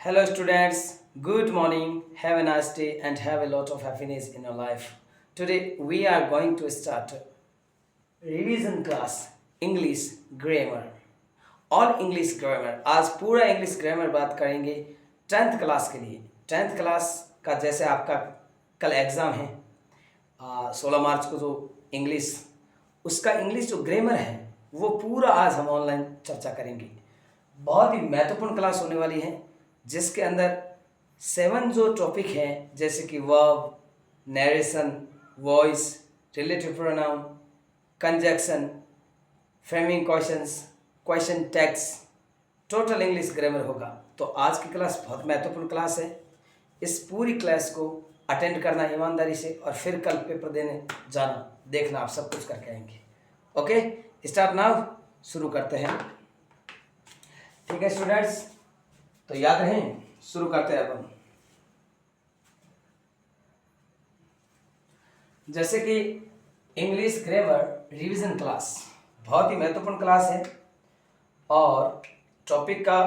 Hello, students. Good morning. Have a nice day and have a lot of happiness in your life. Today, we are going to start revision class English grammar. All English grammar आज पूरा English grammar बात करेंगे 10th class के लिए। 10th class का जैसे आपका कल एग्ज़ाम है 16 मार्च को जो इंग्लिश उसका इंग्लिश जो ग्रामर है वो पूरा आज हम ऑनलाइन चर्चा करेंगे। बहुत ही महत्वपूर्ण क्लास होने वाली है जिसके अंदर 7 जो टॉपिक हैं जैसे कि verb, narration, voice, relative pronoun, conjunction, framing questions, question tags, total English grammar होगा। तो आज की क्लास बहुत महत्वपूर्ण क्लास है। इस पूरी क्लास को अटेंड करना ईमानदारी से और फिर कल पेपर देने जाना, देखना आप सब कुछ करके आएंगे। ओके, स्टार्ट नाउ, शुरू करते हैं। ठीक है स्टूडेंट्स, तो याद रहें, शुरू करते हैं अब हम। जैसे कि इंग्लिश ग्रामर रिवीजन क्लास बहुत ही महत्वपूर्ण क्लास है और टॉपिक का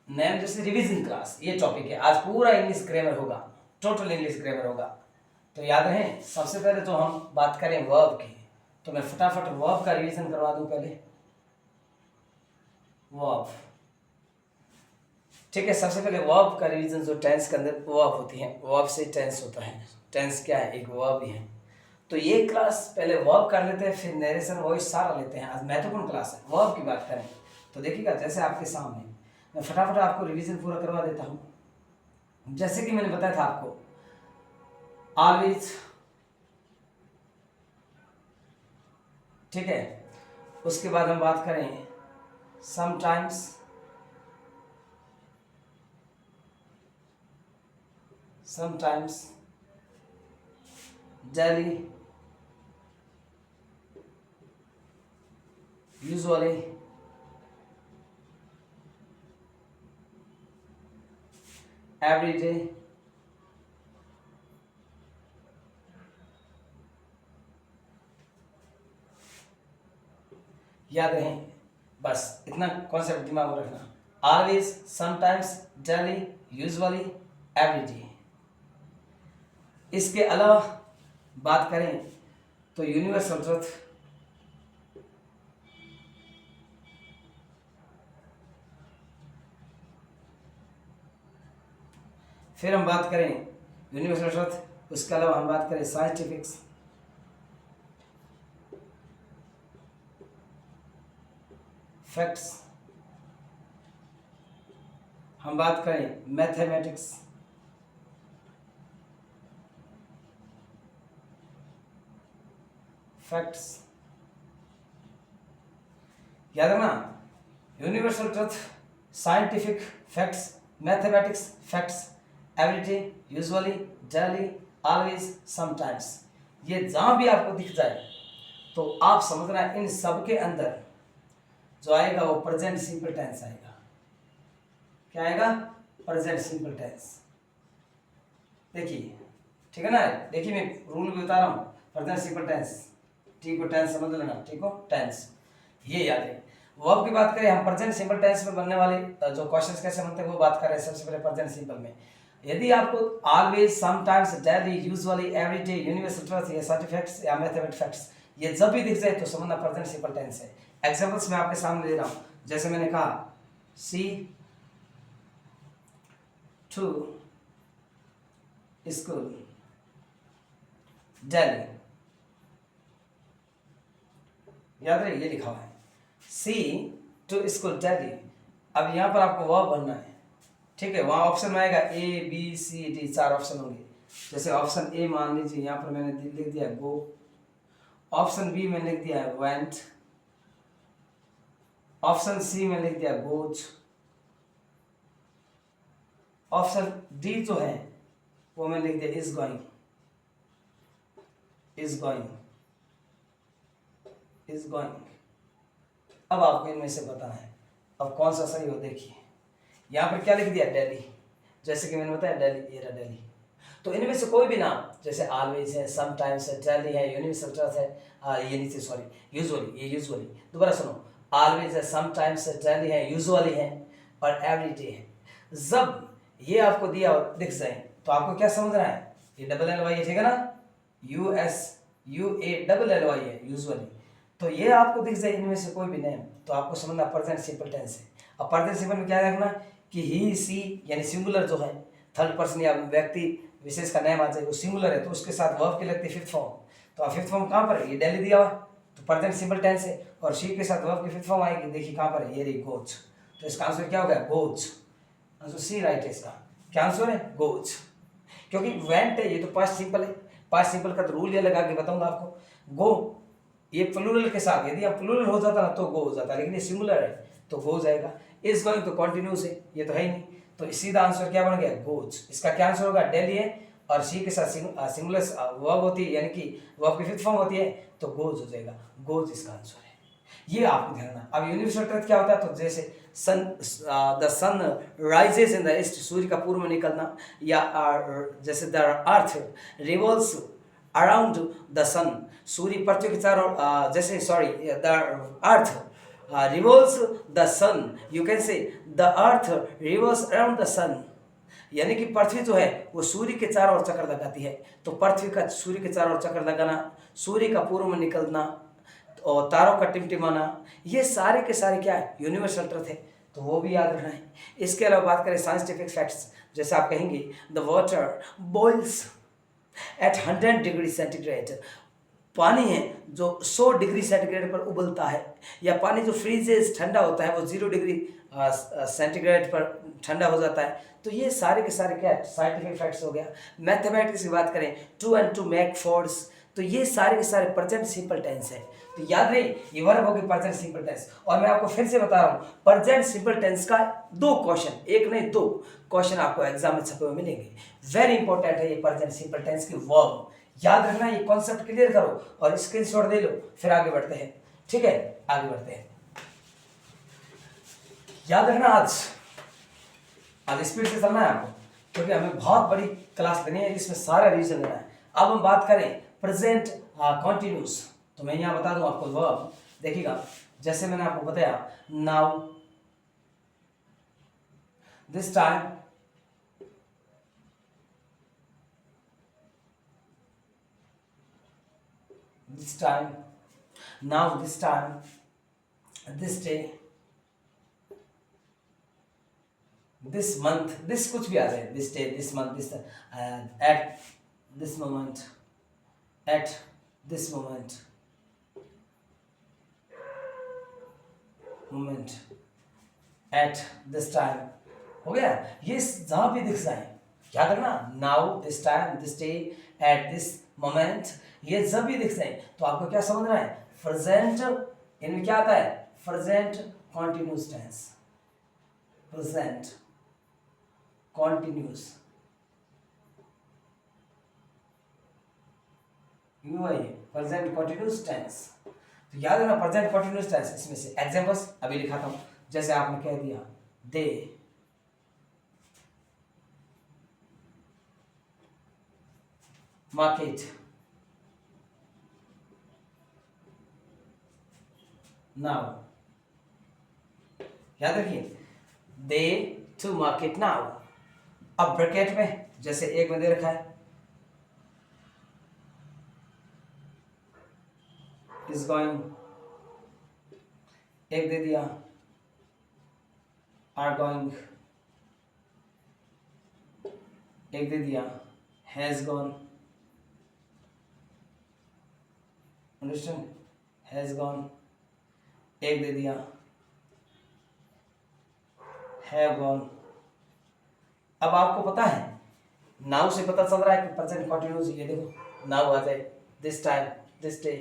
नेम जैसे रिवीजन क्लास, ये टॉपिक है। आज पूरा इंग्लिश ग्रामर होगा, टोटल इंग्लिश ग्रामर होगा। तो याद रहें, सबसे पहले तो हम बात करें वर्ब की, तो मैं फटाफट वर्ब का रिवीजन करवा दूं पहले। वर्ब, ठीक है। सबसे पहले वर्ब का रिवीजन जो टेंस के अंदर वर्ब होती है, वर्ब से टेंस होता है। टेंस क्या है? एक वर्ब ही है। तो ये क्लास पहले वर्ब कर लेते हैं, फिर नरेशन वॉइस सारा लेते हैं। आज महत्वपूर्ण क्लास है। वर्ब की बात करें तो देखिएगा, जैसे आपके सामने मैं फटाफट आपको रिवीजन पूरा करवा देता हूँ। जैसे कि मैंने बताया था आपको, ऑलवेज, ठीक है। उसके बाद हम बात करें sometimes, sometimes, daily, usually, every day, याद रहें, बस इतना कॉन्सेप्ट दिमाग में रखना। Always, sometimes, daily, usually, every day. इसके अलावा बात करें तो यूनिवर्सल ट्रुथ, फिर हम बात करें यूनिवर्सल ट्रुथ, उसके अलावा हम बात करें साइंटिफिक्स, फैक्ट्स, हम बात करें मैथमेटिक्स, फैक्ट्स। याद रखना, universal truth, scientific, facts, mathematics, facts, everyday, usually, daily, always, sometimes. ये जहां भी आपको दिख जाए तो आप समझना इन सब के अंदर जो आएगा वो प्रेजेंट सिंपल टेंस आएगा। क्या आएगा? Present simple tense. देखिए, ठीक है ना? देखिए, मैं रूल भी बता रहा हूँ। प्रेजेंट सिंपल टेंस, ठीक हो, टेंस समझ लेना, ठीक हो, टेंस, ये याद है। वर्ब की बात करें हम, प्रेजेंट सिंपल टेंस में बनने वाले जो क्वेश्चंस कैसे बनते हैं वो बात करें। सबसे पहले प्रेजेंट सिंपल में यदि आपको always, sometimes, daily, usually, everyday, universal truth या सर्टिफिकेट्स या मैथमेटिक्स फैक्ट्स ये जब भी दिख जाए तो समझना प्रेजेंट सिंपल टेंस है। एग्जांपल्स मैं आपके सामने दे रहा हूं। जैसे मैंने कहा, सी टू स्कूल, डेली, याद रहे ये लिखा हुआ है, सी टू स्कूल डेली। अब यहाँ पर आपको वर्ब बनना है, ठीक है। वहाँ ऑप्शन में आएगा A B C D, 4 option होंगे। जैसे ऑप्शन ए मान लीजिए, यहाँ पर मैंने लिख दिया गो। ऑप्शन बी में लिख दिया है वेंट। ऑप्शन सी में लिख दिया गोज। ऑप्शन डी जो है वो मैंने लिख दिया is going, is going, is going. अब आपको इनमें से बताना है अब कौन सा सही हो। देखिए यहाँ पर क्या लिख दिया, दिल्ली। जैसे कि मैंने बताया दिल्ली, ये रहा दिल्ली। तो इनमें से कोई भी नाम, जैसे ऑलवेज है, समटाइम्स है, डेली है, यूनिवर्सल ट्रुथ है, ये नीचे सॉरी यूजुअली, ये यूजुअली, दोबारा सुनो, ऑलवेज है, समटाइम्स है, डेली है, यूजुअली है और एवरीडे है। जब ये आपको दिया दिख जाए तो आपको क्या समझना है, ये डबल एल वाई है, ठीक है ना, USUALLY है यूजुअली। तो ये आपको दिख जाए इनमें से कोई भी नेम तो आपको समझना प्रेजेंट सिंपल टेंस है। अब प्रेजेंट सिंपल में क्या रखना कि ही सी यानी सिंगुलर जो है थर्ड पर्सन या व्यक्ति विशेष का नेम आ जाए वो सिंगुलर है तो उसके साथ वर्ब की लगती है फिफ्थ फॉर्म। तो अब फिफ्थ फॉर्म कहाँ पर है, ये डेली दिया हुआ तो प्रेजेंट सिंपल टेंस है और शी के साथ वर्ब की फिफ्थ फॉर्म आएगी, देखिए कहाँ पर है, ये रही गोज। तो इसका आंसर क्या हो गया, गोज। आंसर सी राइट है इसका। क्या आंसर है, गोज। क्योंकि वेंट है ये तो पास्ट सिंपल है, पास्ट सिंपल का तो रूल ये लगा के बताऊंगा आपको। गो ये प्लूरल के साथ, यदि आप प्लूरल हो जाता ना तो गो हो जाता, लेकिन ये सिंगुलर है तो गो जाएगा। इज गोइंग तो कॉन्टिन्यूस है, ये तो है ही नहीं, तो सीधा आंसर क्या बन गया, गोज। इसका क्या आंसर होगा, डेली है और सी के साथ सिंगुलर वर्ब होती है यानी कि वर्ब की फिफ्थ फॉर्म होती है तो गोज हो जाएगा, गोज इसका आंसर है। ये आपको ध्यान रखना। अब यूनिवर्सल ट्रुथ क्या होता है, तो जैसे sun the sun rises in the east, सूर्य का पूर्व में निकलना, या जैसे the earth revolves around the sun, सूर्य पृथ्वी के चारों जैसे sorry the earth revolves the sun, you can say the earth revolves around the sun, यानी कि पृथ्वी जो है वो सूर्य के चारों ओर चक्कर लगाती है। तो पृथ्वी का सूर्य के चारों ओर चक्कर लगाना, सूर्य का पूर्व में निकलना और तारों का टिमटिमाना, ये सारे के सारे क्या है, यूनिवर्सल ट्रुथ है, तो वो भी याद रखना है। इसके अलावा बात करें साइंटिफिक फैक्ट्स, जैसे आप कहेंगे the water boils at 100 degree centigrade, पानी है जो 100 डिग्री सेंटीग्रेड पर उबलता है, या पानी जो फ्रीजेस ठंडा होता है वो 0 डिग्री सेंटीग्रेड पर ठंडा हो जाता है। तो ये सारे के सारे क्या साइंटिफिक फैक्ट्स हो गया। मैथमेटिक्स की बात करें, 2 and 2 मेक 4, तो ये सारे के सारे प्रेजेंट सिंपल टेंस है। तो याद रहे ये वर्ब होगी प्रेजेंट सिंपल टेंस। और मैं आपको फिर से बता रहा हूँ प्रेजेंट सिंपल टेंस का 2 क्वेश्चन, एक नहीं 2 क्वेश्चन आपको एग्जाम में छपे हुए मिलेंगे। वेरी इंपॉर्टेंट है ये प्रेजेंट सिंपल टेंस की वर्ब, याद रखना, ये कॉन्सेप्ट क्लियर करो और स्क्रीनशॉट दे लो, फिर आगे बढ़ते हैं। ठीक है, आगे बढ़ते हैं। याद रखना आज स्पीड से चलना है आपको, क्योंकि हमें बहुत बड़ी क्लास लेनी है, इसमें सारा रिवीजन लेना है। अब हम बात करें प्रेजेंट कॉन्टिन्यूस, तो मैं यहाँ बता दूं आपको वर्ब, देखिएगा जैसे मैंने आपको बताया, now, this time, this time, now, this time, this day, this month, this कुछ भी आ जाए, this day, this month, this at this moment, at this moment, at this time, हो गया। ये जहां भी दिख जाए याद रखना, now, this time, this day, at this moment, ये जब भी दिख जाए तो आपको क्या समझना है, प्रेजेंट, इनमें क्या आता है, present continuous tense, present continuous, present continuous tense. तो याद रखना प्रेजेंट कॉन्टिन्यूस टेंस, इसमें से एग्जांपल्स अभी लिखाता हूं, जैसे आपने कह दिया दे market, now, याद रखिए दे टू मार्केट नाउ। अब ब्रैकेट में जैसे एक में दे रखा है इज गोइंग, एक दे दिया आर गोइंग, एक दे दिया has gone, understand, has gone, एक दे दिया हैव गॉन। अब आपको पता है नाउ से पता चल रहा है कि प्रेजेंट कॉन्टिन्यूस, ये देखो नाउ आ जाए, this time, this day,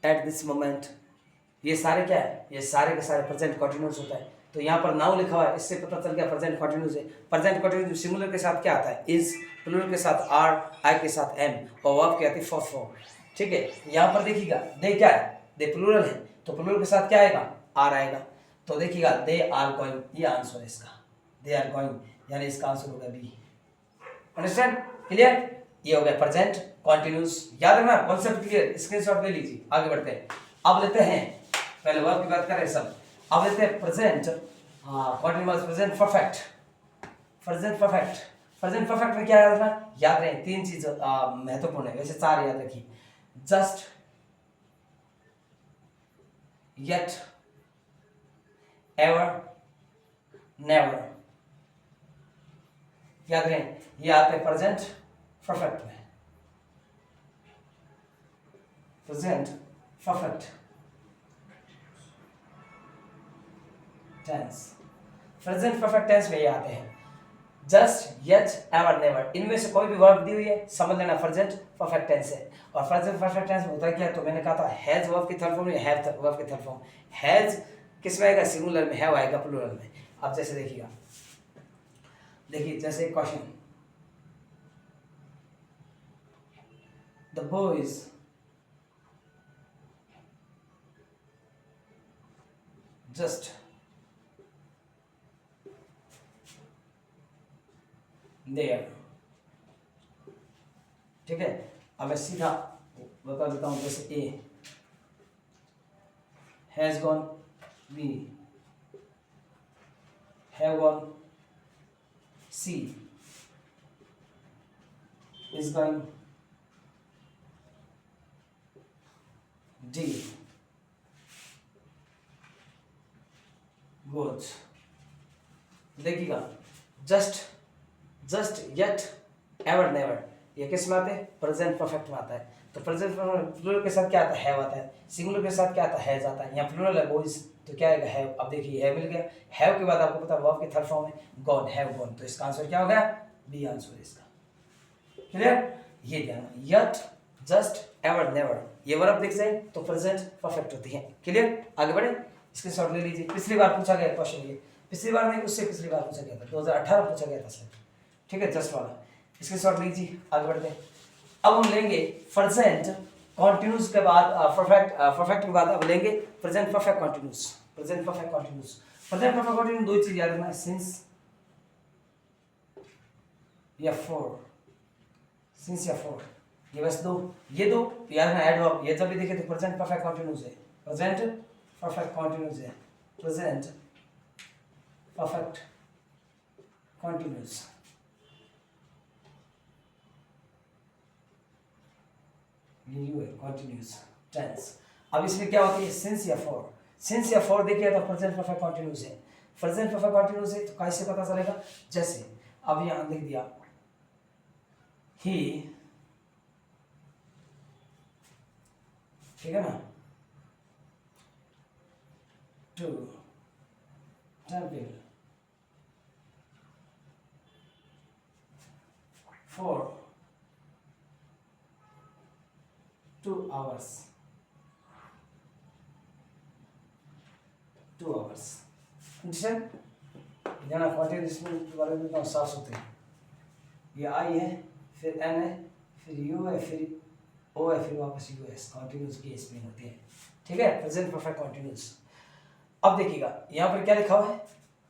at this moment, ये सारे क्या है, ये सारे के सारे प्रेजेंट कॉन्टिन्यूस होता है। तो यहाँ पर नाउ लिखा हुआ है, इससे पता चल गया प्रेजेंट कॉन्टिन्यूस है। प्रेजेंट कॉन्टिन्यूस सिंगुलर के साथ क्या आता है, इज, प्लूरल के साथ आर, आई के साथ एम, और वर्ब के आती है फोर्थ फॉर्म। ठीक है, यहाँ पर देखिएगा दे क्या है, दे प्लूरल है तो प्लूरल के साथ क्या आएगा, आर आएगा। तो देखिएगा दे आर गोइंग, ये आंसर है इसका, दे आर गोइंग, यानी इसका आंसर होगा बी। अंडरस्टैंड, क्लियर, ये हो गया प्रेजेंट कॉन्टिन्यूस। याद रखना कॉन्सेप्ट क्लियर, स्क्रीनशॉट ले लीजिए, आगे बढ़ते हैं। अब लेते हैं, पहले वर्ब की बात करें सब, अब लेते हैं present continuous, present perfect, present perfect, present perfect में क्या याद रखना, याद रहे 3 चीज महत्वपूर्ण है, वैसे 4 याद रखिए। जस्ट, येट, एवर, नेवर, याद रहे, ये आते हैं प्रेजेंट परफेक्ट में। Present perfect tense, present perfect tense में ये आते हैं जस्ट, येट, एवर, नेवर। इनमें से कोई भी वर्ब दी हुई है समझ लेना प्रेजेंट परफेक्ट टेंस है। और प्रेजेंट परफेक्ट टेंस में होता है क्या, तो मैंने कहा था हैज वर्ब की थर्ड फॉर्म या हैव वर्ब की थर्ड फॉर्म। हैज किस में आएगा, सिंगुलर में, हैव आएगा प्लूरल में। अब जैसे देखिएगा, देखिए जैसे question, the boys just there, ठीक है। अब मैं सीधा बता देता हूं, जैसे A has gone, B have gone, C is going, D goes. देखिएगा just, just, yet, ever, never, ये किस में आते हैं, प्रेजेंट परफेक्ट में आता है। तो प्रेजेंट प्लूरल के साथ क्या आता है, हैव आता है। सिंगुलर के साथ क्या आता है, हैज आता है। यहाँ प्लूरल है बॉयज, तो क्या आएगा, हैव। अब देखिए हैव मिल गया, हैव के बाद आपको पता है वर्ब की थर्ड फॉर्म है गॉन, हैव गॉन, तो इसका आंसर क्या हो गया, बी आंसर इसका। क्लियर, ये ध्यान, येट, जस्ट, एवर, नेवर, ये वर्ब दिख जाए तो प्रेजेंट परफेक्ट होती है। क्लियर, आगे बढ़े, स्क्रीनशॉट ले लीजिए। पिछली बार पूछा गया क्वेश्चन, ये पिछली बार नहीं, उससे पिछली बार पूछा गया था, 2018 पूछा गया था सर, ठीक है, जस्ट वाला। स्क्रीनशॉट लीजिए, आगे बढ़ते हैं। अब हम लेंगे प्रेजेंट कॉन्टिन्यूस के बाद परफेक्ट के बाद अब लेंगे present perfect continuous. Present perfect continuous, present perfect continuous दो चीज याद रखना है, सिंस या फॉर, सिंस या फॉर, ये बस दो, ये दो याद रखना। ऐड वर्ब, ये जब भी देखे तो प्रेजेंट परफेक्ट कॉन्टिन्यूस है, प्रेजेंट परफेक्ट कॉन्टिन्यूस है, प्रेजेंट परफेक्ट कॉन्टिन्यूस। यू है कॉन्टिन्यूस टेंस। अब इसमें क्या होती है, सिंस या फॉर। सिंस या फॉर देखिए तो प्रेजेंट परफेक्ट कॉन्टिन्यूस है, प्रेजेंट परफेक्ट कॉन्टिन्यूस है, तो कैसे पता चलेगा, जैसे अब यहां लिख दिया ही, ठीक है ना, to temple for 2 hours, 2 hours, जाना 40 इसमें बारे में तो साफ सुथरे, ये आई है, फिर एन है, फिर यू है, फिर ओ है, फिर वापस यू है, कॉन्टिन्यूस की स्पेलिंग होती है, ठीक है, प्रेजेंट परफेक्ट कॉन्टिन्यूस। अब देखिएगा यहाँ पर क्या लिखा हुआ है,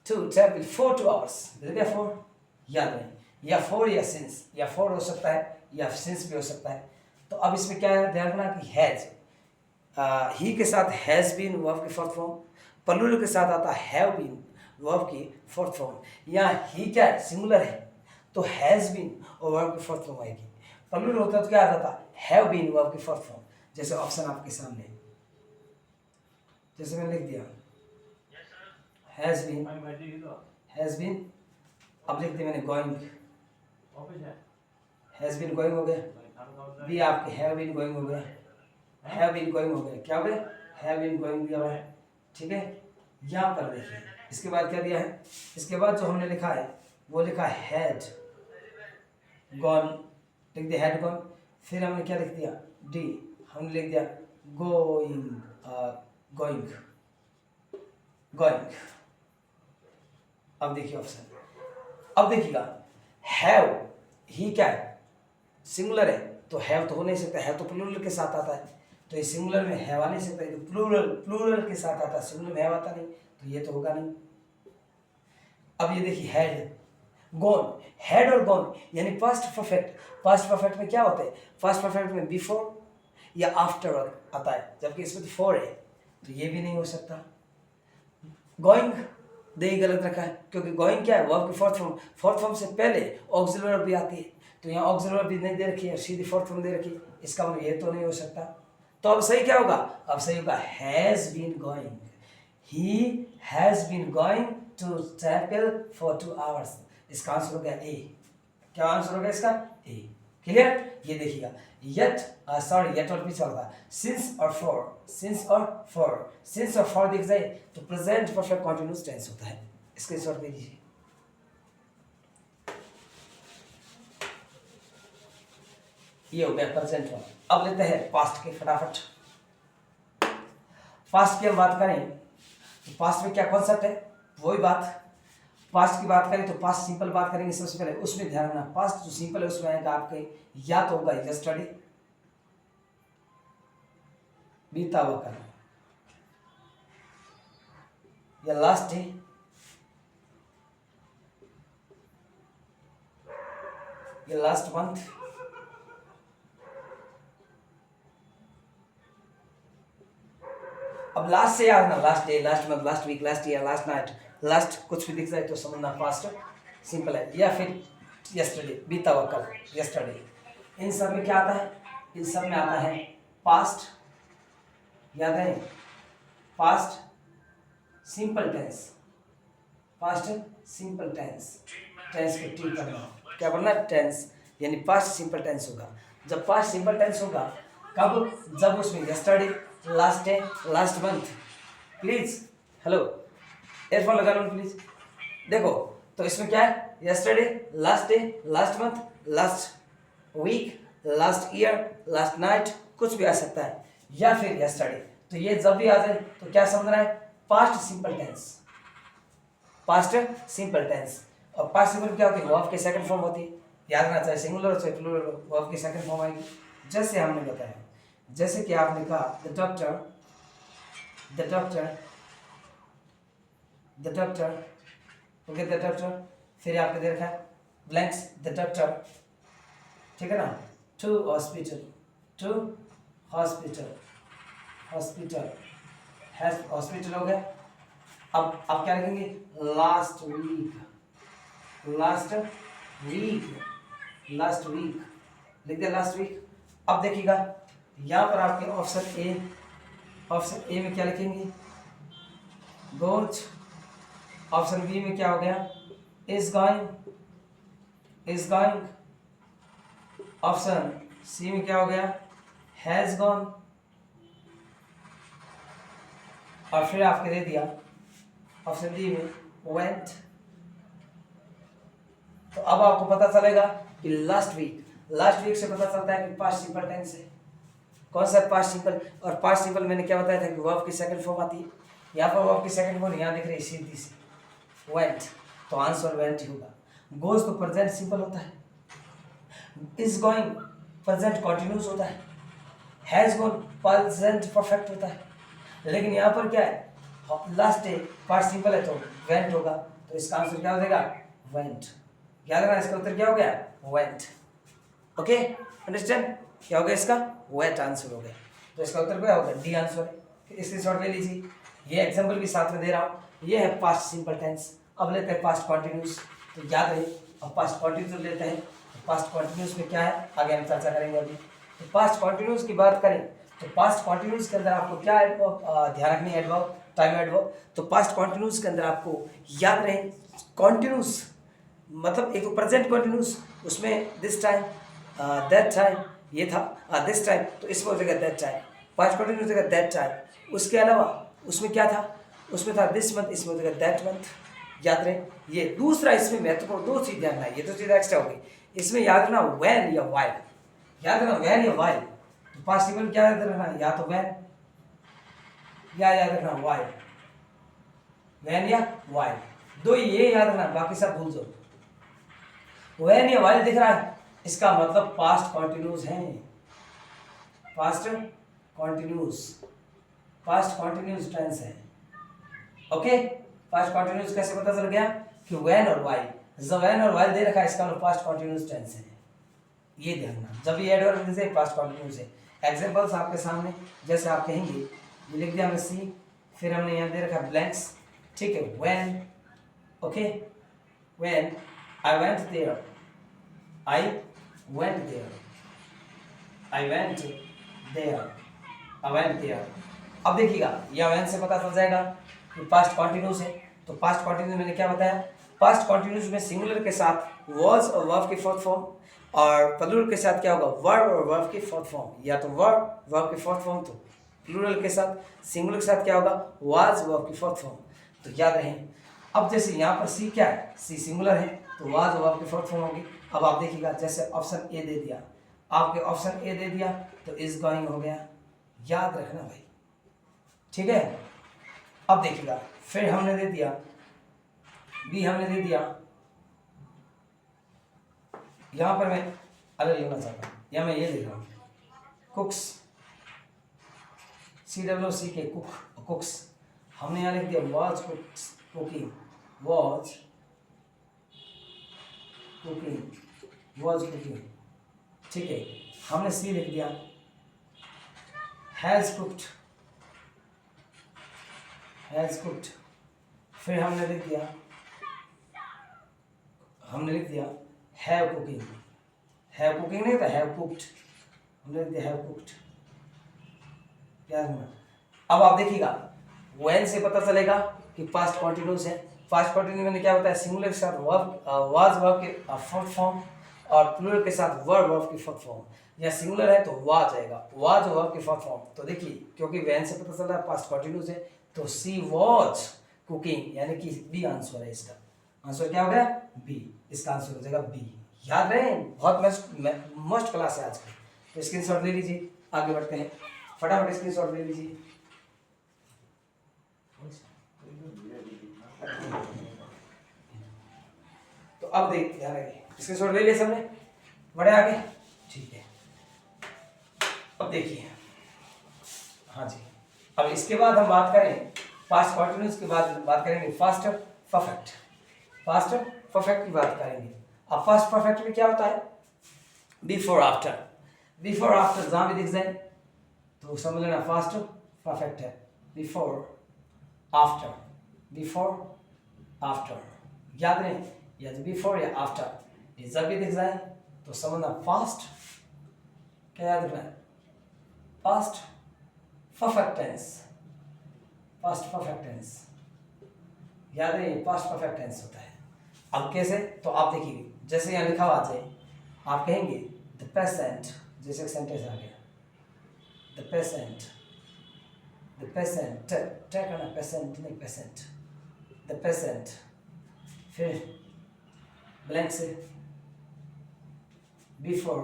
टू ट्रैवल फॉर 2 hours, मिल गया फॉर, याद रहे, या फॉर या सिंस, या फॉर हो सकता है या सिंस भी हो सकता है। तो अब इसमें क्या है, ध्यान रखना कि हैज, ही के साथ हैज बीन वर्ब की फोर्थ फॉर्म, प्लूरल के साथ आता हैव बीन वर्ब की फोर्थ फॉर्म। यहाँ ही क्या है, सिंगुलर है, तो हैज बीन और वर्ब की फोर्थ फॉर्म आएगी। प्लूरल होता है तो क्या आ जाता, हैव बीन वर्ब की फोर्थ फॉर्म। जैसे ऑप्शन आपके सामने, जैसे मैंने लिख दिया हैज बीन, हैज बीन, अब लिख दिया मैंने गोइंग, हैज बीन गोइंग हो गया, भी आपके हैव बीन गोइंग हो गया, हैव बीन गोइंग हो गया, क्या हो गया, हैव बीन गोइंग दिया हुआ है, ठीक है। यहाँ पर देखिए इसके बाद क्या दिया है, इसके बाद जो हमने लिखा है वो लिखा है हैड गॉन, लिख दिया हैड गॉन, फिर हमने क्या लिख दिया, डी, हमने लिख दिया गोइंग, गोइंग, गोइंग। अब देखिए ऑप्शन, अब देखिएगा हैव, ही क्या है, सिंगुलर है, तो हैव तो हो नहीं सकता, है तो प्लूरल के साथ आता है, तो ये सिंगुलर में हैव आ नहीं सकता, तो प्लूरल के साथ आता है, सिंगुलर में हैव आता नहीं, तो ये तो होगा नहीं। अब ये देखिए हैड गॉन, हैड और गॉन यानी पास्ट परफेक्ट, पास्ट परफेक्ट में क्या होता है, पास्ट परफेक्ट में बिफोर या आफ्टर आता है, जबकि इसमें तो फॉर है, तो ये भी नहीं हो सकता। गोइंग दे गलत रखा है, क्योंकि गोइंग क्या है, वर्ब की फोर्थ फॉर्म से पहले ऑक्सिलरी वर्ब भी आती है, तो यहाँ ऑक्सिलरी वर्ब भी नहीं दे रखी है, सीधी फोर्थ फॉर्म दे रखी है, इसका मतलब ये तो नहीं हो सकता। तो अब सही क्या होगा, अब सही होगा has been going, he has been going to temple for 2 hours. इसका आंसर हो गया ए। क्या आंसर हो गया इसका, ए। क्लियर, ये देखिएगा, येट येट और पीछे होगा सिंस और फॉर, सिंस और फॉर दिख जाए तो प्रेजेंट परफेक्ट कंटीन्यूअस टेंस होता है। स्क्रीनशॉट ले लीजिए। ये हो गया प्रेजेंट वाला। अब लेते हैं पास्ट के फटाफट। पास्ट की हम बात करें तो पास्ट में क्या कॉन्सेप्ट है, वही बात। पास्ट की बात करें तो पास्ट सिंपल बात करेंगे सबसे पहले, उसमें ध्यान रखना पास्ट जो सिंपल है उसमें आएगा आपके या तो होगा यस्टरडे, बीता हुआ कल, या लास्ट डे, या लास्ट मंथ, अब लास्ट से याद ना, last day, last month, last week, last year, last night, last कुछ भी दिख जाए तो समझना पास्ट सिंपल है, या फिर यस्टरडे, बीता हुआ कल, यस्टरडे। इन सब में क्या आता है, इन सब में आता है पास्ट, याद है, past simple tense, past simple tense, tense को टी करना, क्या बोलना, टेंस, यानी पास्ट सिंपल टेंस होगा। जब पास्ट सिंपल टेंस होगा कब, जब उसमें yesterday, last day, last month, please hello earphone लगा लो प्लीज, देखो तो इसमें क्या है, yesterday, last day, last month, last week, last year, last night, कुछ भी आ सकता है, या फिर यस्टरडे। तो ये जब भी आ जाए तो क्या समझना है, past simple tense, past simple tense. और पास्ट सिंपल क्या होती है, वर्ब की सेकंड फॉर्म होती है, याद रखना, चाहे सिंगुलर हो चाहे प्लूरल हो, वर्ब की सेकंड फॉर्म आएगी। जैसे हमने बताया, जैसे कि आपने कहा the doctor, the doctor, the doctor, okay the doctor, फिर आपने दे रखा है ब्लैंक्स, द डॉक्टर, ठीक है ना, to hospital, to hospital, hospital, hospital हो गया। अब क्या लिखेंगे, last week, last week, last week लिख दिया, लास्ट वीक। अब देखिएगा यहाँ पर आपके ऑप्शन ए में क्या लिखेंगे, गोज। ऑप्शन बी में क्या हो गया, is going, is going. Option C में क्या हो गया, हैज गॉन। और फिर आपके दे दिया ऑप्शन डी में वेंट। तो अब आपको पता चलेगा कि लास्ट वीक से पता चलता है कि पास्ट सिंपल टेंस है। कौन सा पास्ट सिंपल, और पास्ट सिंपल मैंने क्या बताया था कि वर्ब की सेकंड फॉर्म आती है, यहाँ पर वर्ब की सेकंड फॉर्म यहाँ दिख रही है सीधी सी, वेंट, तो आंसर वेंट ही होगा। गोज तो प्रेजेंट सिंपल होता है, इज गोइंग प्रेजेंट कंटिन्यूअस होता है, हैज गॉन प्रेजेंट परफेक्ट होता है, लेकिन यहाँ पर क्या है, लास्ट डे पास्ट सिंपल है तो वेंट होगा, तो इसका आंसर क्या हो जाएगा, वेंट। याद रखना इसका उत्तर क्या हो गया, वेंट। ओके अंडरस्टैंड, क्या हो गया इसका, वेट आंसर हो गया। तो इसका उत्तर क्या होगा, डी आंसर है। स्क्रीनशॉट ले लीजिए, ये एग्जांपल भी साथ में दे रहा हूँ, ये है पास्ट सिंपल टेंस। अब लेते हैं पास्ट कॉन्टिन्यूस, तो याद रहे, अब पास्ट कॉन्टिन्यूस लेते हैं। तो पास्ट कॉन्टिन्यूस में क्या है, आगे हम चर्चा करेंगे अभी। तो पास्ट कॉन्टिन्यूस की बात करें तो पास्ट कॉन्टिन्यूस के अंदर आपको क्या ध्यान रखनी है, एडवर्ब, टाइम एडवर्ब। तो पास्ट कॉन्टिन्यूस के अंदर आपको याद रहे, कॉन्टिन्यूस मतलब एक प्रेजेंट कॉन्टिन्यूस, उसमें दिस टाइम, दैट टाइम, ये था दिस टाइम, तो इसमें हो जाएगा दैट टाइम। पास्ट कॉन्टिन्यूस हो जाएगा दैट टाइम। उसके अलावा उसमें क्या था, उसमें था दिस मंथ, इसमें हो जाएगा दैट मंथ। याद रहे, ये दूसरा इसमें महत्वपूर्ण दो चीज ध्यान रखना, ये तो चीज़ एक्स्ट्रा होगी। इसमें याद रखना व्हेन या व्हाइल, याद रखना व्हेन या व्हाइल। तो पास्ट सिंपल क्या याद रखना, या तो व्हेन या याद रखना व्हाइल, व्हेन या व्हाइल, दो ये याद रखना, बाकी सब भूल जाओ। व्हेन या व्हाइल दिख रहा है, इसका मतलब पास्ट कॉन्टिन्यूस है, past continuous, past continuous tense है। ओके, पास्ट कॉन्टिन्यूस कैसे पता चल गया कि व्हेन और व्हाइल, जब व्हेन और व्हाइल दे रखा है इसका मतलब पास्ट कॉन्टिन्यूस टेंस है, ये ध्यान रखना। जब ये एडवर्ब से पास्ट कॉन्टिन्यूस है। एग्जांपल्स आपके सामने, जैसे आप कहेंगे, ये लिख दिया हमने सी, फिर हमने यहाँ दे रखा ब्लैंक्स, ठीक है, when, Okay, when I went there, I went there, I went there, I went there. अब देखिएगा यह when से पता चल जाएगा कि पास्ट कॉन्टिन्यूस है। तो पास्ट कॉन्टिन्यूस मैंने क्या बताया, पास्ट कॉन्टिन्यूस में सिंगुलर के साथ was और verb की फोर्थ फॉर्म, और प्लूरल के साथ क्या होगा, वर्ब और वर्ब की फोर्थ फॉर्म, या तो वर्ब वर्ब की फोर्थ फॉर्म, तो प्लूरल के साथ सिंगुलर के साथ क्या होगा, वाज वर्ब की फोर्थ फॉर्म। तो याद रहे। अब जैसे यहाँ पर सी क्या है, सी सिंगुलर है तो वाज वर्ब की फोर्थ फॉर्म होगी। अब आप देखिएगा जैसे ऑप्शन ए दे दिया, आपके ऑप्शन ए दे दिया तो इज गोइंग हो गया, याद रखना भाई, ठीक है। अब देखिएगा फिर हमने दे दिया बी, हमने दे दिया, यहां पर मैं अलग लिखना चाहता हूं, या मैं ये लिख रहा हूं कुक्स, CWC के कुक, कुक्स। हमने यहाँ लिख दिया was कुक्स cooking, was cooking, was cooking, ठीक है। हमने सी लिख दिया हैज कुक्ड, हैज कुक्ड। फिर हमने लिख दिया हैव कुकिंग, हैव कुकिंग नहीं था, हैव कुक्ड, हमने लिख दिया हैव कुक्ड। क्या है? अब आप देखिएगा when से पता चलेगा कि पास्ट कॉन्टिन्यूस है। पास्ट कॉन्टिन्यूस मैंने क्या बताया, सिंगुलर के साथ वर्ब वाज वर्ब के फोर्थ फॉर्म, और प्लूरल के साथ वर्ब वर्ब की फोर्थ फॉर्म। या सिंगुलर है तो वाज आएगा, वाज वर्ब की फोर्थ फॉर्म। तो देखिए क्योंकि when से पता चल रहा है पास्ट कॉन्टिन्यूस है, तो सी वाज कुकिंग, यानी कि बी आंसर है इसका। आंसर क्या हो गया, बी। इसका आंसर हो जाएगा बी। याद रहे, बहुत मस्ट क्लास है आज की। तो स्क्रीनशॉट ले लीजिए, आगे बढ़ते हैं, फटाफट स्क्रीनशॉट ले लीजिए। तो अब देख ध्यान रखिए, स्क्रीनशॉट ले लिया सबने, बढ़े आगे, ठीक है। अब देखिए, हाँ जी, अब इसके बाद हम बात करें पास्ट कॉन्टिन्यूस के बाद बात करेंगे फास्ट परफेक्ट, फास्ट परफेक्ट की बात करेंगे। अब फास्ट परफेक्ट में क्या होता है, बिफोर आफ्टर, बिफोर आफ्टर जहां भी दिख जाए तो समझ लेना फास्ट परफेक्ट है। बिफोर आफ्टर, बिफोर आफ्टर, याद नहीं, या तो बिफोर या आफ्टर, ये जब भी दिख जाए तो समझना फास्ट, क्या याद रखना है, fast perfect tense, fast perfect tense, याद रहे फास्ट परफेक्ट टेंस होता है। अब कैसे, तो आप देखिए जैसे यहाँ लिखा हुआ आ जाए, आप कहेंगे द पेशेंट, जैसे सेंटेंस आ गया the patient, the patient, try करना, पेशेंट नहीं पेशेंट, द पेशेंट, फिर ब्लैंक से before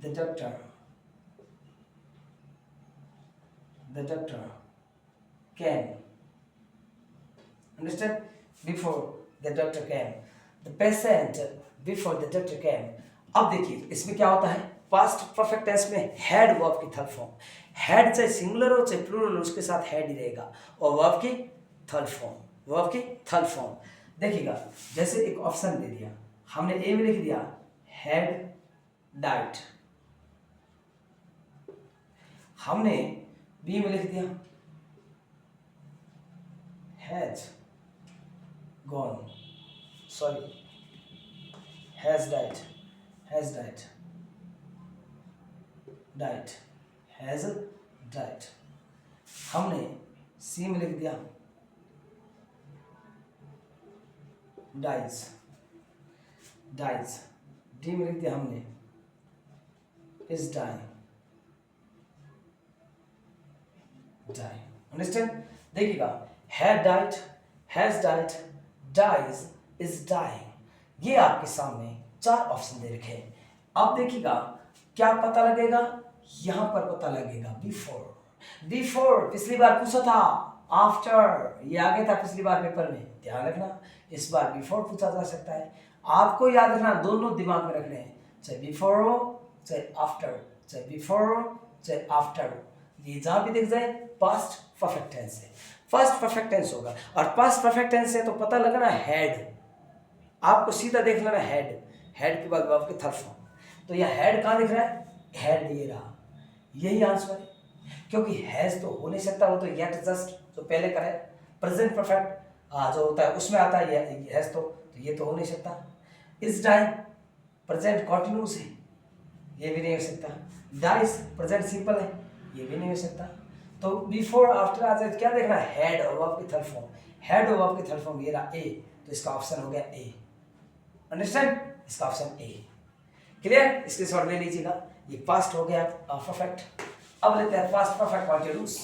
the doctor, the doctor came, understand, before the doctor came, the patient before the doctor came। अब देखिए इसमें क्या होता है, पास्ट परफेक्ट टेंस में हैड वर्ब की थर्ड फॉर्म, हैड चाहे सिंगुलर हो चाहे प्लूरल हो उसके साथ हैड ही रहेगा, और वर्ब की थर्ड फॉर्म, वर्ब की थर्ड फॉर्म। देखिएगा जैसे एक ऑप्शन दे दिया हमने, ए में लिख दिया हैड डाइट, हमने बी में लिख दिया has gone, sorry has diet, has diet, diet, has diet. हमने सी में लिख दिया डाइज, डाइज। डी में लिख दिया हमने इज डाइंग, die, understand। देखिएगा had died, has died, dies, is dying, ये आपके सामने चार ऑप्शन दे रखे हैं। अब देखिएगा क्या पता लगेगा, यहां पर पता लगेगा बिफोर, बिफोर पिछली बार पूछा था, आफ्टर ये आगे था पिछली बार पेपर में, ध्यान रखना इस बार बिफोर पूछा जा सकता है। आपको याद रखना, दोनों दिमाग में रखने हैं, चाहे बिफोर हो चाहे आफ्टर, चाहे बिफोर हो चाहे आफ्टर, ये जहां भी दिख जाए पास्ट परफेक्ट टेंस है, फर्स्ट परफेक्ट टेंस होगा। और पास्ट परफेक्ट टेंस है तो पता लगना हैड, आपको सीधा देख लेना हैड, हैड के बाद वर्ब की थर्ड फॉर्म। तो यह हैड कहां दिख रहा है, हैड ये रहा, यही आंसर है, क्योंकि हैज तो हो नहीं सकता, वो तो येट जस्ट जो पहले का है, प्रेजेंट परफेक्ट जो होता है उसमें आता है ये हैज, तो ये तो हो नहीं सकता। इज डाइंग प्रेजेंट कॉन्टिन्यूस है, ये भी नहीं हो सकता। डाइज प्रेजेंट सिंपल है, ये भी नहीं हो सकता। तो बिफोर आफ्टर आ जाए क्या देखना है, हैड और वर्ब की थर्ड फॉर्म। हैड और वर्ब की थर्ड फॉर्म ये रहा ए, तो इसका ऑप्शन हो गया ए। अंडरस्टैंड, इसका ऑप्शन ए। क्लियर, इसके शॉर्ट ले लीजिएगा। ये पास्ट हो गया परफेक्ट। अब लेते हैं past perfect continuous.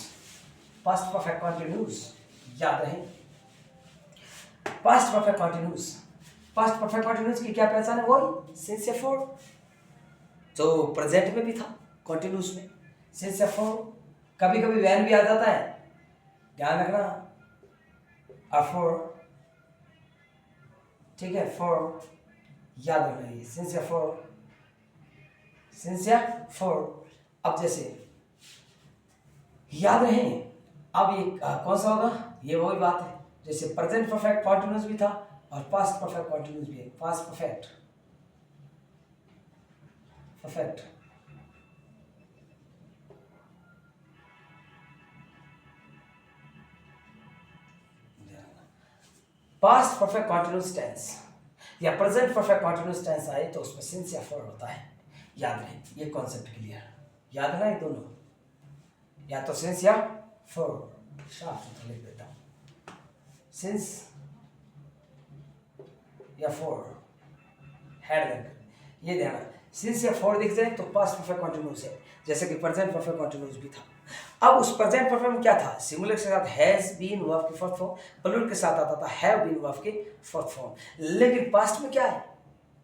Past perfect continuous याद रहे, past perfect continuous. Past perfect continuous की क्या पहचान है, वही सिंस या फॉर, जो प्रेजेंट में भी था कॉन्टिन्यूस में, सिंस या फॉर। कभी कभी वैन भी आ जाता है, ध्यान रखना, और फॉर, ठीक है, फॉर याद रखना, ये सिंस या फॉर, सिंस या फॉर। अब जैसे याद रहे, अब ये कौन सा होगा, ये वही बात है जैसे प्रेजेंट परफेक्ट कॉन्टिन्यूस भी था और पास्ट परफेक्ट कॉन्टिन्यूस भी है। Past perfect, perfect past perfect continuous tense या प्रेजेंट परफेक्ट कॉन्टिन्यूस टेंस आए तो उसमें सिंस या फॉर होता है। याद रहे, ये कॉन्सेप्ट क्लियर, याद है ना, ये दोनों, या तो सिंस या फॉर। शार्प लिख देता हूं, सिंस या फॉर, हेड, ये ध्यान, सिंस या फॉर दिख जाए तो पास्ट परफेक्ट कॉन्टिन्यूस है, जैसे कि प्रेजेंट परफेक्ट कॉन्टिन्यूस भी था। अब उस प्रेजेंट परफेक्ट में क्या था, सिंगुलर के साथ हैज बीन वर्ब की फोर्थ फॉर्म, प्लूरल के साथ आता था हैव बीन वर्ब की फोर्थ फॉर्म। लेकिन पास्ट में क्या है,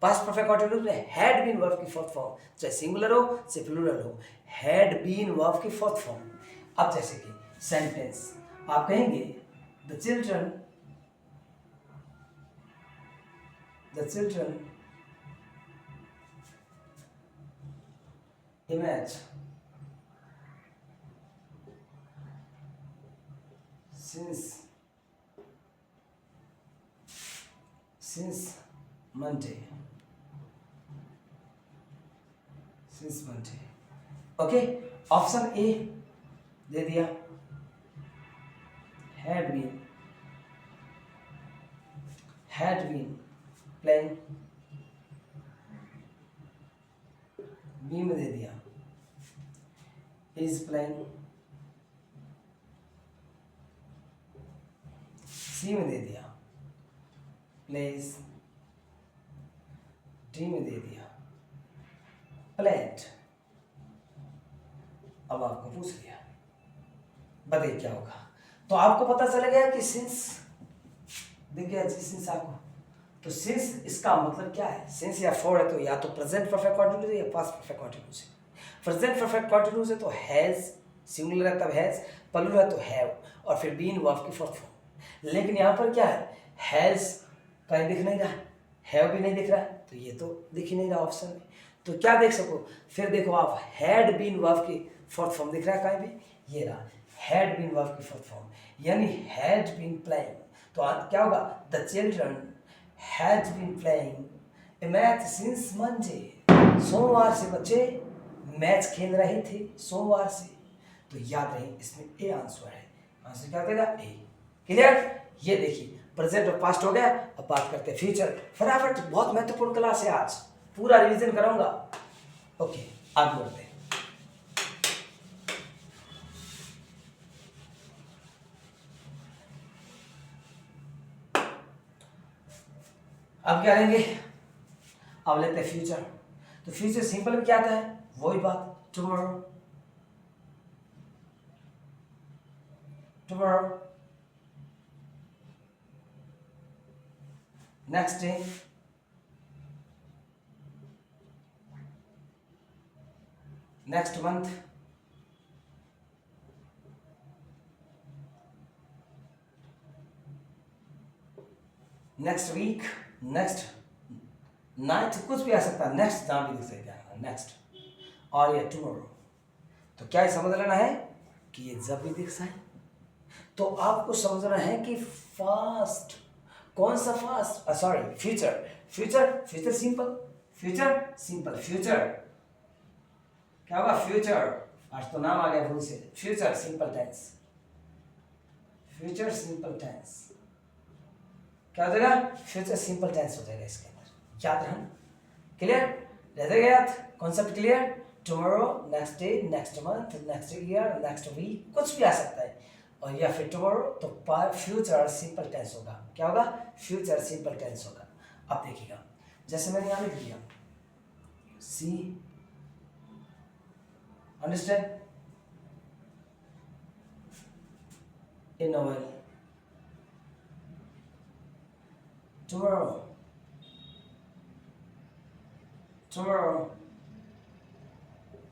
पास्ट परफेक्ट कॉन्टिन्यूस में हैड बीन वर्ब की फोर्थ फॉर्म, चाहे सिंगुलर हो चाहे प्लूरल हो, हैड बीन वर्ब की फोर्थ फॉर्म। अब जैसे कि सेंटेंस आप कहेंगे the children image since Monday, okay. Option A दे दिया, had been playing, बी में दे दिया is playing, सी में दे दिया plays, डी में दे दिया played। अब आपको पूछ लिया, बताइए क्या होगा। तो आपको पता चला गया कि सिंस दिख गया जी, सिंस आपको, तो सिंस इसका मतलब क्या है, सिंस या फॉर है तो या तो प्रेजेंट परफेक्ट कॉन्टिन्यूस है या पास्ट परफेक्ट कॉन्टिन्यूस है। प्रेजेंट परफेक्ट कॉन्टिन्यूस है तो हैज, सिंगुलर है तब हैज, प्लूरल है तो हैव, और फिर बीन वर्ब की फोर्थ फॉर्म। लेकिन यहाँ पर क्या है, हैज कहीं दिख नहीं रहा, हैव भी नहीं दिख रहा है, तो ये तो दिख ही नहीं रहा ऑप्शन में। तो क्या देख सको, फिर देखो आप, हैड बीन वर्ब की फोर्थ फॉर्म दिख रहा है कहीं भी, ये रहा हैड बीन वर्ब की फोर्थ फॉर्म, यानी हैड बीन प्लेइंग। तो क्या होगा, the children had been playing a match since Monday, सोमवार से बच्चे मैच खेल रहे थे, सोमवार से। तो याद रहे, इसमें ए आंसर है, आंसर क्या देगा, ए। क्लियर, ये देखिए प्रेजेंट और पास्ट हो गया। अब बात करते हैं फ्यूचर, फटाफट, बहुत महत्वपूर्ण क्लास है आज, पूरा रिवीजन कराऊंगा। ओके, आगे बढ़ते हैं। अब क्या लेंगे, अब लेते हैं फ्यूचर। तो फ्यूचर सिंपल में क्या आता है, वही बात, tomorrow, next day, next month, next week, next night, कुछ भी आ सकता है, नेक्स्ट जहां भी दिख सकता है, नेक्स्ट, और ये टुमारो। तो क्या समझ लेना है कि ये जब भी दिख जाए तो आपको समझना है कि फास्ट, कौन सा fast, sorry future, future simple, future क्या होगा, फ्यूचर, आज तो नाम आ गया भूल से, future simple tense, future simple tense क्या हो जाएगा? फ्यूचर सिंपल टेंस हो जाएगा इसके अंदर। याद रहना, क्लियर रह जाएगा? याद concept clear? Tomorrow, next day, next month, next year, next week, कुछ भी आ सकता है। और या फिर टुमारो तो फ्यूचर सिंपल टेंस होगा। क्या होगा? फ्यूचर सिंपल टेंस होगा। अब देखिएगा, जैसे मैंने यहाँ लिख दिया C, understand, a novel, tomorrow, tomorrow,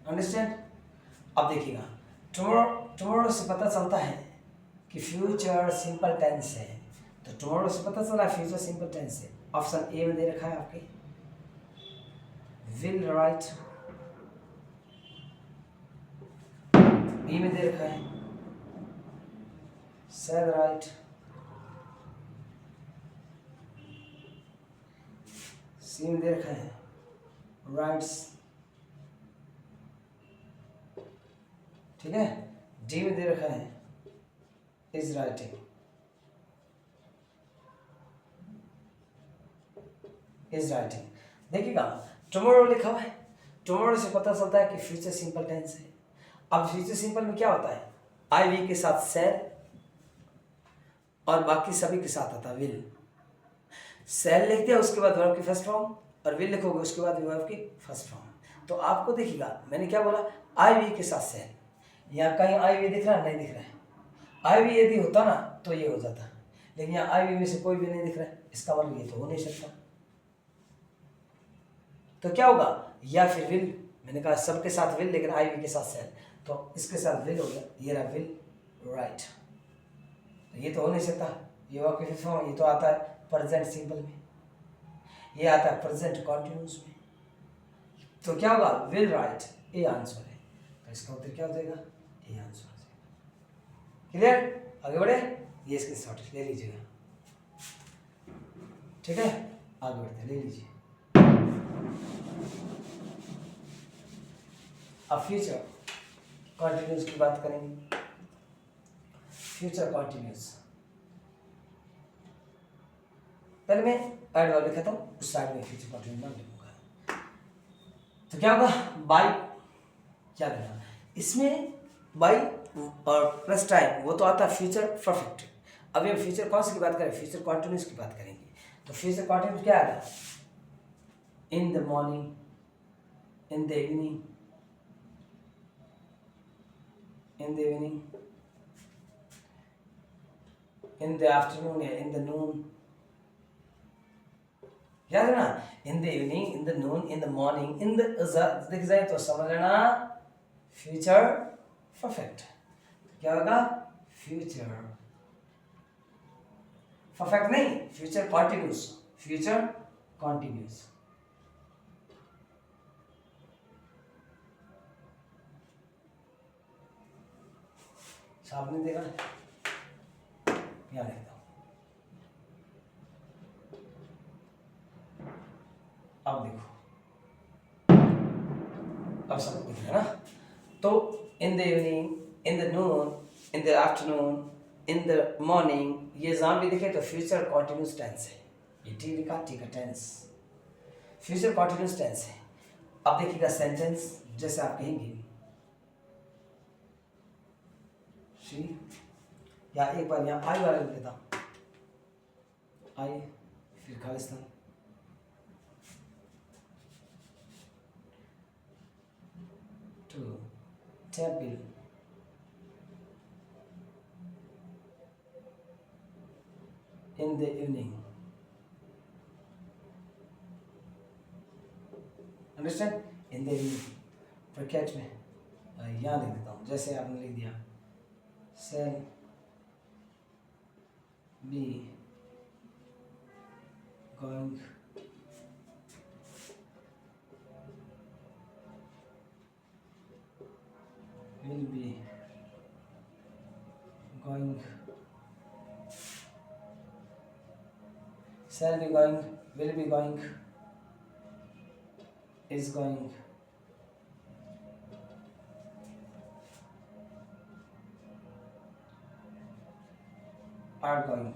understand. अब देखिएगा, टुमारो, टुमारो से पता चलता है कि फ्यूचर सिंपल टेंस है। तो टुमारो से पता चला फ्यूचर सिंपल टेंस है। ऑप्शन ए में दे रखा है आपके, विल राइट, बी में दे रखा है शैल राइट, सी में दे रखा है राइट्स, ठीक है, डी में दे रखा है इज राइटिंग, इज राइटिंग। देखिएगा, टुमारो लिखा हुआ है, टुमारो से पता चलता है कि फ्यूचर सिंपल टेंस है। अब फ्यूचर सिंपल में क्या होता है? आई वी के साथ शैल और बाकी सभी के साथ आता है विल। शैल लिख दिया, उसके बाद वर्ब की फर्स्ट फॉर्म, और विल लिखोगे उसके बाद वर्ब की फर्स्ट फॉर्म। तो आपको देखिएगा, मैंने क्या बोला? आई वी के साथ शैल। यहाँ कहीं आई वी दिख रहा है? नहीं दिख रहा है। आई वी यदि होता ना तो ये हो जाता, लेकिन यहाँ आई वी में से कोई भी नहीं दिख रहा है, इसका मतलब ये तो हो नहीं सकता। तो क्या होगा? या फिर विल, मैंने कहा सबके साथ विल, लेकिन आई वी के साथ शैल, तो इसके साथ विल हो गया, ये रहा विल राइट। तो ये तो हो नहीं सकता, ये वर्ब की फॉर्म, ये तो आता है प्रेजेंट सिंपल में, ये आता है प्रेजेंट कॉन्टिन्यूस में। तो क्या होगा? विल राइट, ए आंसर है। तो इसका उत्तर क्या हो जाएगा? ए आंसर हो जाएगा। क्लियर? आगे बढ़े, ये इसके शॉर्ट ले लीजिएगा, ठीक है, आगे बढ़ते ले लीजिए। अब फ्यूचर कॉन्टिन्यूस की बात करेंगे। फ्यूचर कॉन्टिन्यूस, पहले मैं ऐड वाले लिखता हूँ, उस साइड में फ्यूचर कॉन्टिन्यूस नाम लिखूंगा। तो क्या होगा? बाई, क्या देना इसमें? बाई और प्लस टाइम, वो तो आता है फ्यूचर परफेक्ट। अभी हम फ्यूचर कौन सी की बात करें? फ्यूचर कॉन्टिन्यूस की बात करेंगे। तो फ्यूचर कॉन्टिन्यूस क्या आएगा? इन the morning, in the evening, in the evening, in the afternoon या in the noon, याद है ना? in the evening, in the noon, in the morning, in the दिख जाए तो समझ लेना फ्यूचर परफेक्ट। क्या होगा? फ्यूचर परफेक्ट नहीं, फ्यूचर कॉन्टिन्यूस, फ्यूचर कॉन्टिन्यूस। सामने देखा, यहाँ देखता हूँ, अब देखो, अब सब दिख रहा है ना? तो इन the evening, in the Noon, in the afternoon, in the morning, ये जहाँ भी दिखे तो फ्यूचर कॉन्टिन्यूस टेंस है। ये टी लिखा, टी का टेंस, फ्यूचर कॉन्टिन्यूस टेंस है। अब देखिएगा सेंटेंस, जैसे आप कहेंगे शी, या एक बार यहाँ आई वाला लिख देता हूँ, आई, फिर Khalistan, to temple, in the evening, understand? In the evening bracket में यहाँ लिख देता हूँ, जैसे आपने लिख दिया shall be going will be going, shall be going, will be going, is going, are going.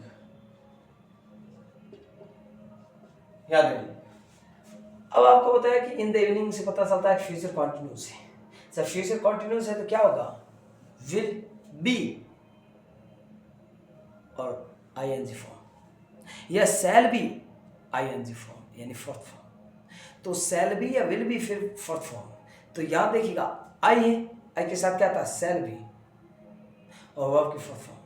याद रखिए। अब आपको बताया कि इन द इवनिंग से पता चलता है फ्यूचर कॉन्टिन्यूस है। जब फ्यूचर कॉन्टिन्यूस है तो क्या होगा, विल बी और आईएनजी फॉर्म, या शैल बी आईएनजी फॉर्म यानी फोर्थ फॉर्म। तो शैल बी या विल बी फिर फोर्थ फॉर्म। तो याद देखिएगा आई है, आई के साथ क्या था शैल बी और वर्ब की फोर्थ फॉर्म,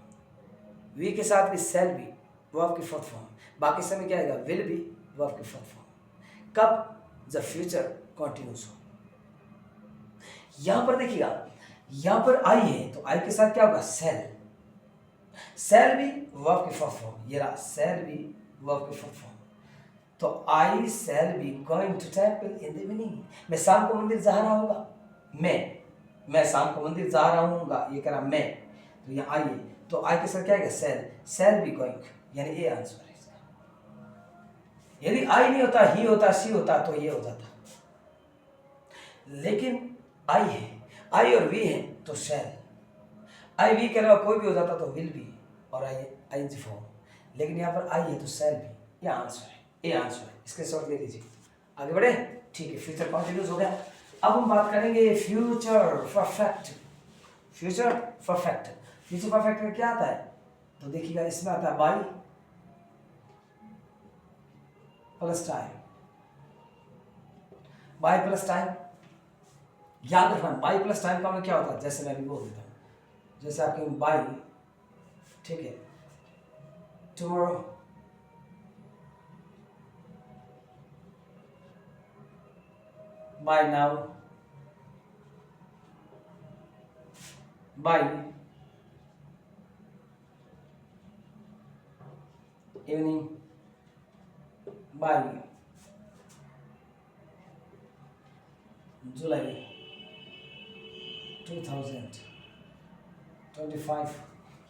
वी के साथ भी शैल बी वर्ब की फोर्थ फॉर्म, बाकी समय क्या आएगा विल बी वर्ब की फोर्थ फॉर्म। कब, जब फ्यूचर कॉन्टिन्यूस हो। यहां पर देखिएगा, यहां पर आई है तो आई के साथ क्या होगा शैल, शैल बी वर्ब की फोर्थ फॉर्म, ये रहा शैल बी वर्ब की फोर्थ फॉर्म। तो I shall be going to temple in the evening, मैं शाम को मंदिर जा रहा होगा, मैं शाम को मंदिर जा रहा हूँगा, ये कह रहा मैं, तो यहाँ आई है तो आई के साथ क्या आएगा शैल, शैल बी गोइंग, यानी ये आंसर है इसका। यदि आई नहीं होता, ही होता, सी होता तो ये हो जाता, लेकिन आई है, आई और वी है तो शैल, आई वी के अलावा कोई भी हो जाता तो विल बी और आई आईएनजी फॉर्म, लेकिन यहाँ पर आई है तो शैल बी, ये आंसर है, ये आंसर है। इसके शॉर्ट ले लीजिए, आगे बढ़े। ठीक है, फ्यूचर कॉन्टिन्यूस हो गया। अब हम बात करेंगे future perfect. Future perfect, future perfect में क्या आता है, तो देखिएगा इसमें आता है by plus time, by plus time. याद रखना बाई प्लस टाइम का मतलब क्या होता है, जैसे मैं भी बोल देता हूँ, जैसे आपके बाई, ठीक है, tomorrow, by now, by evening, by July 2025।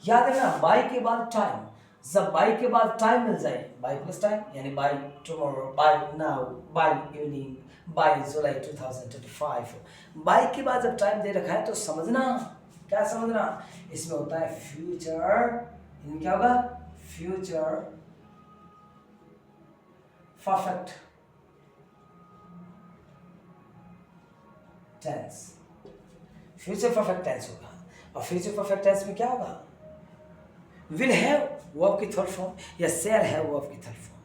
याद है ना, बाय के बाद टाइम, जब बाय के बाद टाइम मिल जाए, बाय प्लस टाइम यानी by tomorrow, by now, by evening, by July 2025। बाय के बाद जब टाइम दे रखा है तो समझना, क्या समझना, इसमें होता है फ्यूचर, इनमें क्या होगा future perfect tense, future perfect tense होगा। और फ्यूचर परफेक्ट टेंस में क्या होगा, विल हैव वर्ब की थर्ड फॉर्म या शैल हैव वर्ब की थर्ड फॉर्म।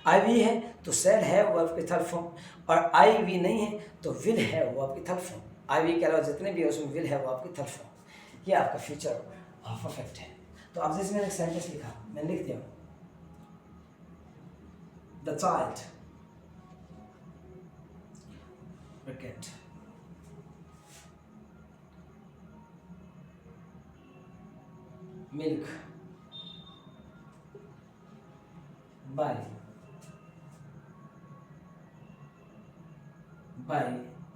आई वी है तो शैल हैव वर्ब की थर्ड फॉर्म, और आई वी नहीं है तो विल हैव वर्ब की थर्ड फॉर्म। आई वी के अलावा जितने भी है उसमें विल हैव वर्ब की थर्ड फॉर्म। ये आपका फ्यूचर परफेक्ट है। तो अब जैसे मैंने एक सेंटेंस लिखा, मैंने लिख दिया the child bracket milk by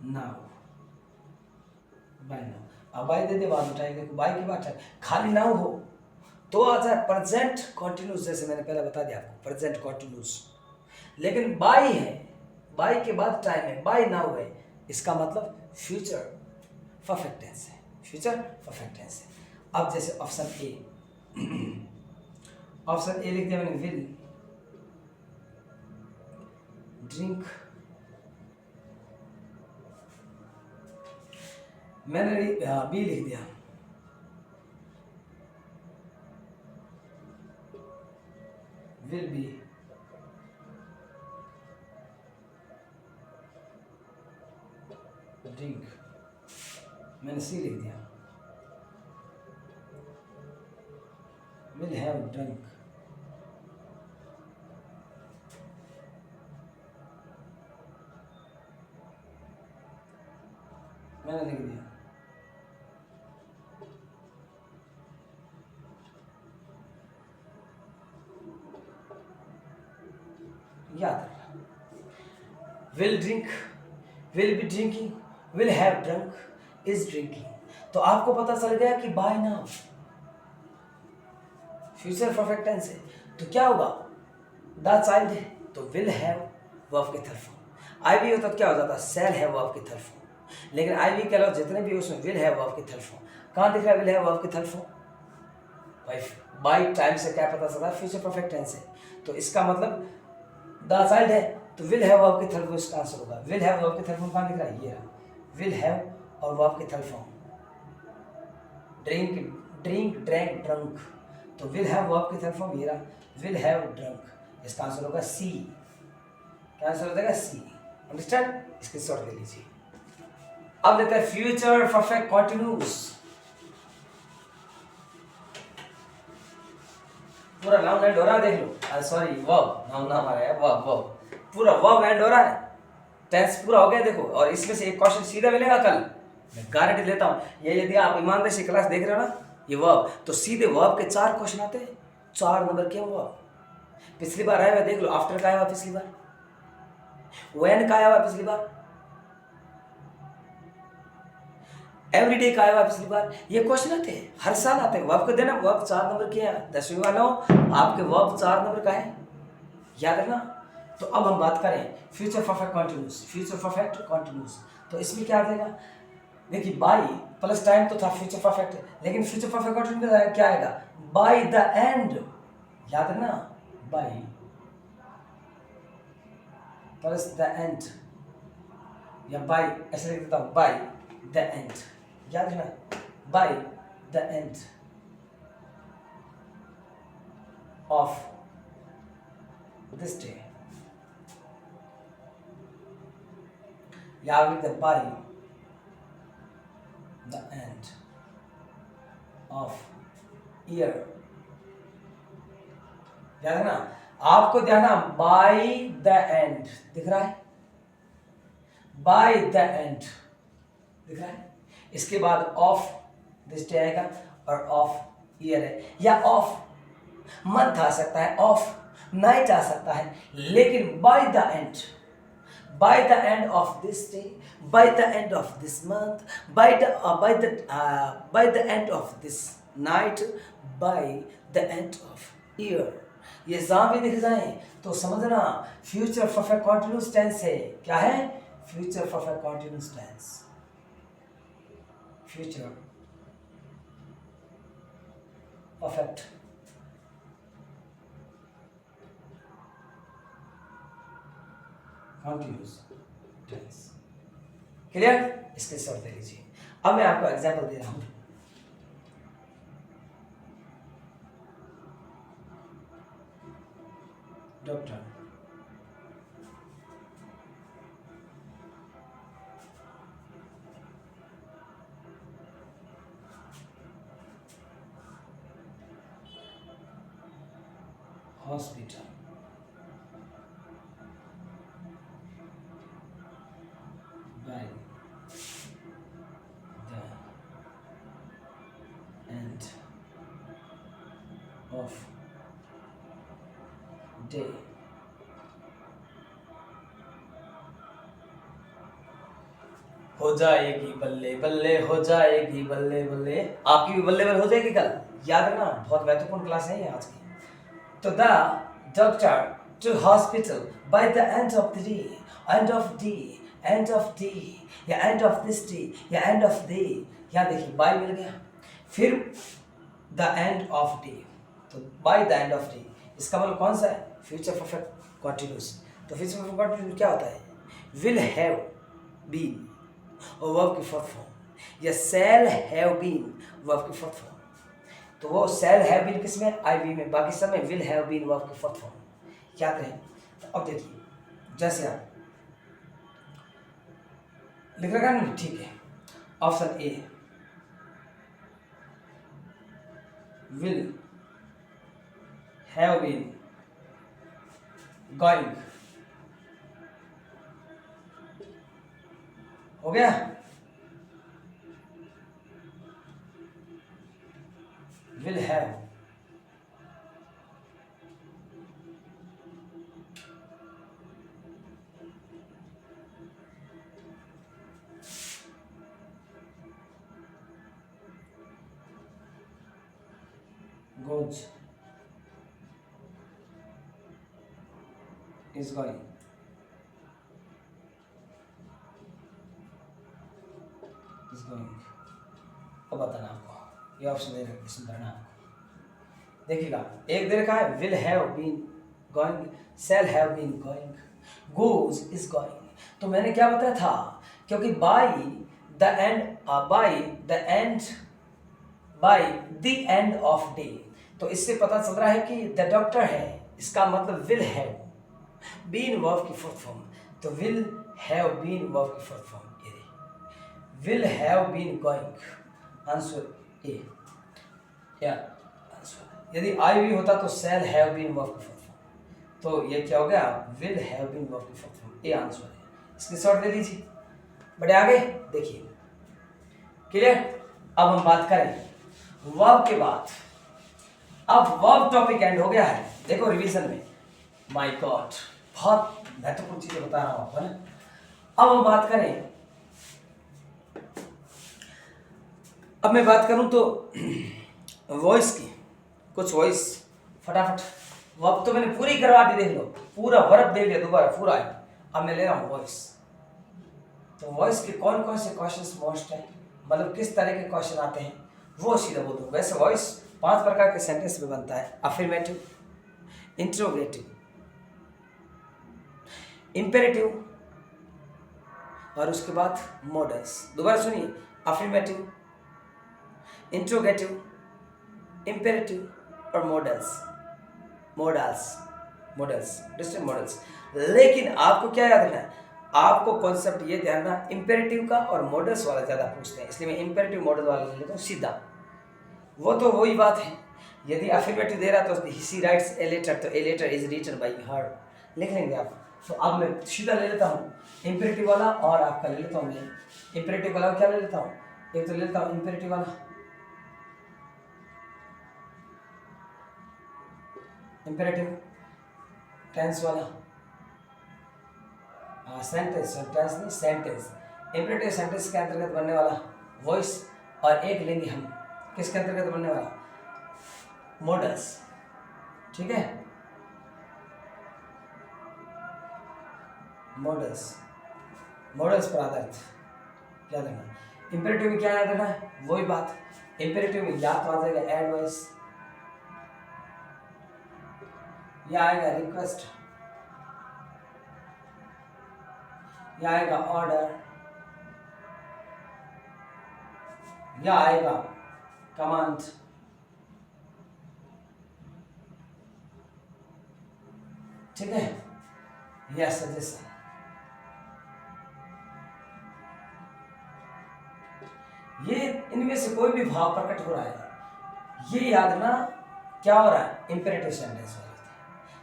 now, by now. अब बाय दे दे बाद में टाइम, देखो बाय की बात है, खाली नाउ हो तो आ जाए प्रेजेंट कॉन्टिन्यूस, जैसे मैंने पहले बता दिया आपको प्रेजेंट कॉन्टिन्यूस। लेकिन बाय है, बाय के बाद टाइम है, बाय नाउ है, इसका मतलब फ्यूचर परफेक्ट टेंस है, फ्यूचर परफेक्ट टेंस है। अब जैसे ऑप्शन ए, ऑप्शन ए लिख दिया मैंने, विल ड्रिंक, मैंने बी लिख दिया, विल बी ड्रिंक, मैंने सी लिख दिया, विल हैव ड्रिंक, मैंने लिख दिया। याद रखना, will drink, will be drinking, will have drunk, is drinking. तो आपको पता चल गया कि by now future perfect tense है, तो क्या होगा, द चाइल्ड है तो विल हैव वर्ब की थर्ड फॉर्म, आई वी होता तो क्या हो जाता शैल हैव वर्ब की थर्ड फॉर्म। लेकिन आई वी के अलावा जितने भी उसमें विल हैव वर्ब की थर्ड फॉर्म। कहाँ दिख रहा है विल हैव वर्ब की थर्ड फॉर्म, भाई बाई टाइम से क्या पता चला, फ्यूचर परफेक्ट टेंस है, तो इसका मतलब द चाइल्ड है, तो विल हैव वर्ब के थर्ड फॉर्म इसका आंसर होगा। विल हैव वर्ब के थर्ड फॉर्म कहाँ लिख रहा है, ये रहा विल हैव और वर्ब के third form drink, drink, drank, drunk, तो विल हैव वर्ब के थर्ड फॉर्म ये रहा विल हैव ड्रंक, इसका आंसर होगा सी। क्या आंसर हो जाएगा, सी। अंडरस्टैंड, इसके शॉर्ट ले लीजिए। अब लेते हैं फ्यूचर परफेक्ट कंटिन्यूस। पूरा नाउन एंड हो रहा है, देख लो, सॉरी वर्ब, नाउन नाम आ रहा है, वर्ब वर्ब, पूरा वर्ब एंड हो रहा है, टेंस पूरा हो गया देखो। और इसमें से एक क्वेश्चन सीधा मिलेगा कल, मैं गारंटी देता हूँ। ये यदि आप ईमानदारी से क्लास देख रहे हो ना, ये वर्ब, तो सीधे वर्ब के 4 क्वेश्चन आते हैं, 4 नंबर के वर्ब। पिछली बार आया हुआ देख लो, आफ्टर का आया हुआ पिछली बार, व्हेन का आया हुआ पिछली बार, एवरीडे का आया हुआ पिछली बार। ये क्वेश्चन आते हैं, हर साल आते हैं। वर्ब को देना, वर्ब 4 नंबर के हैं, 10वीं वाला हो आपके वर्ब 4 नंबर का है, याद रखना। तो अब हम बात करें future perfect continuous, future perfect continuous, तो इसमें क्या आ जाएगा, देखिए बाई प्लस टाइम तो था फ्यूचर परफेक्ट, लेकिन फ्यूचर परफेक्ट कंटिन्यूस क्या आएगा, बाय द एंड, याद रखना, बाय प्लस द एंड, या बाय ऐसे लिख देता हूं, बाय द एंड, याद रखना, by the end of this day, या लिख दे by the end of year, याद है ना। आपको ध्यान, बाय द एंड दिख रहा है, बाय द एंड दिख रहा है, इसके बाद ऑफ दिस डे आएगा और ऑफ ईयर है, या ऑफ मंथ आ सकता है, ऑफ नाइट आ सकता है, लेकिन bye the and, by the end of this day, by the end of this month, by the end of this night, by the end of year, ये जहाँ भी दिख जाए तो समझना फ्यूचर परफेक्ट कंटिन्यूअस टेंस है। क्या है, future perfect continuous tense, future perfect continuous tense. Clear, इसके शॉर्ट दे लीजिए। अब मैं आपको एग्जांपल दे रहा हूं, doctor hospital by the end of day, हो जाएगी बल्ले बल्ले, हो जाएगी बल्ले बल्ले, आपकी भी बल्ले बल्ले हो जाएगी कल, याद रखना, बहुत महत्वपूर्ण क्लास है ये आज की। तो the doctor to hospital by the end of the day, end of day, end of day, या एंड ऑफ दिस डे, या एंड ऑफ डे, यहाँ देखिए बाय मिल गया, फिर द एंड ऑफ डे, तो by the end of day, इसका मतलब कौन सा है, फ्यूचर परफेक्ट कंटिन्यूअस। तो फ्यूचर परफेक्ट कंटिन्यूअस क्या होता है, विल हैव बीन और वर्ब की फोर्थ फॉर्म, या शैल हैव बीन वर्ब की फोर्थ फॉर्म, तो वो शैल हैव बीन किसमें, आई बी में, बाकी सब में विल हैव बीन वर्ब की फोर्थ फॉर्म, क्या करें। तो अब देखिए, जैसे आप लिख रखा है, ठीक है, option A, will have been going, हो गया, will have goes is going, is going। अब बताना आपको, ये ऑप्शन दे रहे, इसमें करना आपको, देखिएगा, एक दे रखा है will have been going, shall have been going, goes is going. तो मैंने क्या बताया था, क्योंकि by the end, by the end of day, तो इससे पता चल रहा है कि द डॉक्टर है, इसका मतलब विल हैव बीन वर्ब की फोर्थ फॉर्म। तो विल हैव बीन वर्ब की फोर्थ फॉर्म, ये will have been going, answer A या आंसर। यदि आई भी होता तो शैल हैव बीन वर्ब की फोर्थ फॉर्म, तो ये क्या हो गया, विल हैव बीन वर्ब की फोर्थ फॉर्म, ए आंसर है। स्क्रीनशॉट ले लीजिए। बड़े आगे देखिए, क्लियर। अब हम बात करें वर्ब के बाद। अब वर्ब टॉपिक एंड हो गया है, देखो रिवीजन में, माय गॉड बहुत महत्वपूर्ण चीजें बता रहा हूं आपको ना। अब हम बात करें, अब मैं बात करूं तो वॉइस की, कुछ वॉइस फटाफट। वर्ब तो मैंने पूरी करवा दी, देख लो पूरा वर्ब दे लिया दोबारा पूरा है। अब मैं ले रहा हूं वॉइस। तो वॉइस के कौन कौन से क्वेश्चंस मोस्ट है, मतलब किस तरह के क्वेश्चन आते हैं वो सीधा बोल दूं। वैसे वॉइस 5 प्रकार के सेंटेंस में बनता है, अफर्मेटिव, इंट्रोगेटिव, इंपेरेटिव और उसके बाद मॉडल्स। दोबारा सुनिए, अफर्मेटिव, इंट्रोगेटिव, इंपेरेटिव और मॉडल्स, डिस्टिंक्ट मॉडल्स। लेकिन आपको क्या याद रखना है, आपको कॉन्सेप्ट ये ध्यान रखना, इंपेरेटिव का और मॉडल्स वाला ज्यादा पूछते हैं, इसलिए मैं इंपेरेटिव मॉडल वाला ले लेता हूँ सीधा। वो तो वही बात है, यदि अफर्मेटिव दे रहा तो शी राइट्स ए लेटर, तो a letter is written by her, लिख लेंगे आप। तो अब मैं सीधा ले लेता हूँ इंपेरेटिव वाला, और आपका ले लेता हूँ मैं इंपेरेटिव वाला। क्या ले लेता हूँ, एक तो ले लेता हूँ इंपेरेटिव वाला, इंपेरेटिव टेंस वाला, सेंटेंस, टेंस नहीं सेंटेंस, इंपेरेटिव सेंटेंस के अंतर्गत बनने वाला वॉइस, और एक लेंगे हम किसके अंतर्गत बनने वाला, मॉडल्स। ठीक है, मॉडल्स पर आधारित याद रखना। इंपेरेटिव में क्या याद रखना है, वही बात, इंपेरेटिव में या तो आ जाएगा एडवाइस, या आएगा रिक्वेस्ट, या आएगा ऑर्डर, या आएगा कमांड। ठीक है, या सजेशन। ये इनमें से कोई भी भाव प्रकट हो रहा है, ये याद रखना क्या हो रहा है, इंपेरेटिव सेंटेंस वाले।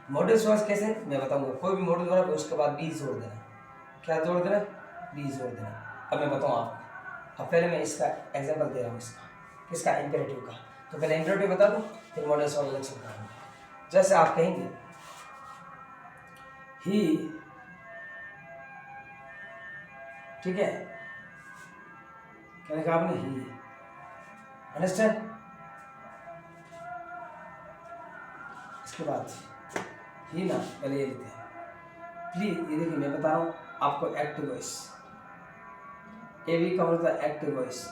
मॉडल्स वॉइस कैसे मैं बताऊंगा, कोई भी मॉडल हो रहा है उसके बाद बी जोड़ देना। क्या जोड़ देना, बी जोड़ देना। अब मैं बताऊँ आपको, अब पहले मैं इसका एग्जाम्पल दे रहा हूँ, इसका किसका, इंपेरेटिव का। तो पहले इंपेरेटिव बता दूँ, फिर मॉडल्स वाला लेक्चर कराऊंगा। जैसे आप कहेंगे ही, ठीक है, क्या लिखा आपने, ही, अंडरस्टैंड। इसके बाद ही ना, पहले ये लेते हैं प्लीज। ये देखिए मैं बता रहा हूँ आपको, एक्टिव वॉइस, ए वी का मतलब एक्टिव वॉइस।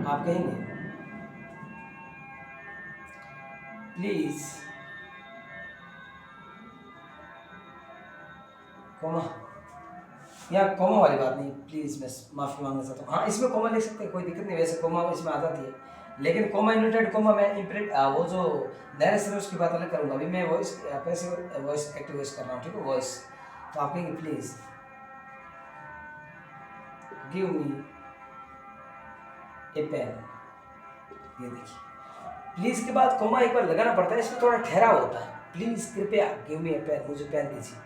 आप कहेंगे प्लीज, कोमा, यहाँ कोमा वाली बात नहीं, प्लीज मैं माफी मांगना चाहता हूँ। हाँ इसमें कोमा लिख सकते हैं, कोई दिक्कत नहीं, वैसे कोमा इसमें आ जाती है, लेकिन कोमा इन्वर्टेड कोमा मैं वो जो नरेशन है उसकी बात अलग करूंगा। अभी मैं voice passive voice active voice कर रहा हूँ, ठीक है, वॉइस। तो आप कहेंगे please give me a pen. ये देखिए, प्लीज के बाद कोमा एक बार लगाना पड़ता है, इसमें थोड़ा ठहराव होता है। प्लीज कृपया गिव मी ए पेन, मुझे पेन दीजिए,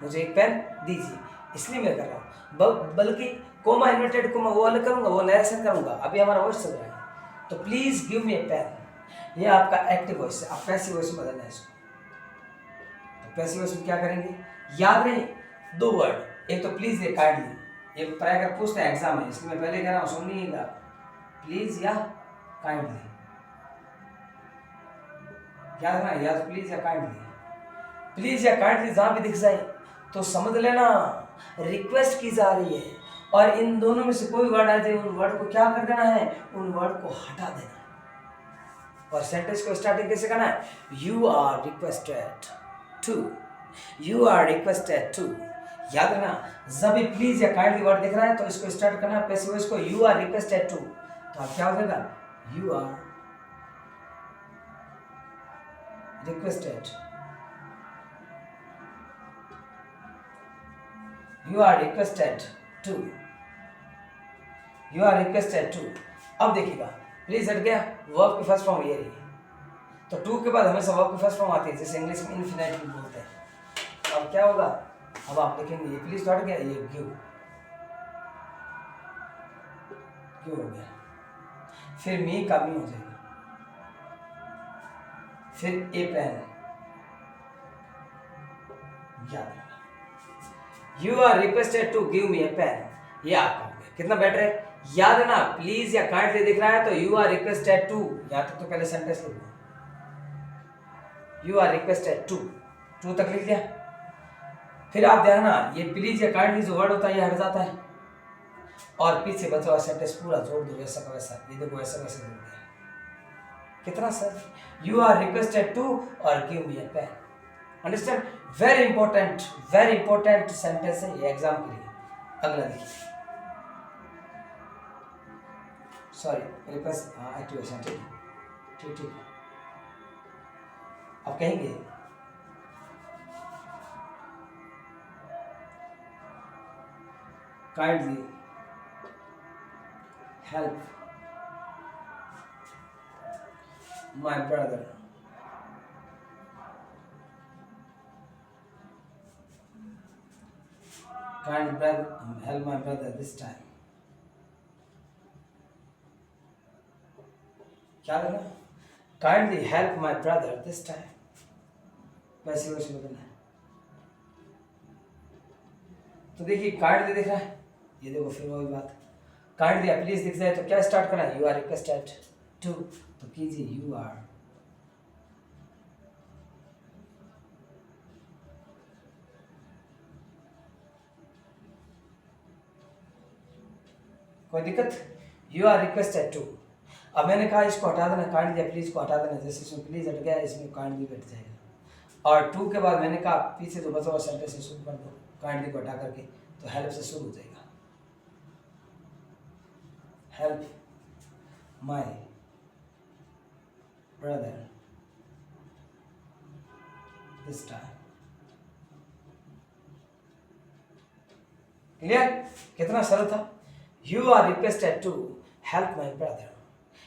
मुझे एक पेन दीजिए, इसलिए मैं कर रहा हूँ। बल्कि कोमा इन्वर्टेड कोमा वो अलग करूंगा, वो नरेशन करूंगा। अभी हमारा वॉइस चल रहा है, तो please give me a pen, ये आपका एक्टिव वॉइस है। आप पैसिव वॉइस में बदलना है इसको। तो पैसिव वॉइस में क्या करेंगे, याद नहीं, 2 वर्ड, एक तो प्लीज, एक काइंडली। ये प्राय कर पूछते हैं एग्जाम में, इसलिए मैं पहले कह रहा हूँ, सुनिएगा, प्लीज या काइंडली, याद रखना, या तो प्लीज या काइंडली। प्लीज या काइंडली जहां भी दिख जाए तो समझ लेना रिक्वेस्ट की जा रही है, और इन दोनों में से कोई वर्ड आए थे, उन वर्ड को क्या कर देना है, उन वर्ड को हटा देना है। और सेंटेंस को स्टार्टिंग कैसे करना है, you are requested to, you are requested to. याद रखना, जब भी प्लीज या काइंडली वर्ड दिख रहा है तो इसको स्टार्ट करना है पैसिव वॉइस को, यू आर रिक्वेस्टेड टू। तो अब क्या हो जाएगा, you are requested, you are requested to, you are requested to. अब देखिएगा, प्लीज हट गया, वर्ब की फर्स्ट फॉर्म ये रही। तो टू के बाद हमेशा वर्ब की फर्स्ट फॉर्म आती है, जैसे इंग्लिश में इन्फिनेटिव बोलते हैं। अब क्या होगा, अब आप लिखेंगे ये प्लीज तो हट गया, ये गिव, गिव हो गया। फिर मी का मी हो जाएगा, फिर ए पेन, याद रखना, you are requested to give me a pen, ये आपका हो गया। कितना बेटर है, याद है ना, प्लीज या काइंडली दिख रहा है तो यू आर रिक्वेस्टेड टू, यहां तक तो पहले सेंटेंस लिख लो, you are requested to, to तक लिख दिया। फिर आप ध्यान ना, ये प्लीज या काइंडली जो वर्ड होता है ये हट जाता है और पीछे बचा हुआ सेंटेंस पूरा जोड़ दो वैसा का वैसा, ये देखो वैसा वैसा जोड़ दिया। कितना sir, you are requested to और give me a pen. Understand, very important sentence है ये एग्जाम के लिए। अगला देखिए, सॉरी मेरे पास एक्टिवेशन, ठीक ठीक ठीक। अब कहेंगे kindly help my brother, kindly help my brother this time। क्या लेना, kindly help my brother this time, वैसे वैसे बदलना है। तो देखिए काइंडली दिख रहा है, ये देखो फिर वही बात, काइंडली या प्लीज दिख जाए तो क्या स्टार्ट करना है, यू आर रिक्वेस्टेड टू, तो कीजिए यू आर, कोई दिक्कत, यू आर रिक्वेस्टेड टू। अब मैंने कहा इसको हटा देना, काइंडली या प्लीज को हटा देना, जैसे इसमें प्लीज हट गया इसमें काइंडली बैठ जाएगा। और टू के बाद मैंने कहा पीछे जो बचा हुआ सेंटेंस शुरू कर दो काइंडली को हटा करके, तो हेल्प से शुरू हो जाएगा, help my brother this time. Clear, कितना सरल था, you are requested to help my brother,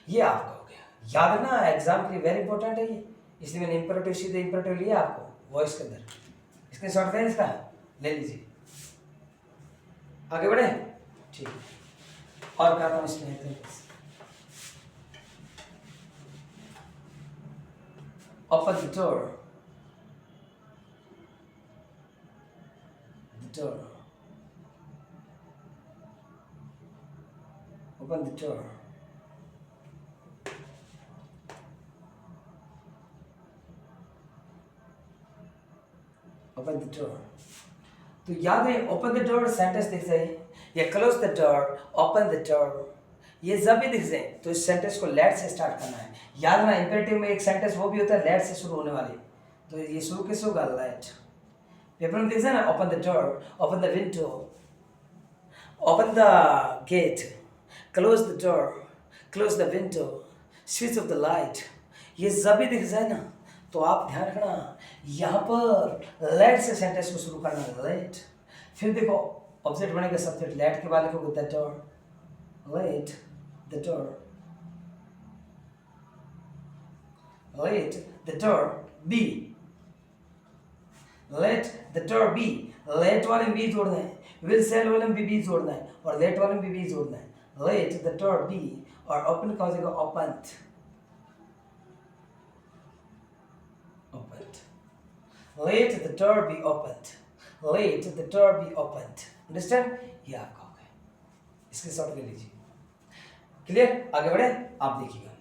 ये आपका हो गया। याद रखना, एग्जाम के लिए वेरी इंपॉर्टेंट है ये, इसलिए मैंने इंपरेटिव सीधे इंपरेटिव लिया आपको वॉइस के अंदर। इसके शॉर्ट है, इसका ले लीजिए, आगे बढ़े, ठीक है। और क्या था इसमें, open the door, the door, open the door, open the door। तो याद है ओपन द डोर सेंटेंस दिख जाए या close the door, open the door, ये जब भी दिख जाए तो इस सेंटेंस को लेट से स्टार्ट करना है। याद रखना, इंपेरेटिव में एक सेंटेंस वो भी होता है लेट से शुरू होने वाली, तो ये शुरू किससे होगा, लेट। पेपर में दिख जाए ना, open the door, open the window, open the gate, close the door, close the window, switch off the light, ये जब भी दिख जाए ना तो आप ध्यान रखना यहाँ पर लेट से सेंटेंस को शुरू करना है, लेट। फिर देखो ऑब्जेक्ट बनेगा सब्जेक्ट, लेट के बाद लिखोगे the door, let the door, let the door be, let the door be, let वाले में बी जोड़ना है, विल सेल वाले में भी बी जोड़ना है और लेट वाले में भी बी जोड़ना है, लेट द डोर बी। और ओपन का हो जाएगा open, let the door be opened, let the door be opened। understand, ये आपका हो गया, इसके शॉर्ट ले लीजिए। क्लियर, आगे बढ़े, आप देखिएगा,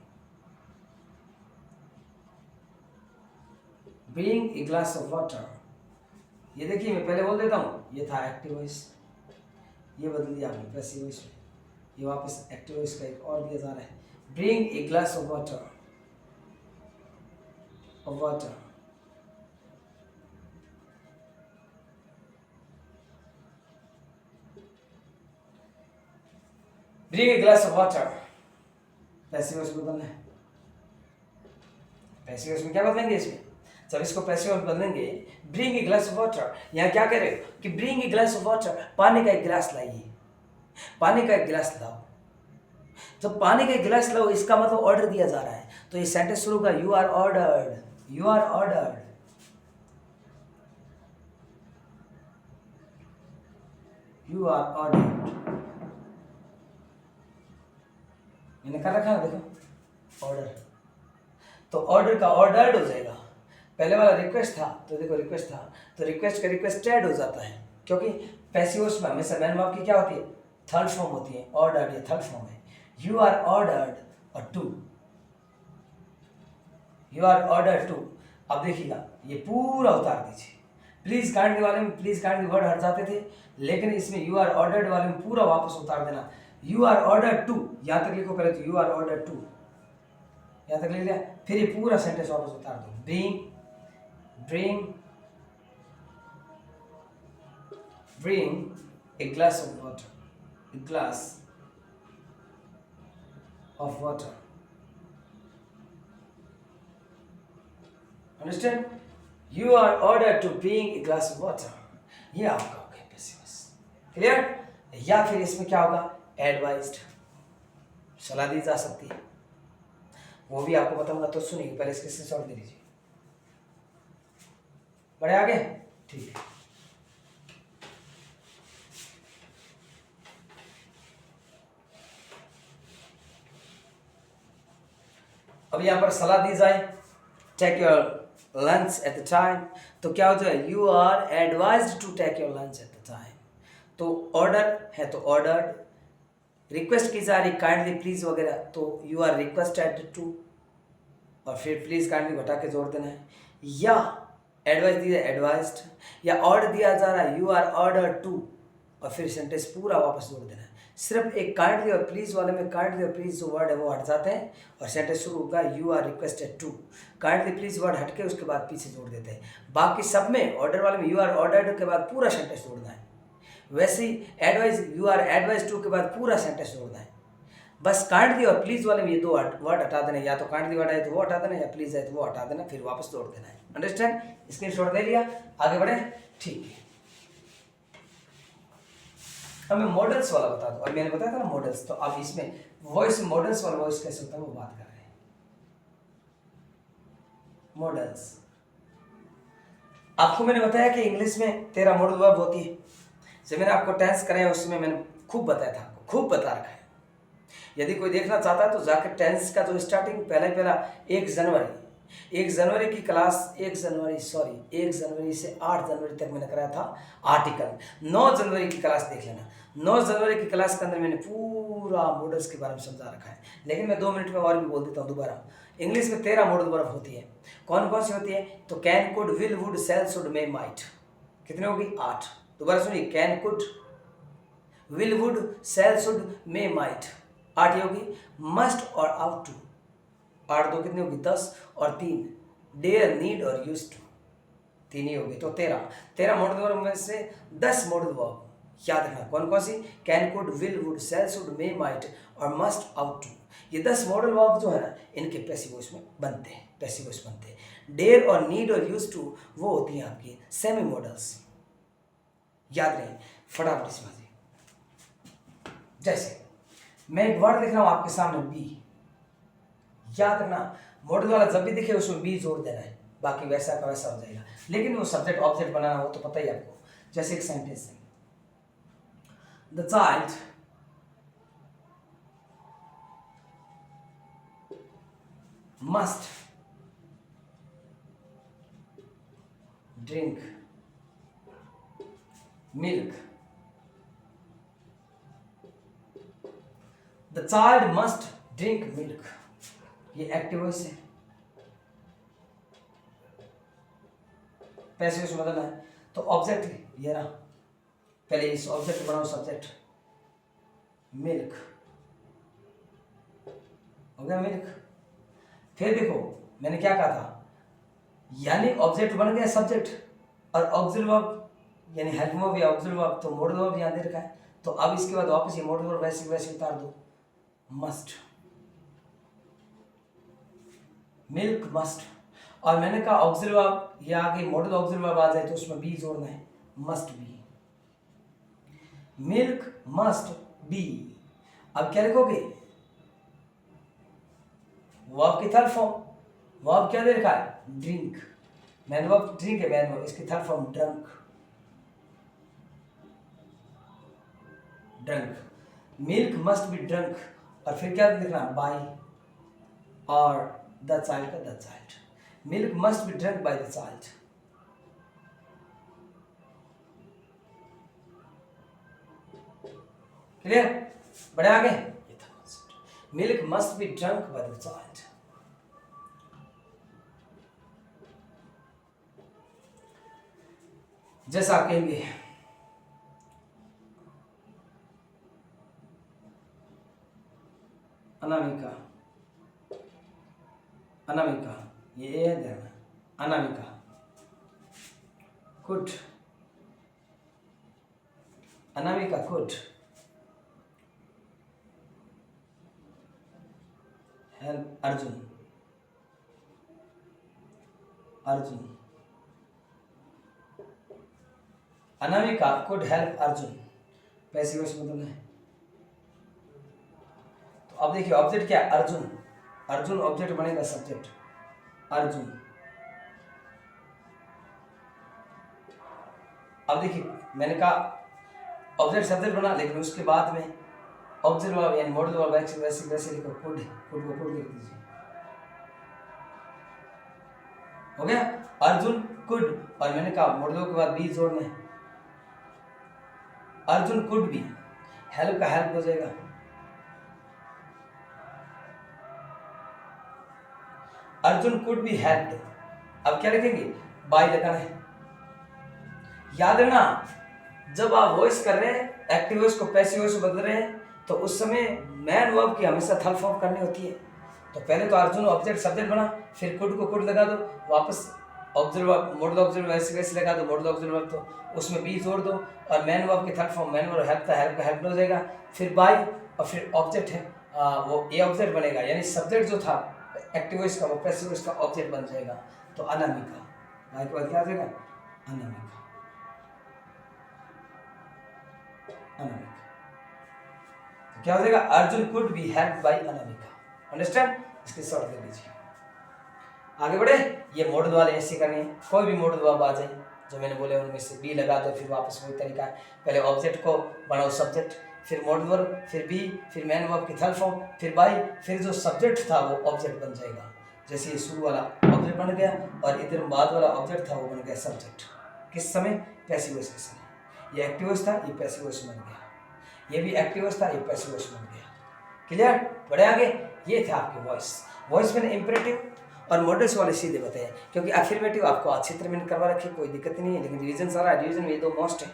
bring a glass of water, ये देखिए मैं पहले बोल देता हूं, ये था एक्टिव वॉइस, ये बदल दिया आपने पैसिव वॉइस में, ये वापस एक्टिव वॉइस का एक और दिया जा रहा है, bring a glass of water, of water. Bring a glass of water, passive voice बदलना है। पैसिव वॉइस में क्या बदलेंगे इसमें, जब इसको पैसिव वॉइस बदलेंगे, bring a glass of water, यहाँ क्या कह रहे हो कि bring a glass of water, पानी का एक गिलास लाइए, पानी का एक गिलास लाओ। जब पानी का एक गिलास लाओ इसका मतलब ऑर्डर दिया जा रहा है, तो ये सेंटेंस शुरू होगा you are ordered, you are ordered, you are ordered. मैंने कर रखा है देखो ऑर्डर, तो ऑर्डर का ऑर्डर्ड हो जाएगा। पहले वाला रिक्वेस्ट था, तो देखो रिक्वेस्ट था, तो रिक्वेस्ट का रिक्वेस्टेड हो जाता है, क्योंकि पैसिव वॉइस में हमेशा मैन वर्ब की क्या होती है, थर्ड फॉर्म होती है, ऑर्डर्ड ये थर्ड फॉर्म है। यू आर ऑर्डर्ड और to, you are ordered to. अब देखिएगा ये पूरा उतार दीजिए, प्लीज काइंडली वाले में प्लीज काइंडली वर्ड हट जाते थे, लेकिन इसमें यू आर ऑर्डर्ड वाले में पूरा वापस उतार देना। यू आर ऑर्डर्ड टू, यहां तक लिखो पहले, तो यू आर ऑर्डर्ड टू, यहां तक लिख लिया, फिर ये पूरा सेंटेंस वापस उतार दो। Bring a glass of water, a glass of water, understand, you are ordered to bring a glass of water, ये आपका हो गया पैसिव वॉइस, क्लियर। या फिर इसमें क्या होगा, एडवाइज्ड, सलाह दी जा सकती है, वो भी आपको बताऊंगा, तो सुनिए पहले इसके स्क्रीनशॉट दे लीजिए। बढ़े आगे, ठीक है। अब यहाँ पर सलाह दी जाए, take your lunch at the time, तो क्या हो जाए, you are advised to take your lunch at the time. तो ऑर्डर है तो ऑर्डर्ड, रिक्वेस्ट की जा रही काइंडली प्लीज वगैरह, तो यू आर रिक्वेस्टेड टू, और फिर प्लीज काइंडली घटा के जोड़ देना है, या एडवाइस दिया एडवाइज्ड, या ऑर्डर दिया जा रहा है यू आर ऑर्डर टू, और फिर सेंटेंस पूरा वापस जोड़ देना है। सिर्फ एक काइंडली और प्लीज वाले में काइंडली और प्लीज जो वर्ड है वो हट जाते हैं, और सेंटेंस शुरू होगा you are requested to, kindly please word हट के उसके बाद पीछे जोड़ देते हैं। बाकी सब में ऑर्डर वाले में यू आर ऑर्डर्ड के बाद पूरा सेंटेंस जोड़ना है, वैसे ही advice you are advise to के बाद पूरा सेंटेंस जोड़ना है। बस काइंडली और प्लीज वाले में ये दो वर्ड हटा देना, या तो काइंडली वर्ड है तो वो हटा देना, या प्लीज है तो वो हटा देना, फिर वापस जोड़ देना है। अंडरस्टैंड, स्क्रीनशॉट ले लिया, आगे बढ़े, ठीक है। अब मैं मॉडल्स वाला बता दूं, अब मैंने बताया था ना मॉडल्स, तो अब इसमें वॉइस मॉडल्स वाला वॉइस कैसे होता है वो बात कर रहे हैं। मॉडल्स, आपको मैंने बताया कि इंग्लिश में 13 मॉडल वर्ब होती है, जब मैंने आपको टेंस कराया उसमें मैंने खूब बताया था, आपको खूब बता रखा है। यदि कोई देखना चाहता है तो जाकर टेंस का जो स्टार्टिंग पहला 1 जनवरी की क्लास, 1 जनवरी से 8 जनवरी तक मैंने कराया था आर्टिकल। 9 जनवरी की क्लास देख लेना, 9 जनवरी की क्लास के अंदर मैंने पूरा मॉडल्स के बारे में समझा रखा है, लेकिन मैं 2 मिनट में और भी बोल देता हूँ दोबारा। इंग्लिश में 13 मॉडल वर्ब होती है, कौन कौन सी होती है, तो can, could, will, would, shall, should, may, might, कितने होगी 8। दोबारा सुनिए, can, could, will, would, shall, should, may, might, 8 होगी। मस्ट और आउट टू, 8 2 कितनी होगी 10, और 3 डेयर, नीड और यूज टू, 3 ही होगी, तो 13 मॉडल वर्ब में से 10 मॉडल वर्ब याद रखना, कौन कौन सी, can, could, will, would, shall, should, may, might और मस्ट, आउट टू। ये 10 मॉडल वर्ब जो है ना, इनके पैसिव वॉइस में बनते हैं, पैसिव वॉइस बनते हैं। डेयर और नीड और यूज टू वो होती हैं आपकी सेमी मॉडल्स, याद रहे फटाफट इसमें। जैसे मैं एक वर्ड लिख रहा हूं आपके सामने बी, याद रखना मॉडल वाला जब भी दिखे उसमें बी जोड़ देना है, बाकी वैसा का वैसा हो जाएगा, लेकिन वो सब्जेक्ट ऑब्जेक्ट बनाना हो तो पता ही आपको। जैसे एक सेंटेंस है, the child must drink milk, the child must drink milk, ये एक्टिव वॉइस है, पैसिव वॉइस बदलना है, तो ऑब्जेक्ट ये रहा, पहले इस ऑब्जेक्ट बनाओ सब्जेक्ट, मिल्क, हो गया मिल्क। फिर देखो मैंने क्या कहा था, यानी ऑब्जेक्ट बन गया सब्जेक्ट, और ऑक्सिलरी वर्ब यानी हेल्प वर्ब या ऑक्सिलरी वर्ब, तो मोडल वर्ब यहाँ दे रखा है। तो अब इसके बाद वापस ये मोडल वर्ब वैसे वैसे उतार दो, मस्ट, मिल्क मस्ट। और मैंने कहा ऑक्सिलरी वर्ब या आगे मॉडल ऑक्सिलरी वर्ब आ जाए तो उसमें बी जोड़ना है, must be, milk must be. अब क्या लिखोगे, वर्ब की थर्ड फॉर्म, वर्ब क्या दे रखा है, ड्रिंक, मैन वर्ब ड्रिंक है, मैन वर्ब, इसकी third form drunk, drunk, milk must be drunk. और फिर क्या लिखना, बाय और द चाइल्ड का the child, milk must be drunk by the child. Clear, बढ़े आगे, ये था concept, milk must be drunk by the child. जैसा आप कहेंगे अनामिका, अनामिका, ये है ध्यान, Anamika could, Anamika could help Arjun, Arjun, Anamika could help Arjun, passive voice मतलब है। तो अब देखिए ऑब्जेक्ट क्या है, अर्जुन, अर्जुन ऑब्जेक्ट बनेगा सब्जेक्ट, अर्जुन। अब देखिए मैंने कहा ऑब्जेक्ट सब्जेक्ट बना, लेकिन उसके बाद में ऑब्जेक्ट वर्ब यानी मॉडल वर्ब वैसे वैसे वैसे लिखो, कुड, कुड को कुड लिख दीजिए, हो गया अर्जुन कुड। और मैंने कहा मॉडल के बाद बी जोड़ना है, अर्जुन कुड बी, हेल्प का हेल्प हो जाएगा, अर्जुन कुड बी हेल्प्ड। अब क्या लिखेंगे, बाय लगाना है। याद रखना जब आप वॉइस कर रहे हैं, एक्टिव वॉइस को पैसिव वॉइस बदल रहे हैं, तो उस समय मैन वर्ब की हमेशा थर्ड फॉर्म करनी होती है। तो पहले तो अर्जुन ऑब्जेक्ट सब्जेक्ट बना, फिर कुड को कुड लगा दो, वापस ऑब्जर्व मॉडल ऑब्जर्व वैसे वैसे लगा दो, मॉडल ऑब्जर्व तो उसमें बी जोड़ दो, और मैन वर्ब की third form man verb help का हेल्प हो जाएगा, फिर बाय, और फिर ऑब्जेक्ट है वो ए ऑब्जेक्ट बनेगा, यानी सब्जेक्ट जो था एक्टिव वॉइस का वो पैसिव वॉइस का ऑब्जेक्ट बन जाएगा। तो अनामिका, बाय के बाद क्या आ जाएगा, अनामिका, अनामिका। तो क्या हो जाएगा, Arjun could be help by Anamika. Understand, इसकी शॉर्ट कर लीजिए। आगे बढ़े, ये मॉडल वाले ऐसे करने, कोई भी मॉडल वर्ब आ जाए जो मैंने बोले उनमें से बी लगा दो, फिर वापस वही तरीका है, पहले ऑब्जेक्ट को बनाओ सब्जेक्ट, फिर मॉडल वर्ब, फिर बी, फिर मैन वर्ब की थर्ड फॉर्म, फिर बाय, फिर जो सब्जेक्ट था वो ऑब्जेक्ट बन जाएगा। जैसे ये शुरू वाला ऑब्जेक्ट बन गया और इधर बाद वाला ऑब्जेक्ट था वो बन गया सब्जेक्ट। किस समय, पैसिव वॉइस के समय। ये एक्टिव वॉइस था, ये पैसिव वॉइस बन गया, ये भी एक्टिव वॉइस था, ये पैसिव वॉइस बन गया। क्लियर, बढ़े आगे। ये था आपके वॉइस। वॉइस मैंने इंपेरेटिव और मॉडल्स वाले सीधे बताए, क्योंकि अफर्मेटिव आपको अच्छी तरह मैंने करवा रखी, कोई दिक्कत नहीं है, लेकिन रिवीजन सारा रिवीजन में ये दो मोस्ट है,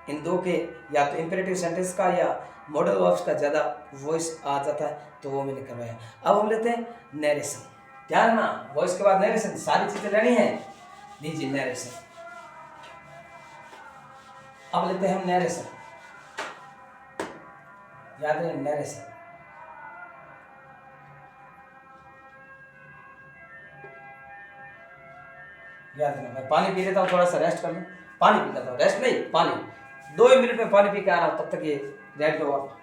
इन दो के या तो इंपेरेटिव सेंटेंस का या मॉडल वर्ब्स का ज़्यादा वॉइस आ जाता है, तो वो मैंने करवाया। अब हम लेते हैं नरेशन। ध्यान ना, वॉइस के बाद नरेशन, सारी चीज़ें लेनी है, लीजिए नरेशन। अब लेते हैं हम नरेशन, याद रहे नरेशन। याद रखना, मैं पानी पी लेता हूँ, थोड़ा सा रेस्ट कर लूँ, पानी पी लेता हूँ, रेस्ट नहीं पानी, 2 मिनट में पानी पी के आ रहा हूँ, तब तक ये रेड दो आप।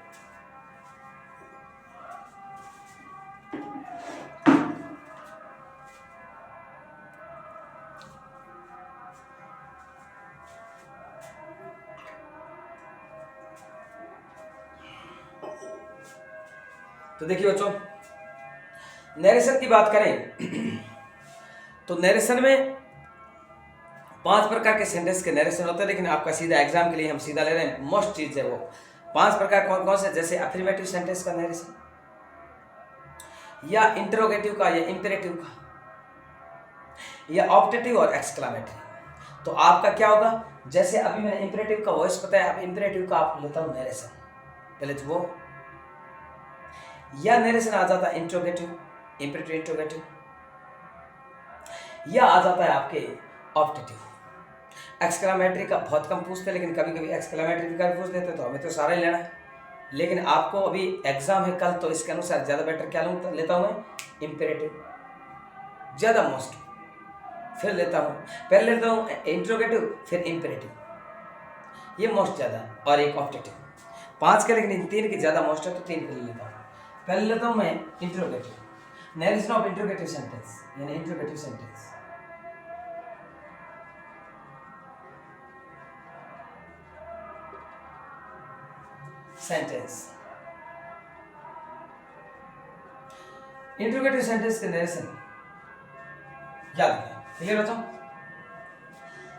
तो देखिए बच्चों, नरेशन की बात करें तो नरेशन में 5 प्रकार के सेंटेंस के नरेशन होते हैं, लेकिन आपका सीधा एग्जाम के लिए हम सीधा ले रहे हैं, मोस्ट चीज है वो 5 प्रकार कौन कौन से, जैसे अफर्मेटिव सेंटेंस का नरेशन, या इंटरोगेटिव का, या इंपेरेटिव का, या ऑप्टेटिव और एक्सक्लामेटरी। तो आपका क्या होगा, जैसे अभी मैंने इंपेरेटिव का वॉइस बताया, अब इंपेरेटिव का आप लेता हूँ नरेशन। पहले तो वो या नरेशन आ जाता है इंट्रोगेटिव, इम्परेटिव इंट्रोगेटिव, या आ जाता है आपके ऑप्टेटिव। एक्सक्लामेटरी का बहुत कम पूछते हैं, लेकिन कभी कभी एक्सक्लामेटरी का भी पूछ लेते हैं, तो हमें तो सारा ही लेना है। लेकिन आपको अभी एग्जाम है कल, तो इसके अनुसार ज़्यादा बेटर क्या लेता हूँ मैं, इम्पेरेटिव ज़्यादा मोस्ट, फिर लेता हूँ, पहले लेता हूँ इंट्रोगेटिव, फिर इम्पेरेटिव, ये मोस्ट ज़्यादा है, और एक ऑप्टेटिव। 5 के, लेकिन इन 3 की ज़्यादा मोस्ट है, तो 3 के ले लेता हूँ। पहले लेता हूँ मैं interrogative, narration of interrogative sentence, यानी interrogative sentence. Sentence interrogative sentence के नरेशन याद रखें, क्लियर बच्चों?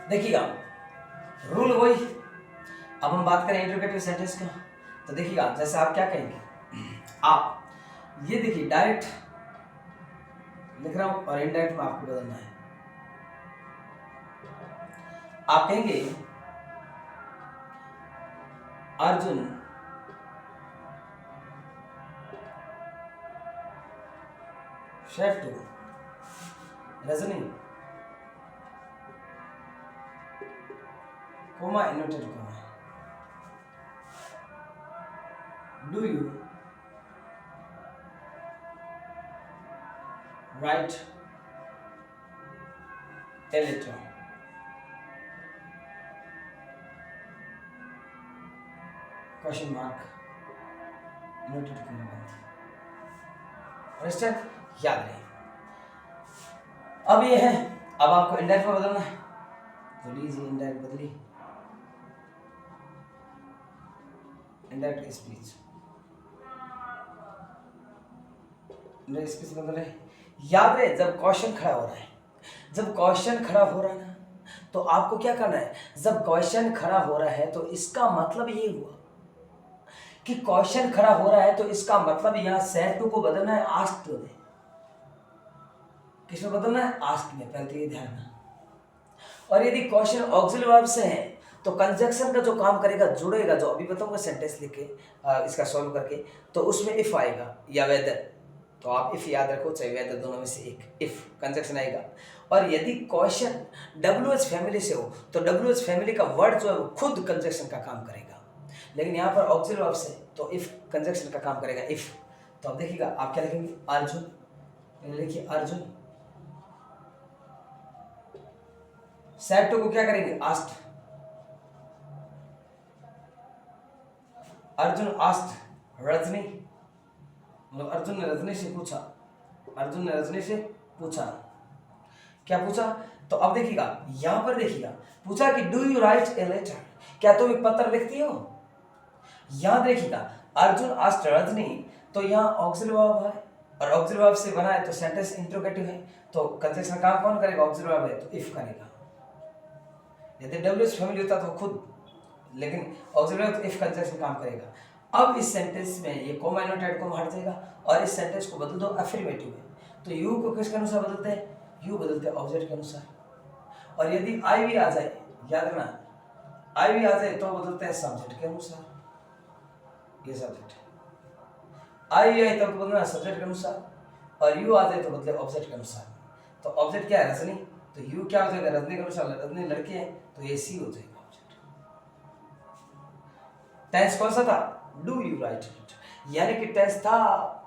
देखिएगा रूल वही। अब हम बात करें इंट्रोगेटिव सेंटेंस का, तो देखिएगा जैसे आप क्या कहेंगे, आप ये देखिए डायरेक्ट लिख रहा हूं और इनडायरेक्ट में आपको बदलना है। आप कहेंगे Arjun said to Rajni comma inverted comma, do you write a letter, question mark inverted comma बंद। अंडरस्टैंड? याद रहे। अब ये है, अब आपको इंडायरेक्ट में बदलना है, तो लीजिए इंडायरेक्ट बदली, इंडायरेक्ट स्पीच, इंडायरेक्ट स्पीच बदल रहे। याद रहे जब क्वेश्चन खड़ा हो रहा है, जब क्वेश्चन खड़ा हो रहा है ना, तो आपको क्या करना है, जब क्वेश्चन खड़ा हो रहा है तो इसका मतलब ये हुआ कि क्वेश्चन खड़ा हो रहा है, तो इसका मतलब यहां सेड टू को बदलना है आस्क्ड में। किसमें बदलना है, आस्क्ड में, पहले तो ये ध्यान रखना। और यदि क्वेश्चन ऑक्सिलरी वर्ब से है, तो कंजक्शन का जो काम करेगा, जुड़ेगा, जो अभी बताऊंगा सेंटेंस लिख के इसका सॉल्व करके, तो उसमें इफ आएगा या वेदर, तो आप इफ याद रखो, चाहे वेदर, दोनों में से एक, इफ कंजक्शन आएगा। और यदि क्वेश्चन WH फैमिली से हो, तो WH फैमिली का वर्ड जो है वो खुद कंजक्शन का काम करेगा, लेकिन यहाँ पर ऑक्सिलरी वर्ब से, तो इफ कंजक्शन का काम करेगा, इफ। तो अब देखिएगा आप क्या लिखेंगे, अर्जुन, लिखिए अर्जुन सेड टू को क्या करेंगे, आस्क्ड, अर्जुन आस्क्ड रजनी, मतलब अर्जुन ने रजनी से पूछा, अर्जुन ने रजनी से पूछा, क्या पूछा, तो अब देखिएगा यहां पर देखिएगा पूछा कि do you write a letter, क्या तुम एक पत्र लिखती हो। यहां देखिएगा अर्जुन आस्क्ड रजनी, तो यहां ऑक्सिलरी वर्ब है, और ऑक्सिलरी वर्ब से बना है, तो सेंटेंस इंट्रोगेटिव है, तो कंजक्शन काम कौन करेगा, ऑक्सिलरी वर्ब है, तो इफ करेगा। यदि WH फैमिली होता तो खुद, लेकिन ऑक्सिलरी वर्ब, तो इफ कंजक्शन काम करेगा। अब इस सेंटेंस में ये कोमा इनवर्टेड कोमा हट जाएगा, और इस सेंटेंस को बदल दो अफर्मेटिव में, तो यू को किसके अनुसार बदलते हैं, यू बदलते हैं ऑब्जेक्ट के अनुसार। और यदि आई भी आ जाए, याद रखना, आई भी आ जाए तो बदलते हैं सब्जेक्ट के अनुसार, ये सब्जेक्ट आई भी आए तब तो बदलना सब्जेक्ट के अनुसार, और यू आ जाए तो बदले ऑब्जेक्ट के अनुसार। तो ऑब्जेक्ट क्या है, रजनी, तो यू क्या हो जाएगा, रजनी के अनुसार, रजनी लड़की है, तो ये सी हो जाएगा ऑब्जेक्ट। टेंस कौन सा था, डू यू राइट, यानी कि टेंस था,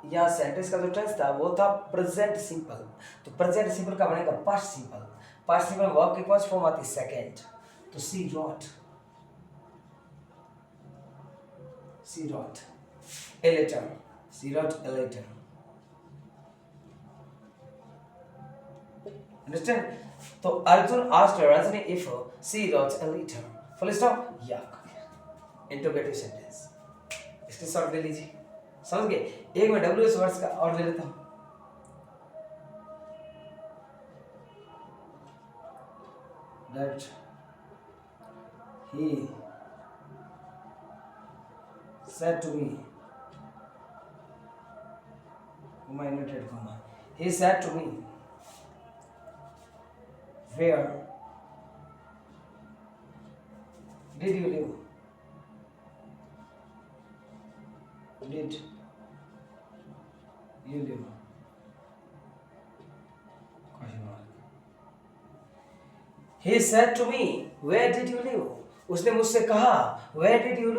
या सेंटेंस का जो टेंस था वो था प्रेजेंट सिंपल, तो प्रेजेंट सिंपल का बनेगा past simple. Past simple verb की कौन सी फॉर्म आती है, सेकंड, तो she wrote, she wrote a letter, she wrote a letter, understand. तो Arjun asked Rajni if she wrote a letter, full stop, या इंट्रोगेटिव सेंटेंस, इसके शॉर्ट ले लीजिए, समझ गए। एक मैं WH वर्ड्स का और ले लेता हूं, that he said to me, comma inverted comma, he said to me, where did you live, did You live. Question mark. He said to me, where did you live? उसने मुझसे कहा, where did you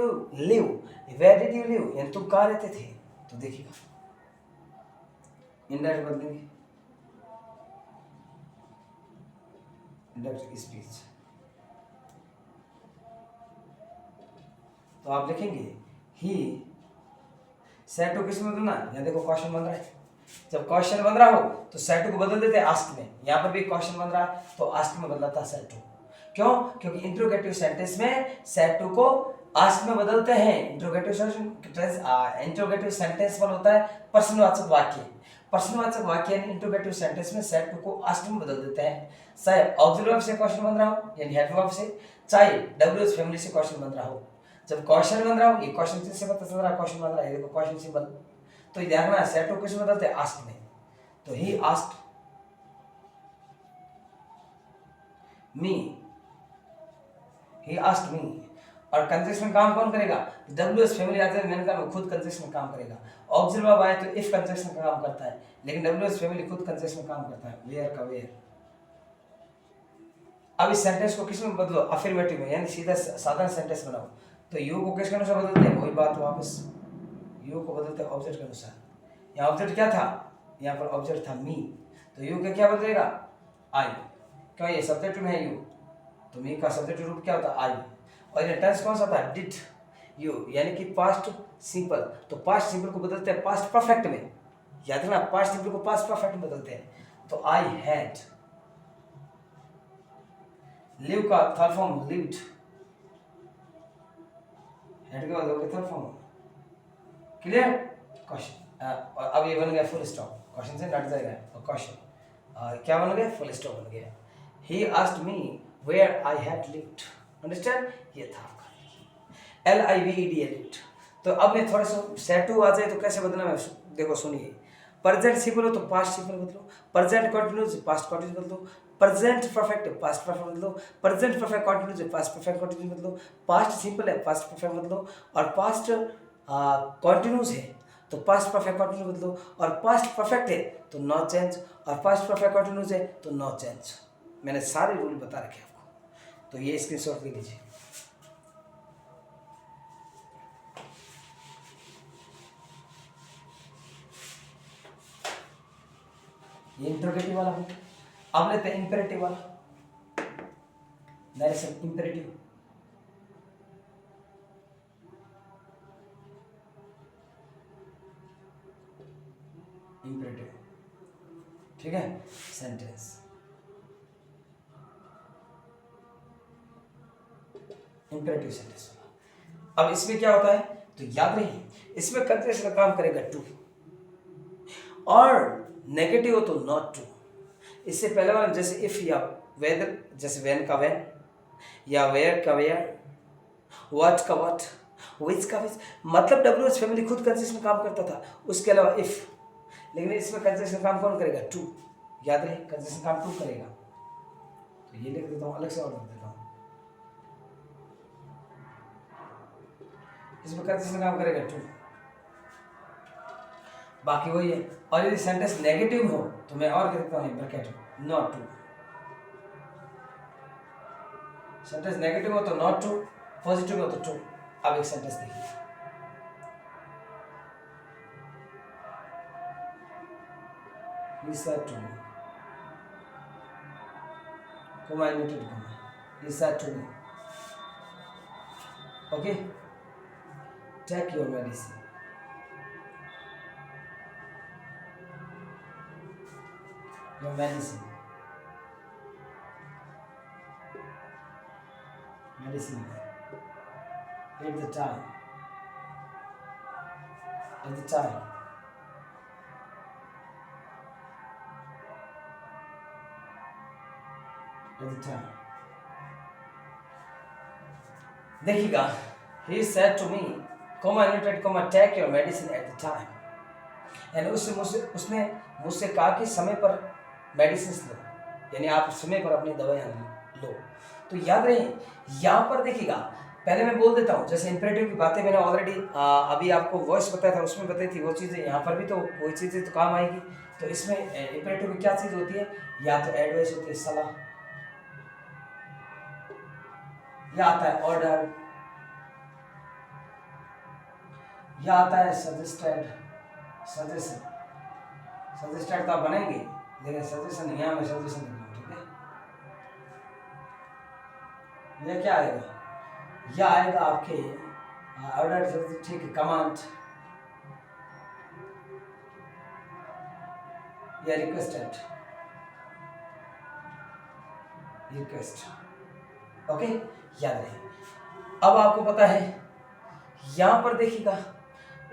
live? Where did you live? यानी तुम कहाँ रहते थे? तो देखिएगा, इंडायरेक्ट बदलेंगे, इंडायरेक्ट स्पीच। तो आप लिखेंगे ही सेड टू किस में बदलना? यहाँ देखो क्वेश्चन बन रहा है, जब क्वेश्चन बन रहा हो तो सेड टू को बदल देते हैं आस्क में। यहाँ पर भी क्वेश्चन बन रहा है तो आस्क में बदलता है सेड टू। क्यों? क्योंकि इंट्रोगेटिव सेंटेंस में सेड टू को आस्क में बदलते हैं। इंट्रोगेटिव सेंटेंस पर होता है प्रश्नवाचक वाक्य। प्रश्नवाचक वाक्य यानी इंट्रोगेटिव सेंटेंस में सेड टू को आस्क में बदल देते हैं। चाहे ऑक्सिलरी वर्ब से क्वेश्चन बन रहा हो यानी हेड वर्ब से, चाहे डब्ल्यूएच फैमिली से क्वेश्चन बन रहा हो। जब क्वेश्चन बन रहा हो, ये क्वेश्चन से पता चल रहा है क्वेश्चन बन रहा है, देखो क्वेश्चन सिंबल, तो ध्यान रखना सेड टू किस में बदलते हैं? आस्क में। तो ही आस्क्ड मी, ही आस्क्ड मी। और कंजक्शन में काम कौन करेगा? डब्ल्यूएच फैमिली आते हैं मेन का खुद कंजक्शन में काम करेगा। ऑक्सिलरी वर्ब आए तो इफ कंजक्शन का काम करता है, लेकिन डब्ल्यूएच फैमिली खुद कंजक्शन में काम करता है, वेयर का वेयर। अब इस सेंटेंस को किस में बदलो? अफर्मेटिव में, यानी सीधा साधारण सेंटेंस बनाओ। तो यू को किसके अनुसार बदलते हैं? वही बात वापस, यू को बदलते हैं ऑब्जेक्ट के अनुसार। यहाँ ऑब्जेक्ट क्या था? यहाँ पर ऑब्जेक्ट था मी, तो यू का क्या बदलेगा? आई। क्यों? ये सब्जेक्ट में है यू, तो मी का सब्जेक्ट रूप क्या होता है? आई। और ये टेंस कौन सा था? डिड यू, यानी कि पास्ट सिंपल। तो पास्ट सिंपल को बदलते हैं पास्ट परफेक्ट में। याद रखना, पास्ट सिंपल को पास्ट परफेक्ट में बदलते हैं। तो आई हैड, लिव का थर्ड फॉर्म लिव्ड, हेड के बाद हो गया थर्ड फॉर्म। क्लियर? क्वेश्चन, अब ये बन गया फुल स्टॉप, क्वेश्चन से हट जाएगा और क्वेश्चन क्या बन गया? फुल स्टॉप बन गया। He asked me where I had lived. Understand? ये था आपका LIVED लिव्ड। तो अब मैं थोड़ा सा सेड टू आ जाए तो कैसे बदलना है देखो, सुनिए। प्रेजेंट सिंपल हो तो पास्ट सिंपल बदलो, प्रेजेंट कंटिन्यूअस पास्ट कंटिन्यूअस बदलो, प्रेजेंट परफेक्ट पास्ट परफेक्ट बदलो, present perfect continuous past perfect continuous बदलो, पास्ट सिंपल है पास्ट परफेक्ट बदलो, और पास्ट कंटिन्यूअस है तो पास्ट परफेक्ट कंटिन्यूअस बदलो, और पास्ट परफेक्ट है तो नो चेंज, और पास्ट परफेक्ट कंटिन्यूअस है तो नो चेंज। मैंने सारे रूल बता रखे आपको, तो ये स्क्रीनशॉट ले लीजिए। ये इंट्रोगेटिव वाला हो। अब लेते हैं इंपेरेटिव वाला, नरेशन इंपेरेटिव। इंपेरेटिव, ठीक है, सेंटेंस इंपेरेटिव सेंटेंस। अब इसमें क्या होता है तो याद रहिए, इसमें कंजक्शन का काम करेगा टू, और नेगेटिव हो तो नॉट टू। इससे पहले वाला जैसे इफ या वेदर, जैसे वेन का वेन, या वेयर का वेयर, व्हाट का व्हाट, विच का विच, मतलब डब्ल्यूएच फैमिली खुद कंजक्शन में काम करता था, उसके अलावा इफ। लेकिन इसमें कंजक्शन काम कौन करेगा? टू। याद रहे, कंजक्शन काम टू करेगा। तो ये लिख देता हूँ, अलग से ऑर्डर देता हूँ। इसमें कंजक्शन काम करेगा टू, बाकी वही है। और यदि सेंटेंस नेगेटिव हो तो मैं और कह देता हूँ bracket not to. Sentence negative हो तो नॉट टू, पॉजिटिव हो तो टू। अब एक सेंटेंस देखिए, he said to me, comma inverted comma, he said to me, okay, take your medicine. Your medicine. Medicine. At the time. At the time. At the time. देखिएगा, he said to me, comma inverted comma, take your medicine at the time. यानी उसने मुझसे कहा कि समय पर medicine लो, यानी आप समय पर अपनी दवाइयाँ लो। तो याद रहे, यहाँ पर देखिएगा पहले मैं बोल देता हूँ, जैसे इंपेरेटिव की बातें मैंने ऑलरेडी अभी आपको वॉइस बताया था, उसमें बताई थी वो चीज़ें, यहाँ पर भी तो कोई चीज़ें तो काम आएगी। तो इसमें इंपेरेटिव में क्या चीज़ होती है, या तो एडवाइस होती है सलाह, या आता है ऑर्डर, या आता है सजेस्टेड, सजेशन। सजेस्टेड तो आप बनाएंगे, लेकिन सजेशन यहाँ में सजेशन लिख लो, ठीक है। यह क्या आएगा, यह आएगा आपके ऑर्डर, ठीक है, कमांड या रिक्वेस्टेड, रिक्वेस्ट। ओके, याद रहे। अब आपको पता है, यहां पर देखिएगा,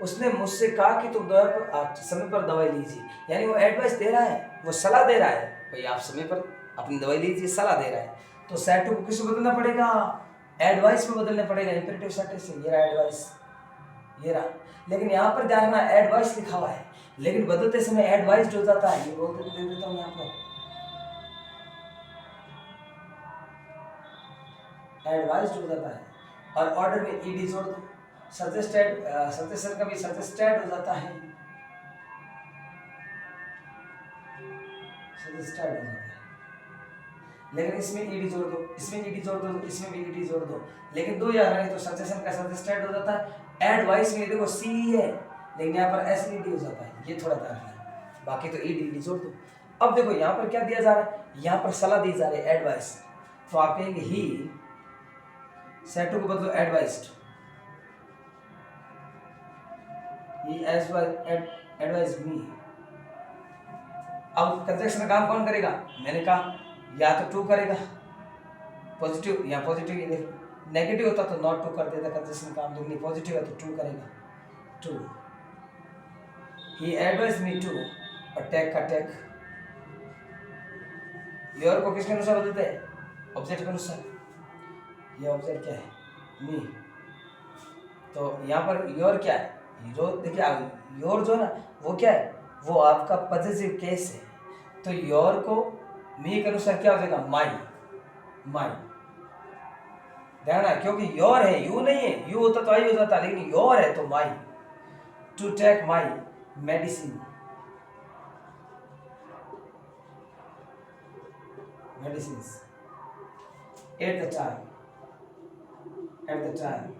उसने मुझसे कहा कि तुम आप समय पर दवाई लीजिए, यानी वो एडवाइस दे रहा है, वो सलाह दे रहा है, भाई आप समय पर अपनी दवाई लीजिए, सलाह दे रहा है। तो सेट को किस बदलना पड़ेगा, एडवाइस में बदलना पड़ेगा, इंपेरेटिव सेट से। ये रहा एडवाइस, ये रहा। लेकिन यहाँ पर ध्यान रखना, एडवाइस लिखा हुआ है, लेकिन बदलते समय एडवाइस हो जाता है। ये बोल दे देता हूँ यहाँ पर, एडवाइज हो जाता है, और ऑर्डर में ईडी जोड़ दो। सजेस्टेड, सजेशन का भी सजेस्टेड हो जाता है, सजेस्टेड हो जाता है। लेकिन इसमें ईडी जोड़ दो, इसमें ईडी जोड़ दो, इसमें भी ईडी जोड़ दो, लेकिन दो याद रहे, तो सजेशन का सजेस्टेड हो जाता है। एडवाइस में देखो सी है, लेकिन यहाँ पर एस ईडी हो जाता है, ये थोड़ा ध्यान रखना, बाकी तो ईडी ईडी जोड़ दो। अब देखो यहाँ पर क्या दिया जा रहा है, यहाँ पर सलाह दी जा रही है, एडवाइस, तो आप कहेंगे ही सेटू को बदलो एडवाइस्ड, ही एडवाइज मी। अब कंजक्शन का काम कौन करेगा, मैंने कहा या तो टू करेगा, पॉजिटिव या पॉजिटिव, ये नेगेटिव होता तो नॉट टू कर देता कंजक्शन काम, लेकिन पॉजिटिव है तो टू करेगा, to. He advise me to, और टेक का टेक, योर को किसके अनुसार बदलते हैं, ऑब्जेक्ट के अनुसार। ये ऑब्जेक्ट क्या है, मी, तो यहाँ पर योर क्या है, योर देखिए, योर जो है ना वो क्या है, वो आपका पॉजिटिव केस है, तो योर को मी के अनुसार क्या हो जाएगा, माई, माई। ध्यान है, क्योंकि योर है, यू नहीं है, यू होता तो आई हो जाता, लेकिन योर है तो my. To take my medicine, medicines at the time, at the time,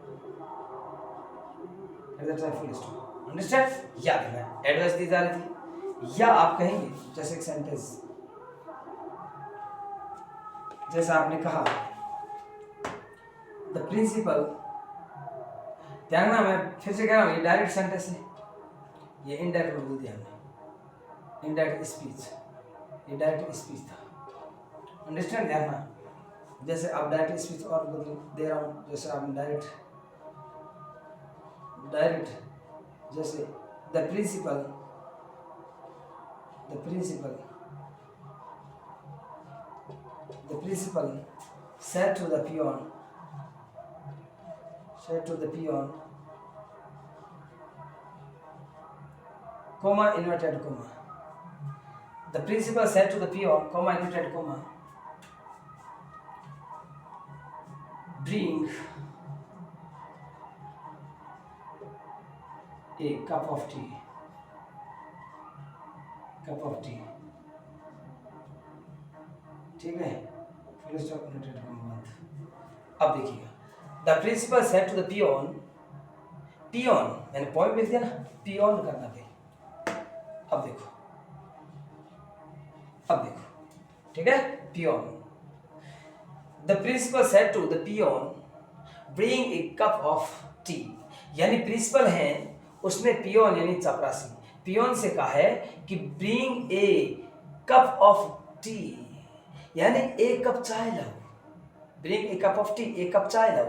at the time, full stop। Understand, याद रखना, एडवाइस दी जा रही थी। या आप कहेंगे जैसे एक सेंटेंस, जैसा आपने कहा द प्रिंसिपल, ध्यान ना, मैं फिर से कह रहा हूँ, ये डायरेक्ट सेंटेंस है, ये इनडायरेक्ट बोल दिया हमने, इनडायरेक्ट स्पीच, ये डायरेक्ट स्पीच था। अंडरस्टैंड, ध्यान ना, जैसे आप डायरेक्ट स्पीच और बदल दे रहा हूँ, जैसे आप डायरेक्ट, डायरेक्ट, जैसे the principal, the principal, the principal said to the peon, said to the peon, comma, inverted comma, the principal said to the peon, comma, inverted comma, bring a cup of tea, cup of tea, ठीक है, full stop, inverted comma बंद। अब देखिएगा, the principal said to the peon, peon मैंने point लिख दिया ना, peon करना पे। अब देखो, अब देखो, ठीक है, peon, the principal said to the peon bring a cup of tea, यानी प्रिंसिपल है, उसने पियोन यानी चपरासी, पियोन से कहा है कि bring a cup of tea, यानी एक कप चाय लाओ, bring a cup of T, एक कप चाय लाओ।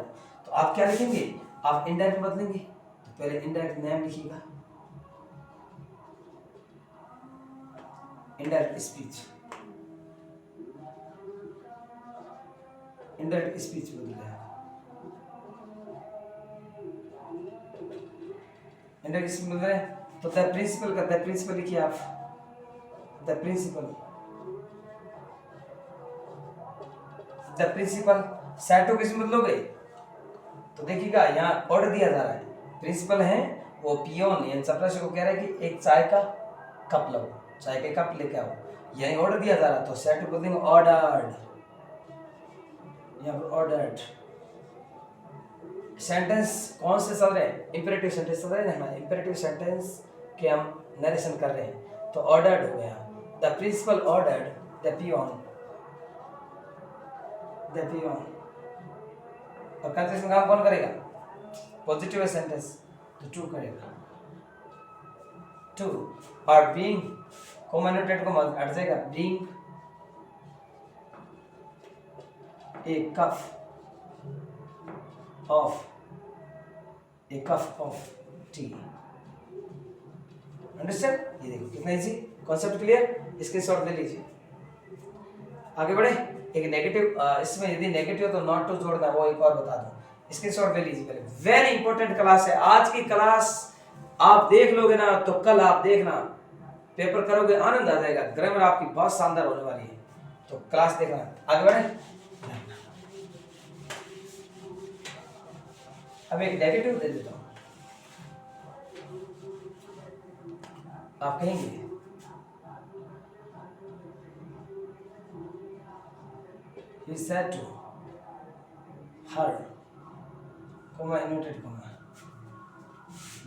तो आप क्या लिखेंगे, आप इनडायरेक्ट बदलेंगे, तो पहले इनडायरेक्ट नेम लिखिएगा, इनडायरेक्ट स्पीच, इनडायरेक्ट स्पीच बदल जाएगा, इनडायरेक्ट स्पीच बदल रहे हैं, तो द प्रिंसिपल का द प्रिंसिपल लिखिए आप, the principal, the principal, said to किस में बदलोगे, तो देखिएगा यहाँ ऑर्डर दिया जा रहा है, प्रिंसिपल है वो पियोन यानी चपरासी को कह रहा है कि एक चाय का कप लो, चाय के कप लेके आओ, यही ऑर्डर दिया जा रहा है। तो सेट को देंगे ऑर्डर्ड, यहाँ पर ऑर्डर्ड। सेंटेंस कौन से चल रहे हैं? इंपेरेटिव सेंटेंस चल रहे हैं ना, इंपेरेटिव सेंटेंस के हम नरेशन कर रहे हैं। तो ऑर्डर्ड हो गया, the principal ordered the peon, the peon. और कंजक्शन काम कौन करेगा? पॉजिटिव सेंटेंस तो टू करेगा, टू। और बीइंग कॉमन नोटेड को हट जाएगा, being a cup of, a cup of tea. Understand? ये देखो कितना इजी, कॉन्सेप्ट क्लियर, इसके शॉर्ट ले लीजिए। आगे बढ़े। एक नेगेटिव, इसमें यदि नेगेटिव तो नॉट टू जोड़ना, वो एक और बता दूं, इसके शॉर्ट ले लीजिए पहले। वेरी इंपॉर्टेंट क्लास है आज की क्लास, आप देख लोगे ना तो कल आप देखना पेपर करोगे, आनंद आ जाएगा, ग्रामर आपकी बहुत शानदार होने वाली है, तो क्लास देखना। आगे बढ़े। अब एक नेगेटिव दे देता हूं, आप कहेंगे he said to her, comma inverted comma,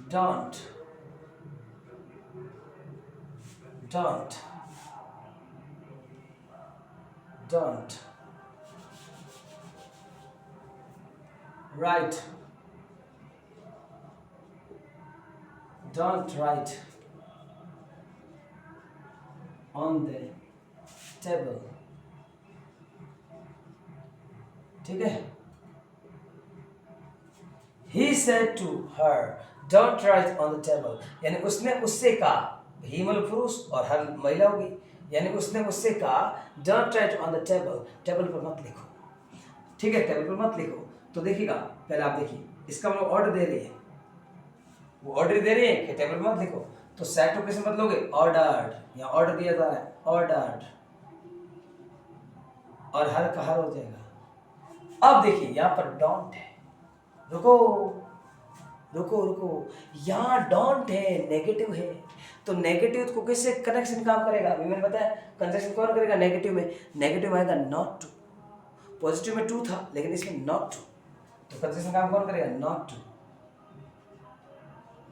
don't write, don't write on the table, ठीक है। He said to her, don't write on the table, यानी उसने उससे कहा, ही मतलब पुरुष और हर महिला होगी, यानी उसने उससे कहा don't write on the table, table पर मत लिखो, ठीक है, टेबल पर मत लिखो। तो देखिएगा पहले आप देखिए, इसका मतलब ऑर्डर दे रही है, वो ऑर्डर दे रही है कि टेबल पर मत लिखो, तो सेट टू किसमें बदलोगे? ऑर्डर्ड, यहाँ ऑर्डर दिया जा रहा है, ऑर्डर्ड, और हर का हर हो जाएगा। अब देखिए यहाँ पर डोंट है, रुको रुको रुको, यहाँ डोंट है, नेगेटिव है, तो नेगेटिव को किससे कनेक्शन काम करेगा? अभी मैंने बताया कंजक्शन कौन करेगा नेगेटिव में? नेगेटिव आएगा नॉट टू, पॉजिटिव में टू था लेकिन इसमें नॉट टू, तो कंजक्शन काम कौन करेगा? Not to,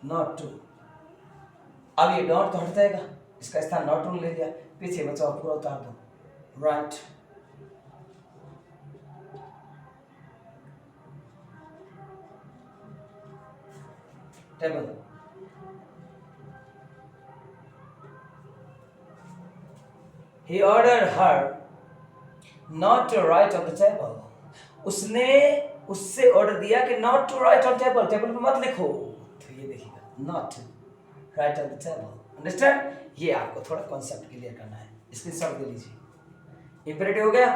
not to. अब ये डोंट तो हट जाएगा, इसका स्थान नॉट टू ले लिया, पीछे बचाओ पूरा उतार दो, right. Table, he ordered her not to write on the table, उसने उससे ऑर्डर दिया कि not to write on table, table पे मत लिखो, तो ये देखिएगा not to write on the table, understand? ये आपको थोड़ा कॉन्सेप्ट क्लियर करना है, इसके शॉर्ट दे लीजिए। इंपेरेटिव हो गया,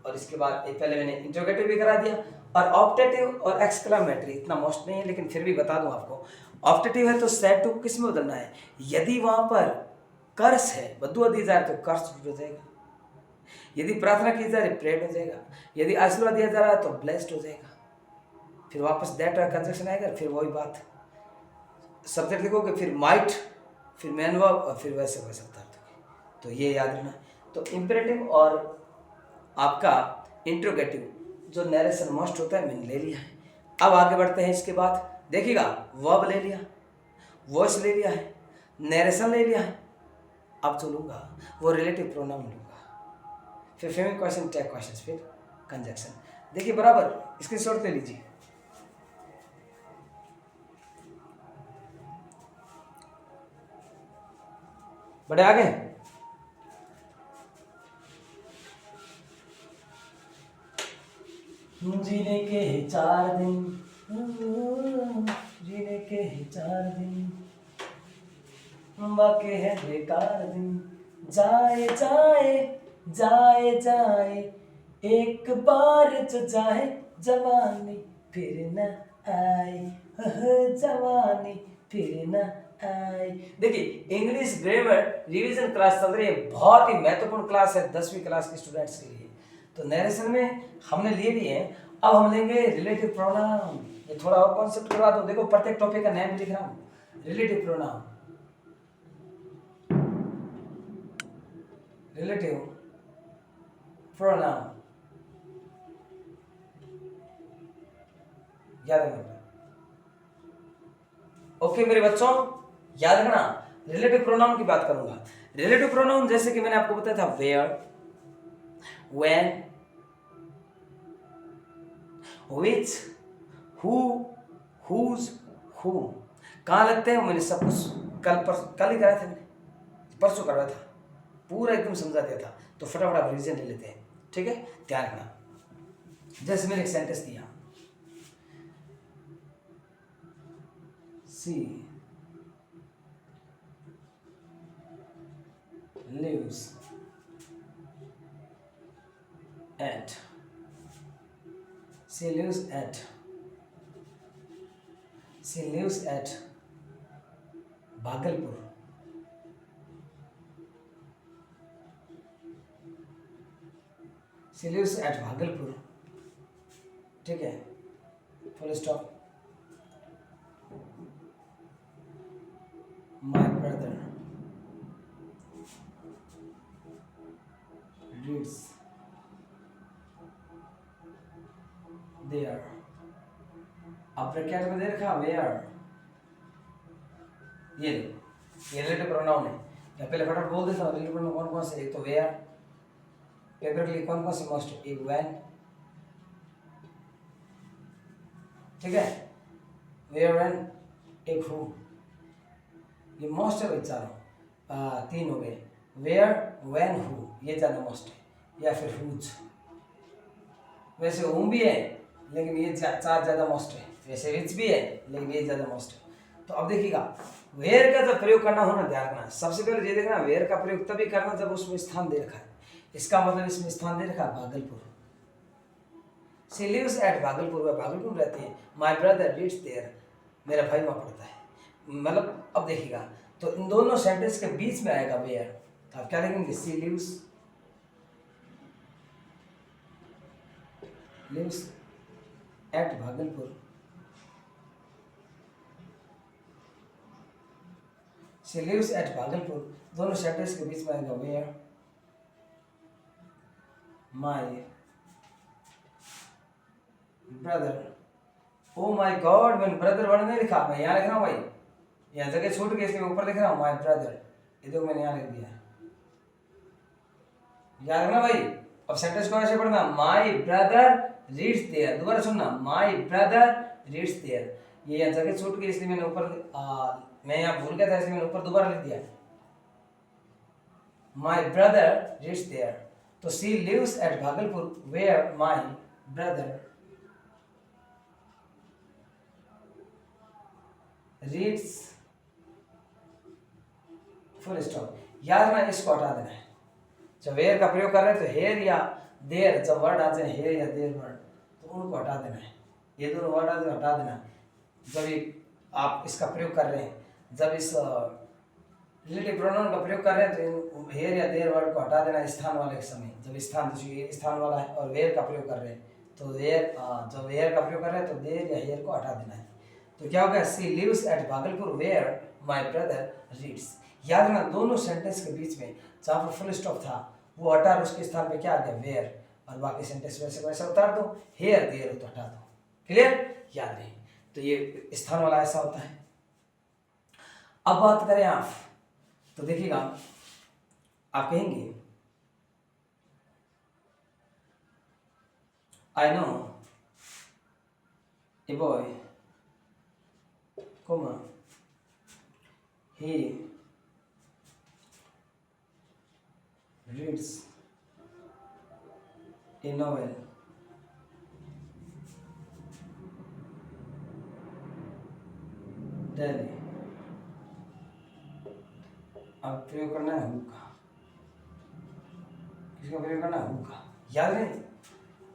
और इसके बाद एक पहले मैंने इंट्रोगेटिव भी करा दिया, और ऑप्टेटिव और एक्सक्लेमेटरी इतना मोस्ट नहीं है लेकिन फिर भी बता दूं आपको। ऑप्टेटिव है तो सेट टू को किस में बदलना है? यदि वहां पर कर्स है, बद्दुआ दी जाए तो कर्स हो जाएगा, यदि प्रार्थना की जाए प्रेड हो जाएगा, यदि आशीर्वाद दिया जा रहा है तो ब्लेस्ड हो जाएगा, फिर वापस दैट कंजक्शन आएगा, फिर वही बात, सब्जेक्ट लिखोगे, फिर माइट, फिर मैन वर्ब, और फिर वैसे वैसे उतार, तो ये याद रखना। तो इंपेरेटिव और आपका इंट्रोगेटिव जो नरेशन मस्ट होता है मैंने ले लिया है। अब आगे बढ़ते हैं, इसके बाद देखिएगा वर्ब ले लिया, वॉइस ले लिया है, नरेशन ले लिया है, अब जो लूँगा वो रिलेटिव प्रोनाउन लूँगा, फिर फेमिक क्वेश्चन, टैग क्वेश्चन, फिर कंजक्शन। देखिए बराबर, इसके शॉर्ट ले लीजिए। बड़े आगे जीने के 4 दिन, जीने के 4 दिन, बाकी है बेकार दिन, जाए जाए जाए जाए एक बार जो जाए, जवानी फिर न आए, जवानी फिर न आए। देखिए इंग्लिश ग्रामर रिवीजन क्लास चल रही है, बहुत ही महत्वपूर्ण क्लास है 10वीं क्लास के स्टूडेंट्स के लिए। तो नरेशन में हमने ले लिए हैं, अब हम लेंगे रिलेटिव प्रोनाउन। ये थोड़ा और कॉन्सेप्ट करवा दो। देखो प्रत्येक टॉपिक का नेम लिख रहा हूँ। रिलेटिव प्रोनाउन, रिलेटिव प्रोनाउन, याद रखना। ओके मेरे बच्चों, याद रखना रिलेटिव प्रोनाउन की बात करूंगा। रिलेटिव प्रोनाउन जैसे कि मैंने आपको बताया था, where, when, which, who, whose, whom, कहाँ लगते हैं मैंने सब कुछ कल ही कराया था, मैंने परसों करवाया था, पूरा एकदम समझा दिया था। तो फटाफट आप रिवीजन ले लेते हैं, ठीक है। ध्यान रखना। जैसे मैंने एक सेंटेंस दिया, सी lives at, she lives at, she lives at Bhagalpur, she lives at Bhagalpur, ठीक है, full stop. My brother reads there, अब ब्रैकेट में दे रखा where, ये रिलेटिव प्रोनाउन है। या पहले फटाफट बोल देता हूँ रिलेटिव प्रोनाउन कौन कौन से। एक तो where, पेपर के लिए कौन कौन से मोस्ट, एक when, ठीक है, where, when, एक who, ये मोस्ट है भाई चारों, तीन हो गए, वेयर, व्हेन, हु, ये ज्यादा मोस्ट है, या फिर हुज। वैसे हुम भी है लेकिन ये चार ज्यादा मोस्ट है, वैसे विच भी है लेकिन ये ज्यादा मोस्ट है। तो अब देखिएगा वेयर का जब प्रयोग करना हो ना, ध्यान रखना, सबसे पहले ये देखना वेयर का प्रयोग तभी करना जब उसमें स्थान दे रखा है। इसका मतलब इसमें स्थान दे रखा है Bhagalpur. She lives at Bhagalpur, वह भागलपुर रहती है। माय ब्रदर रीड्स देयर, मेरा भाई वहाँ पढ़ता है। मतलब अब देखिएगा, तो इन दोनों सेंटेंस के बीच में आएगा वेयर, तो आप क्या लिखेंगे, she lives, lives at Bhagalpur, she lives at Bhagalpur, दोनों सेंटेंस के बीच में आएगा where, my brother, oh my god, मैंने ब्रदर वर्ड नहीं लिखा, मैं यहाँ लिख रहा हूँ भाई, यहाँ जगह छूट गई इसलिए ऊपर लिख रहा हूँ माय ब्रदर, ये देखो मैंने यहाँ लिख दिया है, याद रखना भाई। अब सेंटेंस को ऐसे पढ़ना, माय ब्रदर रीड्स देयर, दोबारा सुनना, माय ब्रदर रीड्स देयर, ये यहाँ जगह छूट गई इसलिए मैंने ऊपर मैं यहाँ भूल गया था इसलिए मैंने ऊपर दोबारा लिख दिया, माय ब्रदर रीड्स देयर। तो she lives at Bhagalpur where my brother reads, full stop. याद रखना, इसको हटा देना है। जब वेयर का प्रयोग कर रहे हैं तो हेयर या देयर, जब वर्ड आ जाए हेयर या देयर वर्ड, तो उनको हटा देना है। ये दोनों वर्ड आ जाए हटा देना। जब ये आप इसका प्रयोग कर रहे हैं, जब इस रिलेटिव प्रोनाउन का प्रयोग कर रहे हैं तो हेयर या देयर वर्ड को हटा देना स्थान वाले के समय। जब स्थान वाला है और वेयर का प्रयोग कर रहे हैं तो वेयर, जब वेयर का प्रयोग कर रहे हैं तो देयर या हेयर को हटा देना है। तो क्या होगा, she lives at Bhagalpur where my brother reads. याद रखना, दोनों सेंटेंस के बीच में जहाँ पर फुल स्टॉप था वो हटा, उसके स्थान पे क्या आ गया, वेयर, और बाकी सेंटेंस वैसे वैसे उतार दो, हेयर देयर तो हटा दो। क्लियर, याद रहे। तो ये स्थान वाला ऐसा होता है। अब बात करें आप, तो देखिएगा आप कहेंगे I know a boy, comma, he reads a novel, daily। अब प्रयोग करना है हु का, किसका प्रयोग करना है, हु का। याद है,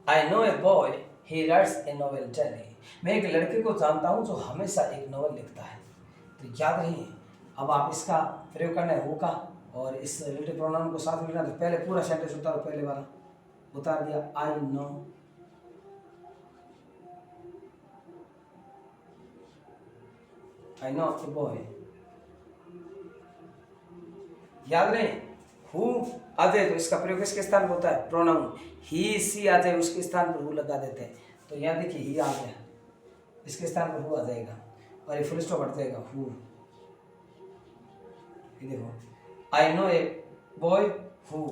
I know a boy he writes a novel daily, मैं एक लड़के को जानता हूँ जो हमेशा एक नॉवल लिखता है। तो याद रहिए, अब आप इसका प्रयोग करना है हु का, और इस रिलेटिव प्रोनाउन को साथ में लिखना। तो पहले पूरा सेंटेंस उतारो, पहले वाला उतार दिया, I know I know a boy. याद रहे, हु आ जाए तो इसका प्रयोग किसके स्थान पर होता है? प्रोनाउन। ही सी आ जाए उसके स्थान पर हु लगा देते हैं। तो यहाँ देखिए ही आ गया, इसके स्थान पर हु आ जाएगा और ये फुल स्टॉप हट जाएगा, हु। ये देखो, I know a boy who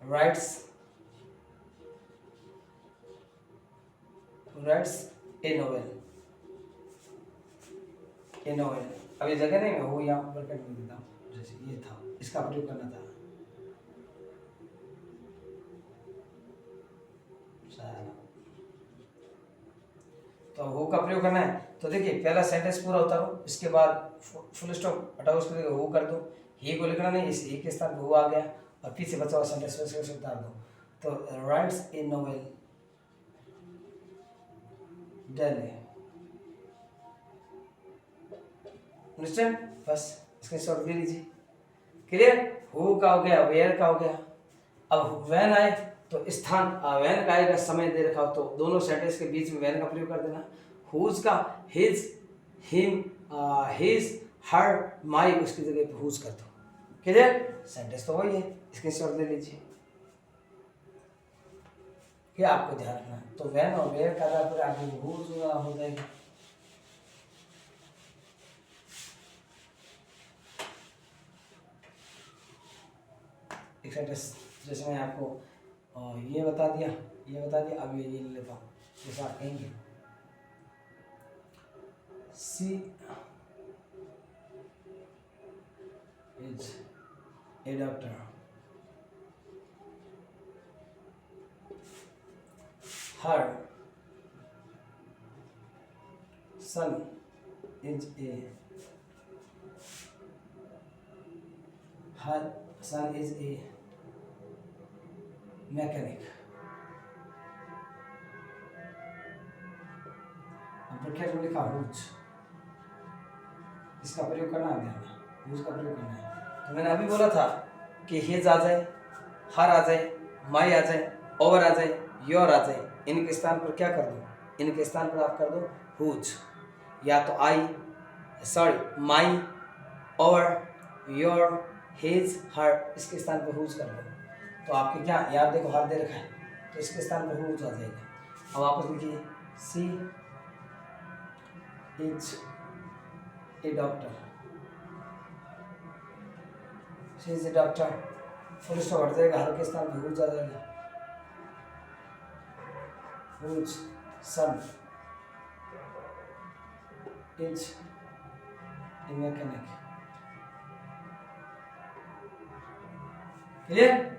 writes a novel. A novel, अब ये जगह नहीं, मैं हु यहाँ पर ब्रैकेट में देता हूँ, जैसे ये था, इसका प्रयोग करना था। तो हु का प्रयोग करना है, तो देखिए पहला सेंटेंस पूरा होता हो, इसके बाद फुल स्टॉप हटाओ, उसको देखो हु कर दो, ही को लिखना नहीं, इस ही के स्थान पर हु आ गया और पीछे बचा हुआ सेंटेंस उसको उतार दो। तो writes a novel daily. Understand? बस इसके शॉर्ट ले लीजिए। क्लियर? हु का हो गया, वेयर का हो गया। अब व्हेन आए तो स्थान, व्हेन का आएगा, समय दे रखा हो तो दोनों सेंटेंस के बीच में व्हेन का प्रयोग कर देना। हुज का हिज, हिम, हिज, हर, माई, उसकी जगह पे हुज कर दो। क्लियर? सेंटेंस तो वही है, इसके शॉर्ट ले लीजिए। क्या आपको ध्यान रखना है, तो व्हेन और वेयर का आधार पर आगे हुज हो जाएगा। एक सेंटेंस जैसे मैं आपको ये बता दिया, अब ये ले लेता हूँ, जैसे आप कहेंगे she is a doctor, her son is a, her son is a mechanic. Bracket में लिखा हुज, इसका प्रयोग करना है, ध्यान, हुज का प्रयोग करना है। तो मैंने अभी बोला था कि हिज आ जाए, हर आ जाए, माई आ जाए, ओवर आ जाए, योर आ जाए, इनके स्थान पर क्या कर दो? इनके स्थान पर आप कर दो हुज, या तो I, sorry my, our, your, his, her, इसके स्थान पर हुज कर दो। तो आपके क्या याद, देखो हर दे रखा है, तो इसके स्थान पर हुज आ जाएगा। अब वापस लिखिए, she is a doctor, she is a doctor, full stop हट जाएगा, हर के स्थान पर हुज आ जाएगा, whose son is a mechanic. Clear?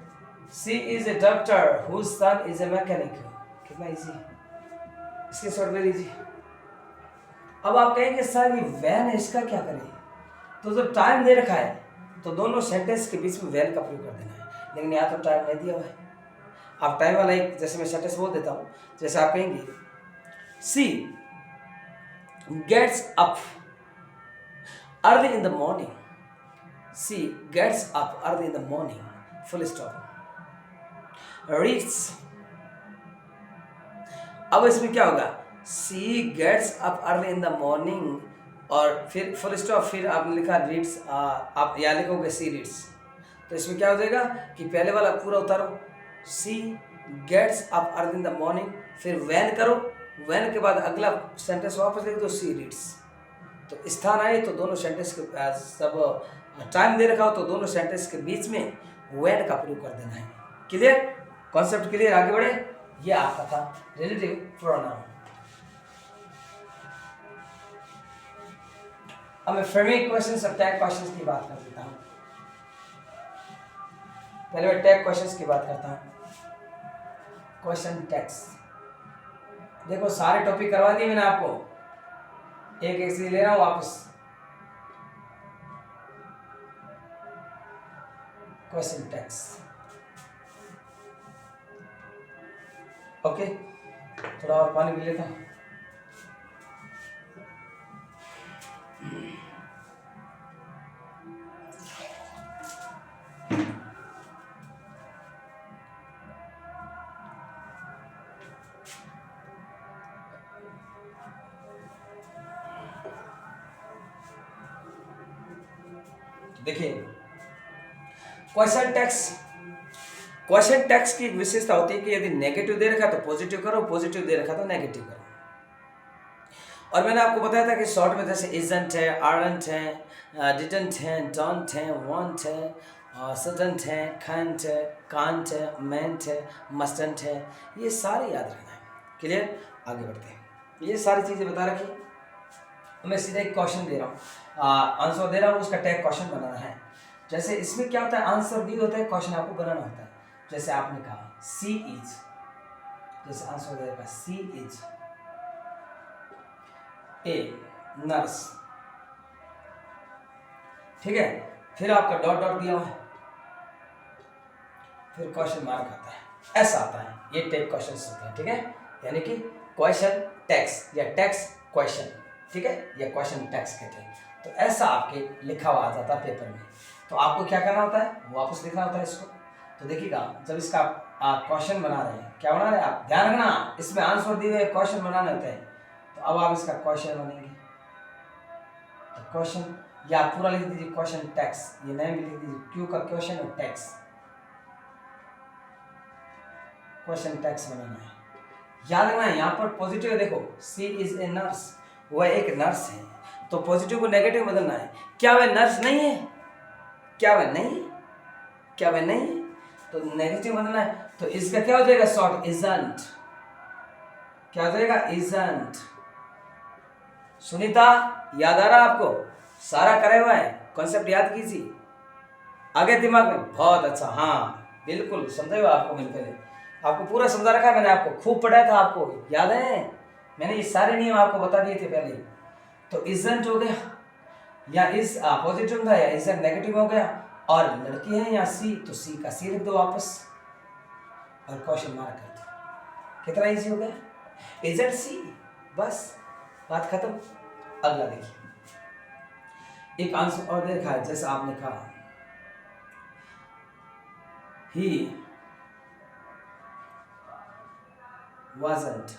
She is a doctor whose son is a mechanic. कितना इजी, इसके शॉर्ट ले लीजिए। अब आप कहेंगे सर ये वैन है, इसका क्या करें? तो जब टाइम दे रखा है तो दोनों सेंटेंस के बीच में वैन का प्रयोग कर देना है, लेकिन यहाँ तो टाइम नहीं दिया हुआ है। आप टाइम वाला एक, जैसे मैं सेंटेंस बोल देता हूँ, जैसे आप कहेंगे she gets up early in the morning, she gets up early in the morning, full stop, reads. अब इसमें क्या होगा, she gets up early in the morning और फिर फुल स्टॉप, फिर आपने लिखा रीड्स, आप यहाँ लिखोगे सी रीड्स। तो इसमें क्या हो जाएगा कि पहले वाला पूरा उतारो, she gets up early in the morning, फिर वैन करो, वैन के बाद अगला सेंटेंस वापस लिख दो, सी रीड्स। तो स्थान आए तो दोनों सेंटेंस के सब टाइम दे रखा हो तो दोनों सेंटेंस के बीच में वैन का प्रयोग कर देना है। क्लियर? Concept clear? आगे बढ़े। ये आपका था रिलेटिव प्रोनाउन। अब मैं फ्रेमिंग क्वेश्चंस और टैग क्वेश्चंस की बात कर देता हूं। पहले मैं टैग क्वेश्चंस की बात करता हूं। क्वेश्चन टैग्स, देखो सारे टॉपिक करवा दिए मैंने आपको, एक एक से ले रहा हूं वापस। Question tags, okay. थोड़ा और पानी पी लेता हूं। देखिए, क्वेश्चन टैक्स की एक विशेषता होती है कि यदि नेगेटिव दे रखा है तो पॉजिटिव करो, पॉजिटिव दे रखा है तो नेगेटिव करो। और मैंने आपको बताया था कि शॉर्ट में जैसे इजंट है, आरंट है, डिडंट है, डोंट है, वांट है, सडंट है, कांट है, कांट है, मेंट है, मस्टंट है, ये सारे याद रखना है। क्लियर? आगे बढ़ते हैं। ये सारी चीज़ें बता रखी। मैं सीधा एक क्वेश्चन दे रहा हूँ, आंसर दे रहा हूँ, उसका टैग क्वेश्चन बनाना है। जैसे इसमें क्या होता है, आंसर दी होता है, क्वेश्चन आपको बनाना होता है। जैसे आपने कहा सी इज, जैसे आंसर दे रखा सी इज ए नर्स, ठीक है। फिर आपका डॉट डॉट दिया हुआ है, फिर क्वेश्चन मार्क आता है, ऐसा आता है। ये टाइप क्वेश्चन होते हैं, ठीक है। यानी कि क्वेश्चन टैक्स या टैक्स क्वेश्चन, ठीक है, या क्वेश्चन टैक्स कहते हैं। तो ऐसा आपके लिखा हुआ आ जाता है पेपर में। तो आपको क्या करना होता है, वापस लिखना होता है इसको। तो देखिएगा, जब इसका आप क्वेश्चन बना रहे हैं, क्या बना रहे हैं आप, ध्यान रखना, इसमें आंसर दिए हुए क्वेश्चन बनाने होते हैं। तो अब आप इसका क्वेश्चन बनेंगे, तो क्वेश्चन या पूरा लिख दीजिए क्वेश्चन टैक्स, ये नेम भी लिख दीजिए, क्यू का क्वेश्चन और टैक्स, क्वेश्चन टैक्स बनाना है। याद रखना है, यहाँ पर पॉजिटिव है, देखो सी इज ए नर्स, वह एक नर्स है, तो पॉजिटिव को नेगेटिव बदलना है। क्या वह नर्स नहीं है, क्या वह नहीं, क्या वह नहीं है, तो नेगेटिव बदलना है। तो इसका क्या हो जाएगा, शॉर्ट इजंट, क्या हो जाएगा, इजंट। सुनीता, याद आ रहा आपको, सारा करे हुआ है, कॉन्सेप्ट याद कीजिए, आगे दिमाग में, बहुत अच्छा, हाँ बिल्कुल समझे हुआ आपको। मैंने पहले आपको पूरा समझा रखा है, मैंने आपको खूब पढ़ाया था, आपको याद है, मैंने ये सारे नियम आपको बता दिए थे पहले। तो इजंट हो गया, या इस पॉजिटिव था, या इजंट नेगेटिव हो गया, और लड़की है या सी, तो सी का सी लिख दो वापस और क्वेश्चन मार्क कर दो। कितना इजी हो गया, इजंट सी, बस बात खत्म। अगला देखिए, एक आंसर और देखा है, जैसे आपने कहा he wasn't,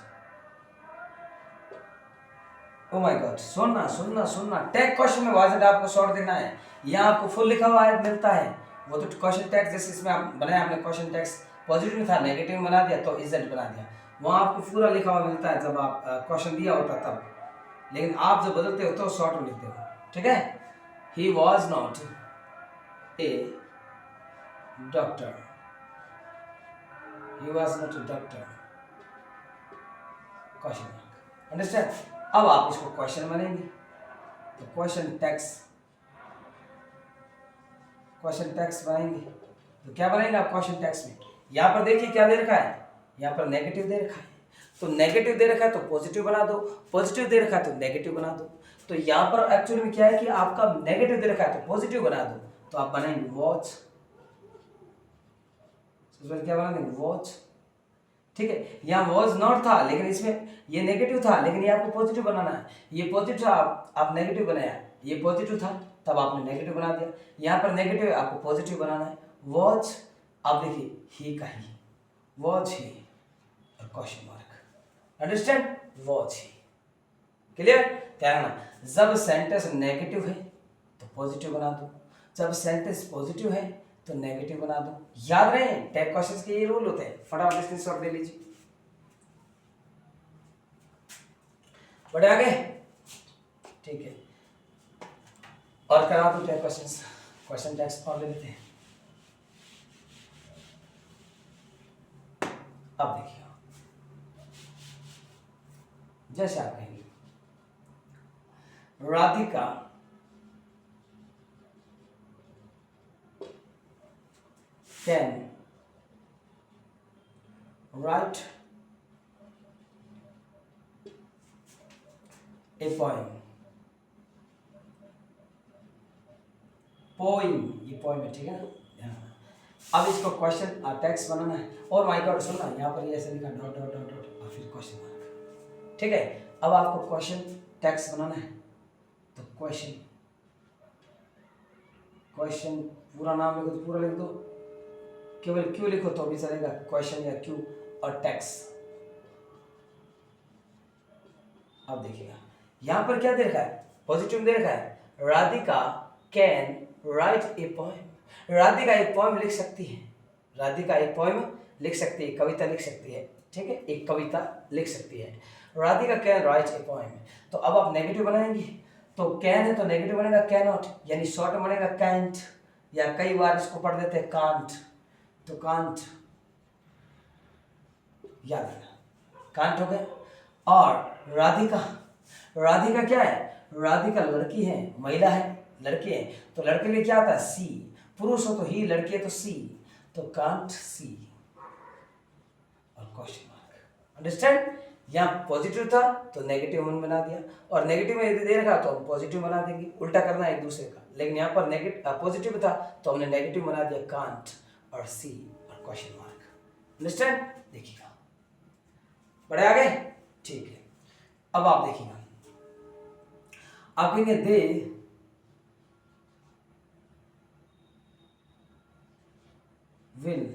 oh my god, सुनना सुनना सुनना, टैग क्वेश्चन में wasn't आपको शॉर्ट देना है, यहाँ आपको फुल लिखा हुआ है मिलता है, वो तो क्वेश्चन टैग जैसे इसमें आप बनाया आपने, क्वेश्चन टैग पॉजिटिव था, नेगेटिव बना दिया तो इजंट बना दिया, वहाँ आपको पूरा लिखा हुआ मिलता है जब आप क्वेश्चन दिया होता तब, लेकिन आप जब बदलते हो तो शॉर्ट में लिखते हो, ठीक है। He was not a doctor, he was not a doctor, question mark, understand. अब आप इसको क्वेश्चन बनेंगे, तो क्वेश्चन टैक्स बनाएंगे, तो क्या बनाएंगे आप क्वेश्चन टैक्स में, यहाँ पर देखिए क्या दे रखा है, यहाँ पर नेगेटिव दे रखा है, तो नेगेटिव दे रखा है तो पॉजिटिव बना दो, पॉजिटिव दे रखा है तो नेगेटिव बना दो। तो यहाँ पर एक्चुअली में क्या है कि आपका नेगेटिव दे रखा है तो पॉजिटिव बना दो, तो आप बनाएंगे वॉच, क्या बना देंगे, वॉच, ठीक है। यहाँ वॉज नॉट था, लेकिन इसमें ये नेगेटिव था, लेकिन ये आपको पॉजिटिव बनाना है, ये पॉजिटिव था, आप नेगेटिव बनाया, ये पॉजिटिव था तब आपने नेगेटिव बना दिया, यहाँ पर नेगेटिव है, आपको पॉजिटिव बनाना है, वॉच, आप देखिए ही का ही, वॉच ही और क्वेश्चन मार्क, अंडरस्टैंड, वॉच ही, क्लियर। ध्यान रखना, जब सेंटेंस नेगेटिव है तो पॉजिटिव बना दो, जब सेंटेंस पॉजिटिव है तो नेगेटिव बना दो, याद रहे टैग क्वेश्चंस के ये रूल होते हैं। फटाफट स्क्रीनशॉट ले लीजिए, बढ़े आगे, ठीक है। और करा दो टैग क्वेश्चंस, क्वेश्चन टैग्स और ले लेते हैं। अब देखिए, जैसे आप कहेंगे Radhika can write a poem, ये पोइम है, ठीक है ना। अब इसको क्वेश्चन टेक्स्ट बनाना है, और माय गॉड सुनना, यहाँ पर ये ऐसे लिखा डॉट डॉट डॉट डॉट और फिर क्वेश्चन मार्क, ठीक है। अब आपको क्वेश्चन टेक्स्ट बनाना है, तो क्वेश्चन पूरा नाम लिखो तो पूरा लिख दो, केवल क्यू लिखो तो भी चलेगा, क्वेश्चन या क्यू और टैक्स। अब देखिएगा यहाँ पर क्या दे रखा है, पॉजिटिव दे रखा है, Radhika can write a poem. Radhika एक पोएम लिख सकती है, राधिका एक पोएम लिख सकती है, कविता लिख सकती है, ठीक है, एक कविता लिख सकती है। Radhika can write a poem. तो अब आप नेगेटिव बनाएंगे, तो कैन है तो नेगेटिव बनेगा कैन नॉट, यानी शॉर्ट बनेगा कैंट, या कई बार इसको पढ़ देते हैं कांट, तो कांट याद रखना, कांट हो गया। और राधिका, राधिका क्या है, राधिका लड़की है, महिला है, लड़के हैं, तो लड़के लिए क्या आता है सी, पुरुष हो तो ही, लड़की है तो सी, तो कांट सी और क्वेश्चन मार्क। अंडरस्टैंड? यहाँ पॉजिटिव था तो नेगेटिव मन बना दिया, और नेगेटिव में यदि दे रखा तो हम पॉजिटिव बना देंगे, उल्टा करना है एक दूसरे का। लेकिन यहाँ पर नेगेटिव पॉजिटिव था तो हमने नेगेटिव बना दिया कांट और सी और क्वेश्चन मार्क। अंडरस्टैंड? देखिएगा, बड़े आगे, ठीक है। अब आप देखिएगा, आप कहेंगे दे will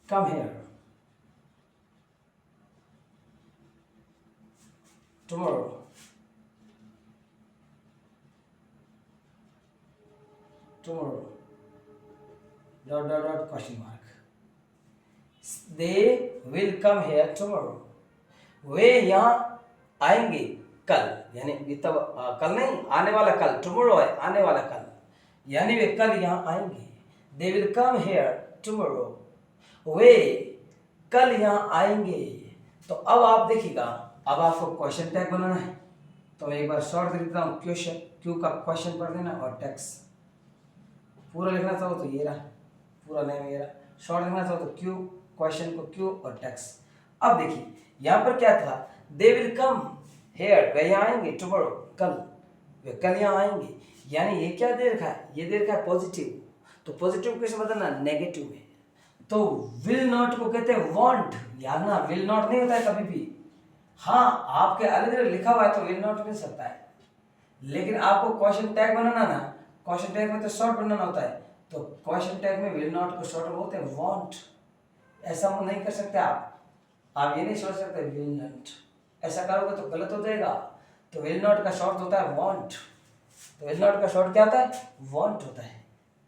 come here tomorrow, tomorrow question mark, they will come here tomorrow, वे यहाँ आएंगे कल, यानी तब कल नहीं, आने वाला कल, टुमारो है आने वाला कल, यानी वे कल यहाँ आएंगे। They will come here tomorrow, वे कल यहाँ आएंगे। तो अब आप देखिएगा, अब आपको क्वेश्चन टैग बनाना है, तो मैं एक बार शॉर्ट लिख देता हूँ, क्वेश्चन, क्यू का क्वेश्चन पढ़ देना और टैक्स। पूरा लिखना चाहो तो ये रहा, पूरा नहीं ये रहा, शॉर्ट लिखना चाहो तो क्यू, क्वेश्चन को क्यू और टैक्स। अब देखिए यहाँ पर क्या था, दे विल कम हेयर, वे यहाँ आएंगे, टुमारो कल, वे कल यहाँ आएंगे, यानी ये क्या दे रखा है, ये दे रखा है पॉजिटिव, तो पॉजिटिव किस बदलना, नेगेटिव में। तो विल नॉट को कहते हैं वांट, याद ना, विल नॉट नहीं होता है कभी भी। हाँ, आपके अलग अलग लिखा हुआ है तो विल नॉट मिल सकता है, लेकिन आपको क्वेश्चन टैग बनाना ना, क्वेश्चन टैग में तो शॉर्ट बनाना होता है, तो क्वेश्चन टैग में विल नॉट को शॉर्ट बोलते हैं वांट। ऐसा नहीं कर सकते आप ये नहीं सोच सकते विल नॉट, ऐसा करोगे तो गलत हो जाएगा। तो विल नॉट का शॉर्ट होता है वांट, तो विल नॉट का शॉर्ट क्या होता है, वांट होता है,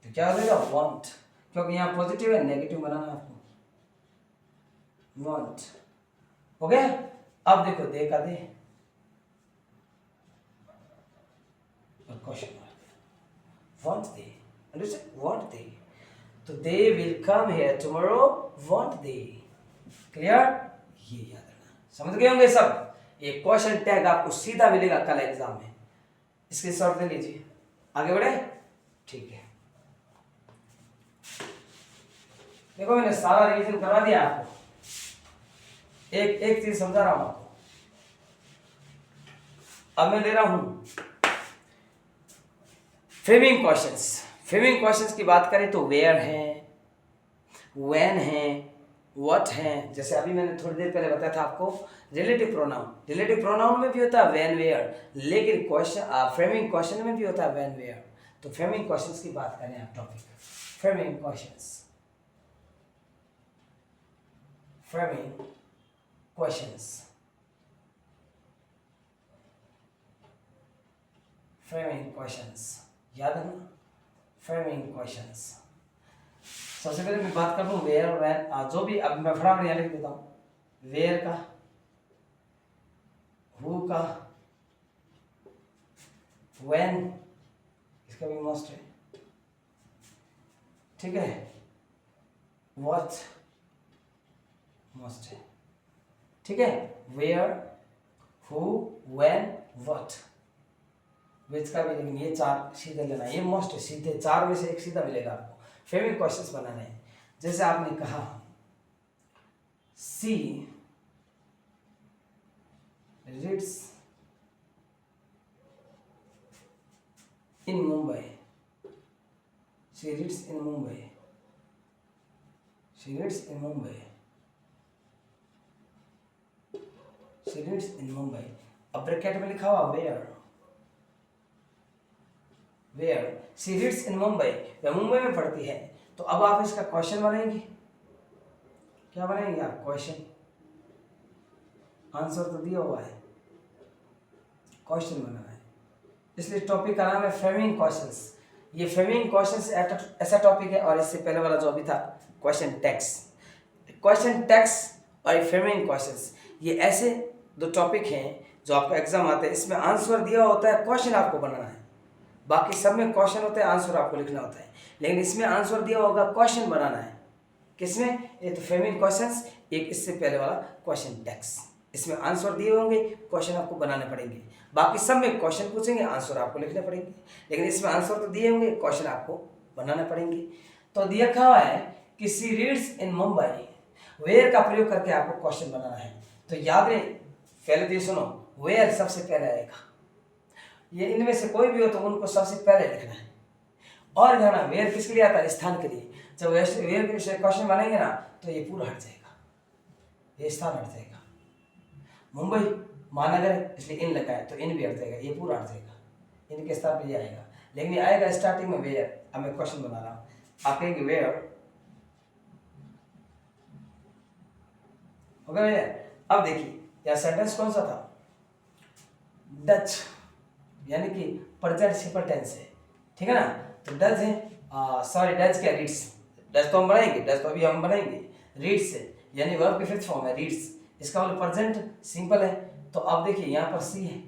तो क्या हो जाएगा वांट, क्योंकि यहाँ पॉजिटिव है, नेगेटिव बनाना आपको, वांट हो गया। अब देखो दे का दे और question mark, want they, understand, want they, तो they will come here tomorrow, want they, clear? ये याद रखना, समझ गए होंगे सब। ये क्वेश्चन टैग आपको सीधा मिलेगा कल एग्जाम में, इसके शॉर्ट ले लीजिए, आगे बढ़े, ठीक है। देखो मैंने सारा रिवीजन करवा दिया आपको, एक एक चीज समझा रहा हूं आपको। अब मैं ले रहा हूं फ्रेमिंग क्वेश्चंस। फ्रेमिंग क्वेश्चंस की बात करें तो वेयर है, व्हेन है, व्हाट है, जैसे अभी मैंने थोड़ी देर पहले बताया था आपको रिलेटिव प्रोनाउन, रिलेटिव प्रोनाउन में भी होता है व्हेन वेयर, लेकिन क्वेश्चन फ्रेमिंग क्वेश्चन में भी होता है व्हेन वेयर। तो फ्रेमिंग क्वेश्चंस की बात करें आप, topic framing questions, framing questions, framing questions, याद है ना, framing questions। सबसे पहले मैं बात कर दूं वेयर व्हेन, जो भी, अब मैं फटाफट यहाँ लिख देता हूँ, वेयर का, हु का, व्हेन, इसका भी मस्ट है, ठीक है, व्हाट मस्ट है, ठीक है, वेयर, हु, व्हेन, व्हाट, विच का भी, लेकिन ये चार सीधे लेना, ये मस्ट है, सीधे चार में से एक सीधा मिलेगा आपको। फ्रेमिंग क्वेश्चंस बनाने हैं, जैसे आपने कहा she reads in Mumbai, she reads in Mumbai, she reads in Mumbai, she reads in Mumbai. अब ब्रैकेट में लिखा हुआ where, where she reads in Mumbai, वह मुंबई में पढ़ती है। तो अब आप इसका क्वेश्चन बनाएंगे, क्या बनाएंगे आप, क्वेश्चन, आंसर तो दिया हुआ है, क्वेश्चन बनाना है, इसलिए टॉपिक का नाम है फ्रेमिंग क्वेश्चंस। ये फ्रेमिंग क्वेश्चंस ऐसा टॉपिक है, और इससे पहले वाला जो अभी था क्वेश्चन टैक्स और फ्रेमिंग क्वेश्चंस, ये ऐसे दो टॉपिक हैं जो आपको एग्जाम आते हैं। इसमें आंसर दिया होता है, क्वेश्चन आपको बनाना है। बाकी सब में क्वेश्चन होता है, आंसर आपको लिखना होता है, लेकिन इसमें आंसर दिया होगा, क्वेश्चन बनाना है। किसमें? ये तो फ्रेमिंग क्वेश्चंस, एक इससे पहले वाला क्वेश्चन टैक्स। इसमें आंसर दिए होंगे, क्वेश्चन आपको बनाने पड़ेंगे। बाकी सब में क्वेश्चन पूछेंगे, आंसर आपको लिखने पड़ेंगे, लेकिन इसमें आंसर तो दिए होंगे, क्वेश्चन आपको बनाने पड़ेंगे। तो दिया हुआ है कि सी रीड्स इन मुंबई, वेयर का प्रयोग करके आपको क्वेश्चन बनाना है। तो याद रहे, पहले तो ये सुनो, वेयर सबसे पहले आएगा। ये इनमें से कोई भी हो तो उनको सबसे पहले लिखना है। और ध्यान, वेयर किसके लिए आता है? स्थान के लिए। जब वेयर के विषय क्वेश्चन बनेंगे ना, तो ये पूरा हट जाएगा, ये स्थान हट जाएगा। मुंबई महानगर है, इसलिए इन लगा है, तो इन भी हट जाएगा, ये पूरा हट जाएगा, इनके स्थान पे ये आएगा। लेकिन ये आएगा स्टार्टिंग में वेयर। अब मैं क्वेश्चन बना रहा हूँ, आप कहेंगे वेयर, हो गया वेयर। अब देखिए यह सेंटेंस कौन सा था? डच, यानी कि प्रेजेंट सिंपल टेंस है, ठीक है ना। तो डच है, सॉरी डच क्या, रीड्स। डच तो हम बनाएंगे, डच तो अभी हम बनाएंगे। रीड्स है, यानी वर्ब की फिफ्थ फॉर्म है रीड्स, इसका मतलब प्रेजेंट सिंपल है। तो अब देखिए यहाँ पर सी है,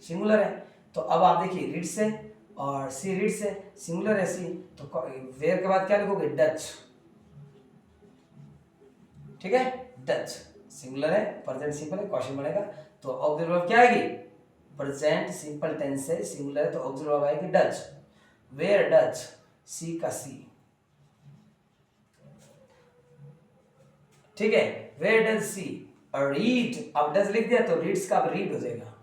सिंगुलर है, तो अब आप देखिए रीड्स है और सी रीड्स है, सिंगुलर है सी, तो वेयर के बाद क्या लिखोगे? डच, ठीक है। डच सिंगुलर है, प्रेजेंट सिंपल है, क्वेश्चन बनेगा। तो ऑब्जेक्ट वर्ब क्या आएगी? प्रेजेंट सिंपल टेंस है, सिंगुलर है, तो ऑब्जेक्ट वर्ब आएगी डच। वेयर डच, सी का सी, ठीक है। वेयर डज सी, और रीड, अब डज लिख दिया तो रीड्स का अब रीड हो जाएगा,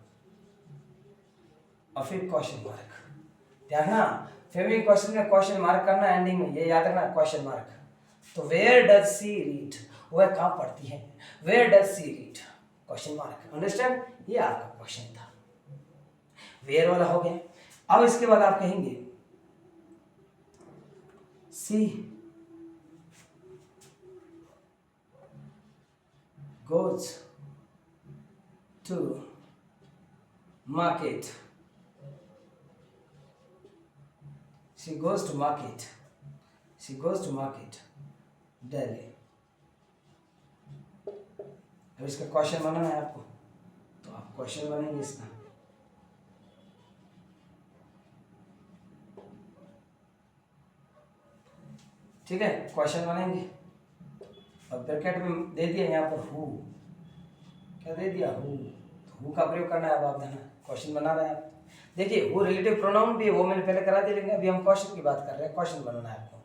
और फिर क्वेश्चन मार्क। ध्यान रखना, फ्रेमिंग क्वेश्चन में क्वेश्चन मार्क करना एंडिंग में, ये याद रखना, क्वेश्चन मार्क। तो वेयर डज सी रीड, वह कहाँ पढ़ती है? Where does she read, question mark. Understand? ये आपका क्वेश्चन था, वेयर वाला हो गया। अब इसके बाद आप कहेंगे सी goes to market, she goes to market, she goes to market Delhi। अब इसका क्वेश्चन बनाना है आपको, तो आप क्वेश्चन बनेंगे इसका। ठीक है, क्वेश्चन बनेंगे, और ब्रैकेट में दे दिया यहाँ पर हु, क्या दे दिया? हु। तो हु का प्रयोग करना है। अब आप देना, क्वेश्चन बना रहे हैं आप। देखिए हु रिलेटिव प्रोनाउन भी है, वो मैंने पहले करा दिया, लेकिन अभी हम क्वेश्चन की बात कर रहे हैं, क्वेश्चन बनाना है आपको।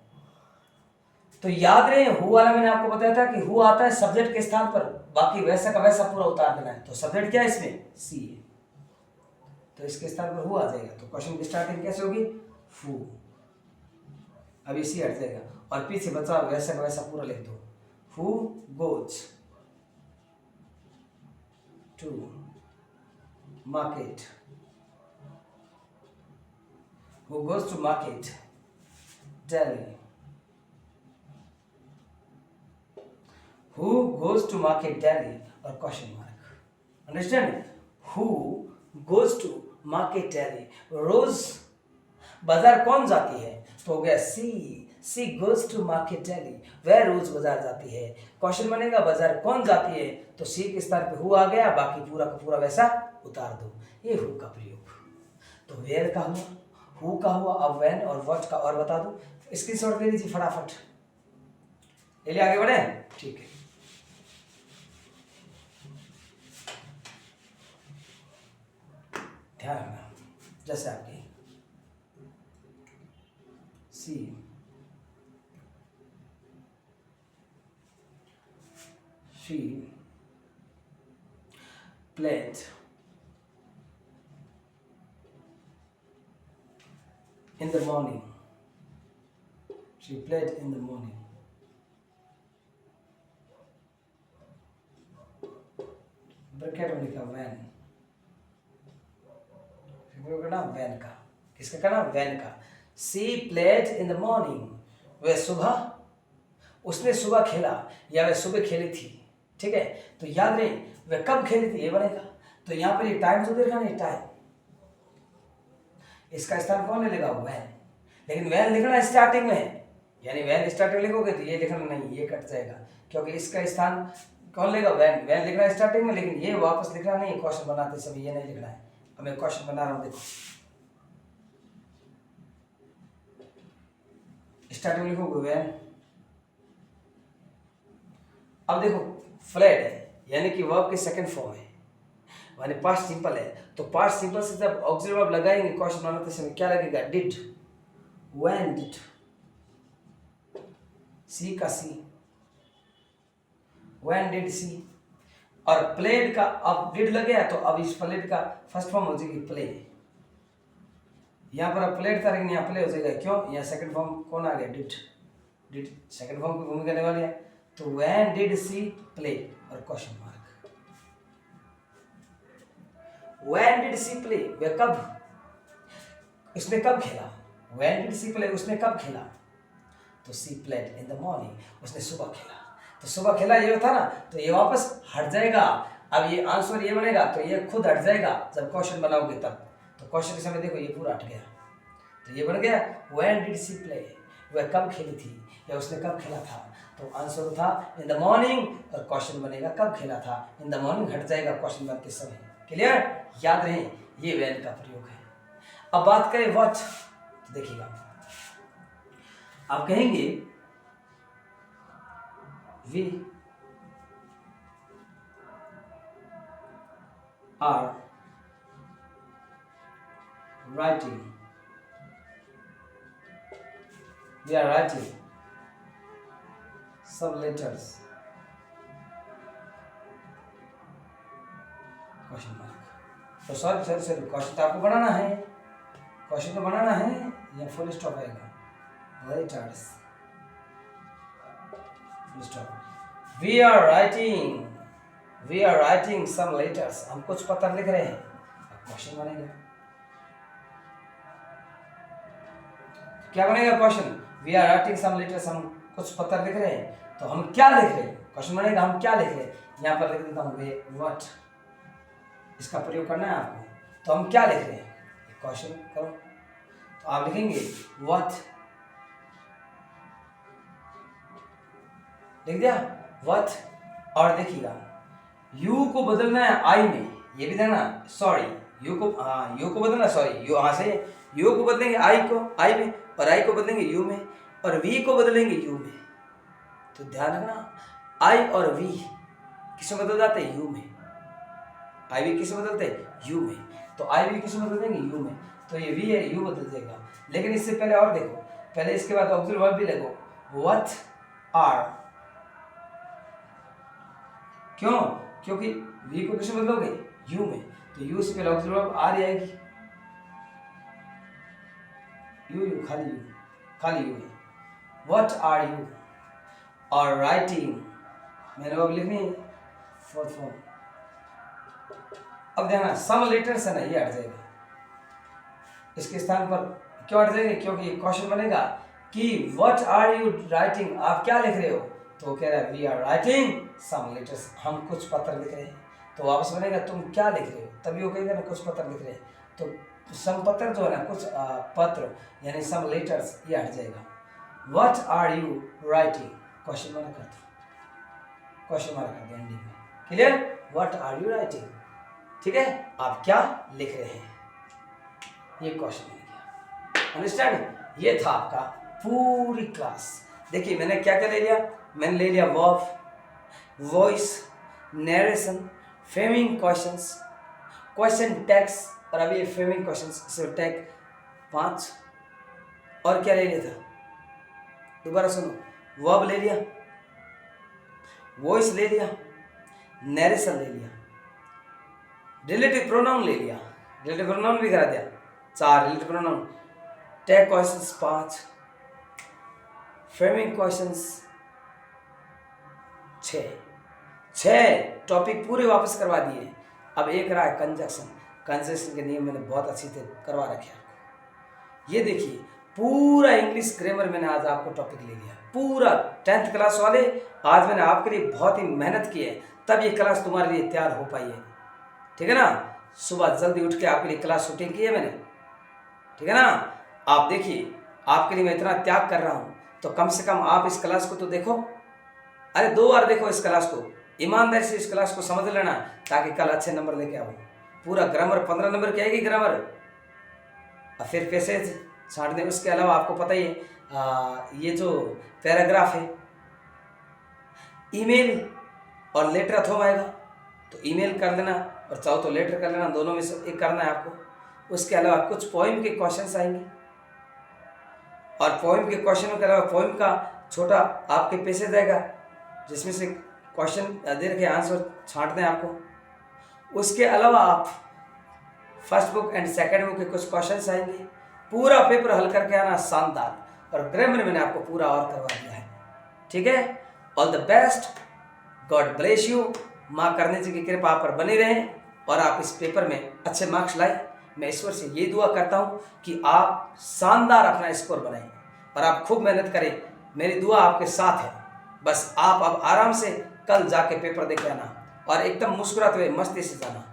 तो याद रहे, हु वाला मैंने आपको बताया था कि हु आता है सब्जेक्ट के स्थान पर, बाकी वैसा का वैसा पूरा उतार देना है। तो सब्जेक्ट क्या है इसमें? सी है, तो इसके स्थान पर हु आ जाएगा। तो क्वेश्चन की स्टार्टिंग कैसे होगी? हु, अभी सी हट जाएगा, और पीछे बचा वैसा का वैसा पूरा लिख दो। Who goes to market, who goes to market Delhi, who goes to market Delhi, और question mark. Understand? who goes to market Delhi, रोज बाजार कौन जाती है? तो हो गया सी goes to market Delhi, वह रोज बाजार जाती है। क्वेश्चन बनेगा बाजार कौन जाती है, तो सी के स्थान पे हु आ गया, बाकी पूरा का पूरा वैसा उतार दो। ये हु का प्रयोग। तो वेयर का हुआ, हु का हुआ, अब व्हेन और व्हाट का और बता दो। स्क्रीनशॉट ले लीजिए फटाफट, ले लिए, आगे बढ़े। ठीक है, ध्यान रखना, जैसे आपकी सी she played in the morning, she played in the morning, bracket में लिखा वैन, करना वैन का, किसका करना? वैन का। She played in the morning, वह सुबह, उसने सुबह खेला, या वह सुबह खेली थी। ठीक है, तो याद रहे वह कब खेली थी, ये बनेगा। तो यहाँ पर ये टाइम जो देखा नहीं, टाइम, इसका स्थान कौन ले लेगा? वैन। लेकिन वैन लिखना स्टार्टिंग में है, यानी वैन स्टार्टिंग लिखोगे तो ये लिखना नहीं, ये कट जाएगा, क्योंकि इसका स्थान कौन लेगा? वैन। वैन लिखना स्टार्टिंग में, लेकिन ये वापस लिखना नहीं, क्वेश्चन बनाते समय ये नहीं लिखना है। अब मैं क्वेश्चन बना रहा हूँ, देखो स्टार्टिंग लिखोगे वैन। अब देखो फ्लैट है, यानी कि वर्ब की सेकंड फॉर्म है, यानी पास्ट सिंपल है, तो पास्ट सिंपल से जब ऑक्सिलरी वर्ब लगाएंगे क्वेश्चन बनाते समय क्या लगेगा? डिड, व्हेन डिड, सी का सी, व्हेन डिड सी। और प्लेड का अब डिड लगे है, तो अब इस प्लेड का फर्स्ट फॉर्म हो जाएगी प्ले। यहाँ पर अब प्लेड था, लेकिन यहाँ प्ले हो जाएगा, क्यों? यहाँ सेकंड फॉर्म कौन आ गया? डिड। डिड सेकंड फॉर्म की भूमिका करने वाली है, तो व्हेन डिड सी प्ले और question mark. When did she play, वह कब, उसने कब खेला? व्हेन डिड सी प्ले, उसने कब खेला? तो she played in the morning, उसने सुबह खेला। तो सुबह खेला ये था ना, तो ये वापस हट जाएगा। अब ये आंसर ये बनेगा, तो ये खुद हट जाएगा जब क्वेश्चन बनाओगे तब। तो क्वेश्चन के समय देखो ये पूरा हट गया, तो ये बन गया व्हेन डिड सी प्ले, वह कब खेली थी या उसने कब खेला था। तो आंसर था इन द मॉर्निंग, और क्वेश्चन बनेगा कब खेला था। इन द मॉर्निंग हट जाएगा क्वेश्चन बनते समय। क्लियर? याद रहे, ये व्हेन का प्रयोग है। अब बात करें व्हाट, तो देखिएगा आप कहेंगे we are writing, we are writing some letters, question mark. तो सॉरी क्वेश्चन तो आपको बनाना है, क्वेश्चन तो बनाना है, या फुल स्टॉप आएगा, letters full stop. We are writing some letters, हम कुछ पत्र लिख रहे हैं, क्वेश्चन बनेगा। क्या बनेगा question? We are writing some letters, हम कुछ पत्र लिख रहे हैं, तो हम क्या लिख रहे हैं? क्वेश्चन बनेगा हम क्या लिख रहे हैं। यहाँ पर लिख देता हूँ वे व्हाट, इसका प्रयोग करना है आपको। तो हम क्या लिख रहे हैं, क्वेश्चन करो, तो आप लिखेंगे व्हाट, लिख दिया व्हाट। और देखिएगा यू को बदलना है आई में, ये भी देना, सॉरी यू को बदलना, सॉरी यू, से यू को बदलेंगे आई में, और आई को बदलेंगे यू में, और वी को बदलेंगे यू में। तो ध्यान रखना आई और वी किस में बदल जाते हैं? यू में। आई वी किस में बदलते हैं? यू में। तो आई वी किस में बदल देंगे? यू में। तो ये वी है, यू बदल जाएगा। लेकिन इससे पहले और देखो, पहले इसके बाद ऑक्सिलरी वर्ब भी लगो, व्हाट आर, क्यों? क्योंकि वी को किस में बदलोगे? यू में। तो यू से पहले ऑक्सिलरी वर्ब आर आएगी, यू खाली यू है। व्हाट आर यू और राइटिंग, मैंने वर्ब लिखनी है फोर्थ फॉर्म। अब देखना सम लेटर्स है ना, ये हट जाएगा, इसके स्थान पर क्यों हट जाएंगे? क्योंकि क्वेश्चन बनेगा कि व्हाट आर यू राइटिंग, आप क्या लिख रहे हो? तो वो कह रहा है we are writing some letters, हम कुछ पत्र लिख रहे हैं। तो वापस बनेगा तुम क्या लिख रहे हो, तभी वो कहेगा ना कुछ पत्र लिख रहे हैं। तो सम पत्र जो है ना, कुछ पत्र यानी सम लेटर्स, ये हट जाएगा। What are you writing, question mark कर दो, क्वेश्चन मार्क कर दो एंडिंग में। Clear? What are you writing, ठीक है, आप क्या लिख रहे हैं, ये क्वेश्चन बन गया। अंडरस्टैंड? ये था आपका पूरी क्लास। देखिए मैंने क्या क्या ले लिया, मैंने ले लिया verb, voice, narration, framing questions, question tags, और अभी ये फ्रेमिंग क्वेश्चंस से टैग 5, और क्या ले लिया था, दोबारा सुनो, वर्ब ले लिया, वॉइस ले लिया, नरेशन ले लिया, रिलेटिव प्रोनाउन ले लिया, रिलेटिव प्रोनाउन भी करा दिया 4 relative pronoun, tag questions 5, framing questions 6 topic पूरे वापस करवा दिए। अब एक रहा है कंजक्शन, कंजक्शन के नियम मैंने बहुत अच्छी से करवा रखे आपको। ये देखिए पूरा इंग्लिश ग्रामर मैंने आज आपको टॉपिक ले लिया, पूरा 10th क्लास वाले, आज मैंने आपके लिए बहुत ही मेहनत की है, तब ये क्लास तुम्हारे लिए तैयार हो पाई है, ठीक है ना। सुबह जल्दी उठ के आपके लिए क्लास शूटिंग की है मैंने, ठीक है ना। आप देखिए, आपके लिए मैं इतना त्याग कर रहा हूँ, तो कम से कम आप इस क्लास को तो देखो। अरे 2 बार देखो इस क्लास को, ईमानदारी से इस क्लास को समझ लेना, ताकि कल अच्छे नंबर लेके आओ। पूरा ग्रामर 15 नंबर की आएगी ग्रामर, और फिर पैसेज छांटने। उसके अलावा आपको पता ही है, ये जो पैराग्राफ है, ईमेल और लेटर अथवा आएगा, तो ईमेल कर लेना और चाहो तो लेटर कर लेना, दोनों में से एक करना है आपको। उसके अलावा कुछ पोइम के क्वेश्चंस आएंगे, और पोइम के क्वेश्चनों के अलावा पोइम का छोटा आपके पैसेज आएगा, जिसमें से क्वेश्चन दे रखे, आंसर छांटने हैं आपको। उसके अलावा आप first book and second book के कुछ क्वेश्चंस आएंगे, पूरा पेपर हल करके आना शानदार। और ग्रामर मैंने आपको पूरा और करवा दिया है, ठीक है। All the best, God bless you. माँ करने जी की कृपा आप पर बनी रहे और आप इस पेपर में अच्छे मार्क्स लाए। मैं ईश्वर से ये दुआ करता हूँ कि आप शानदार अपना स्कोर बनाएं और आप खूब मेहनत करें। मेरी दुआ आपके साथ है। बस आप अब आराम से कल जाके पेपर दे के आना और एकदम मुस्कुराते हुए मस्ती से जाना,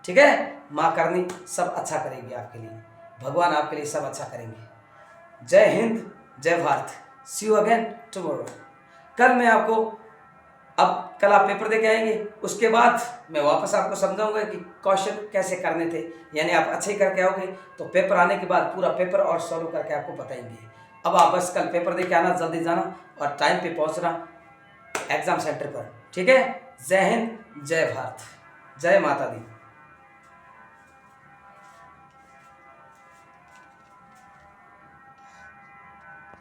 ठीक है। माँ करनी सब अच्छा करेगी आपके लिए, भगवान आपके लिए सब अच्छा करेंगे। जय हिंद, जय भारत। सी यू अगेन टुमारो। कल मैं आपको, अब कल आप पेपर दे के आएंगे, उसके बाद मैं वापस आपको समझाऊंगा कि क्वेश्चन कैसे करने थे। यानी आप अच्छे ही करके आओगे तो पेपर आने के बाद पूरा पेपर और सॉल्व करके आपको बताएंगे। अब आप बस कल पेपर दे के आना, जल्दी जाना और टाइम पे पहुंचना एग्जाम सेंटर पर, ठीक है। जय हिंद, जय भारत, जय माता दी।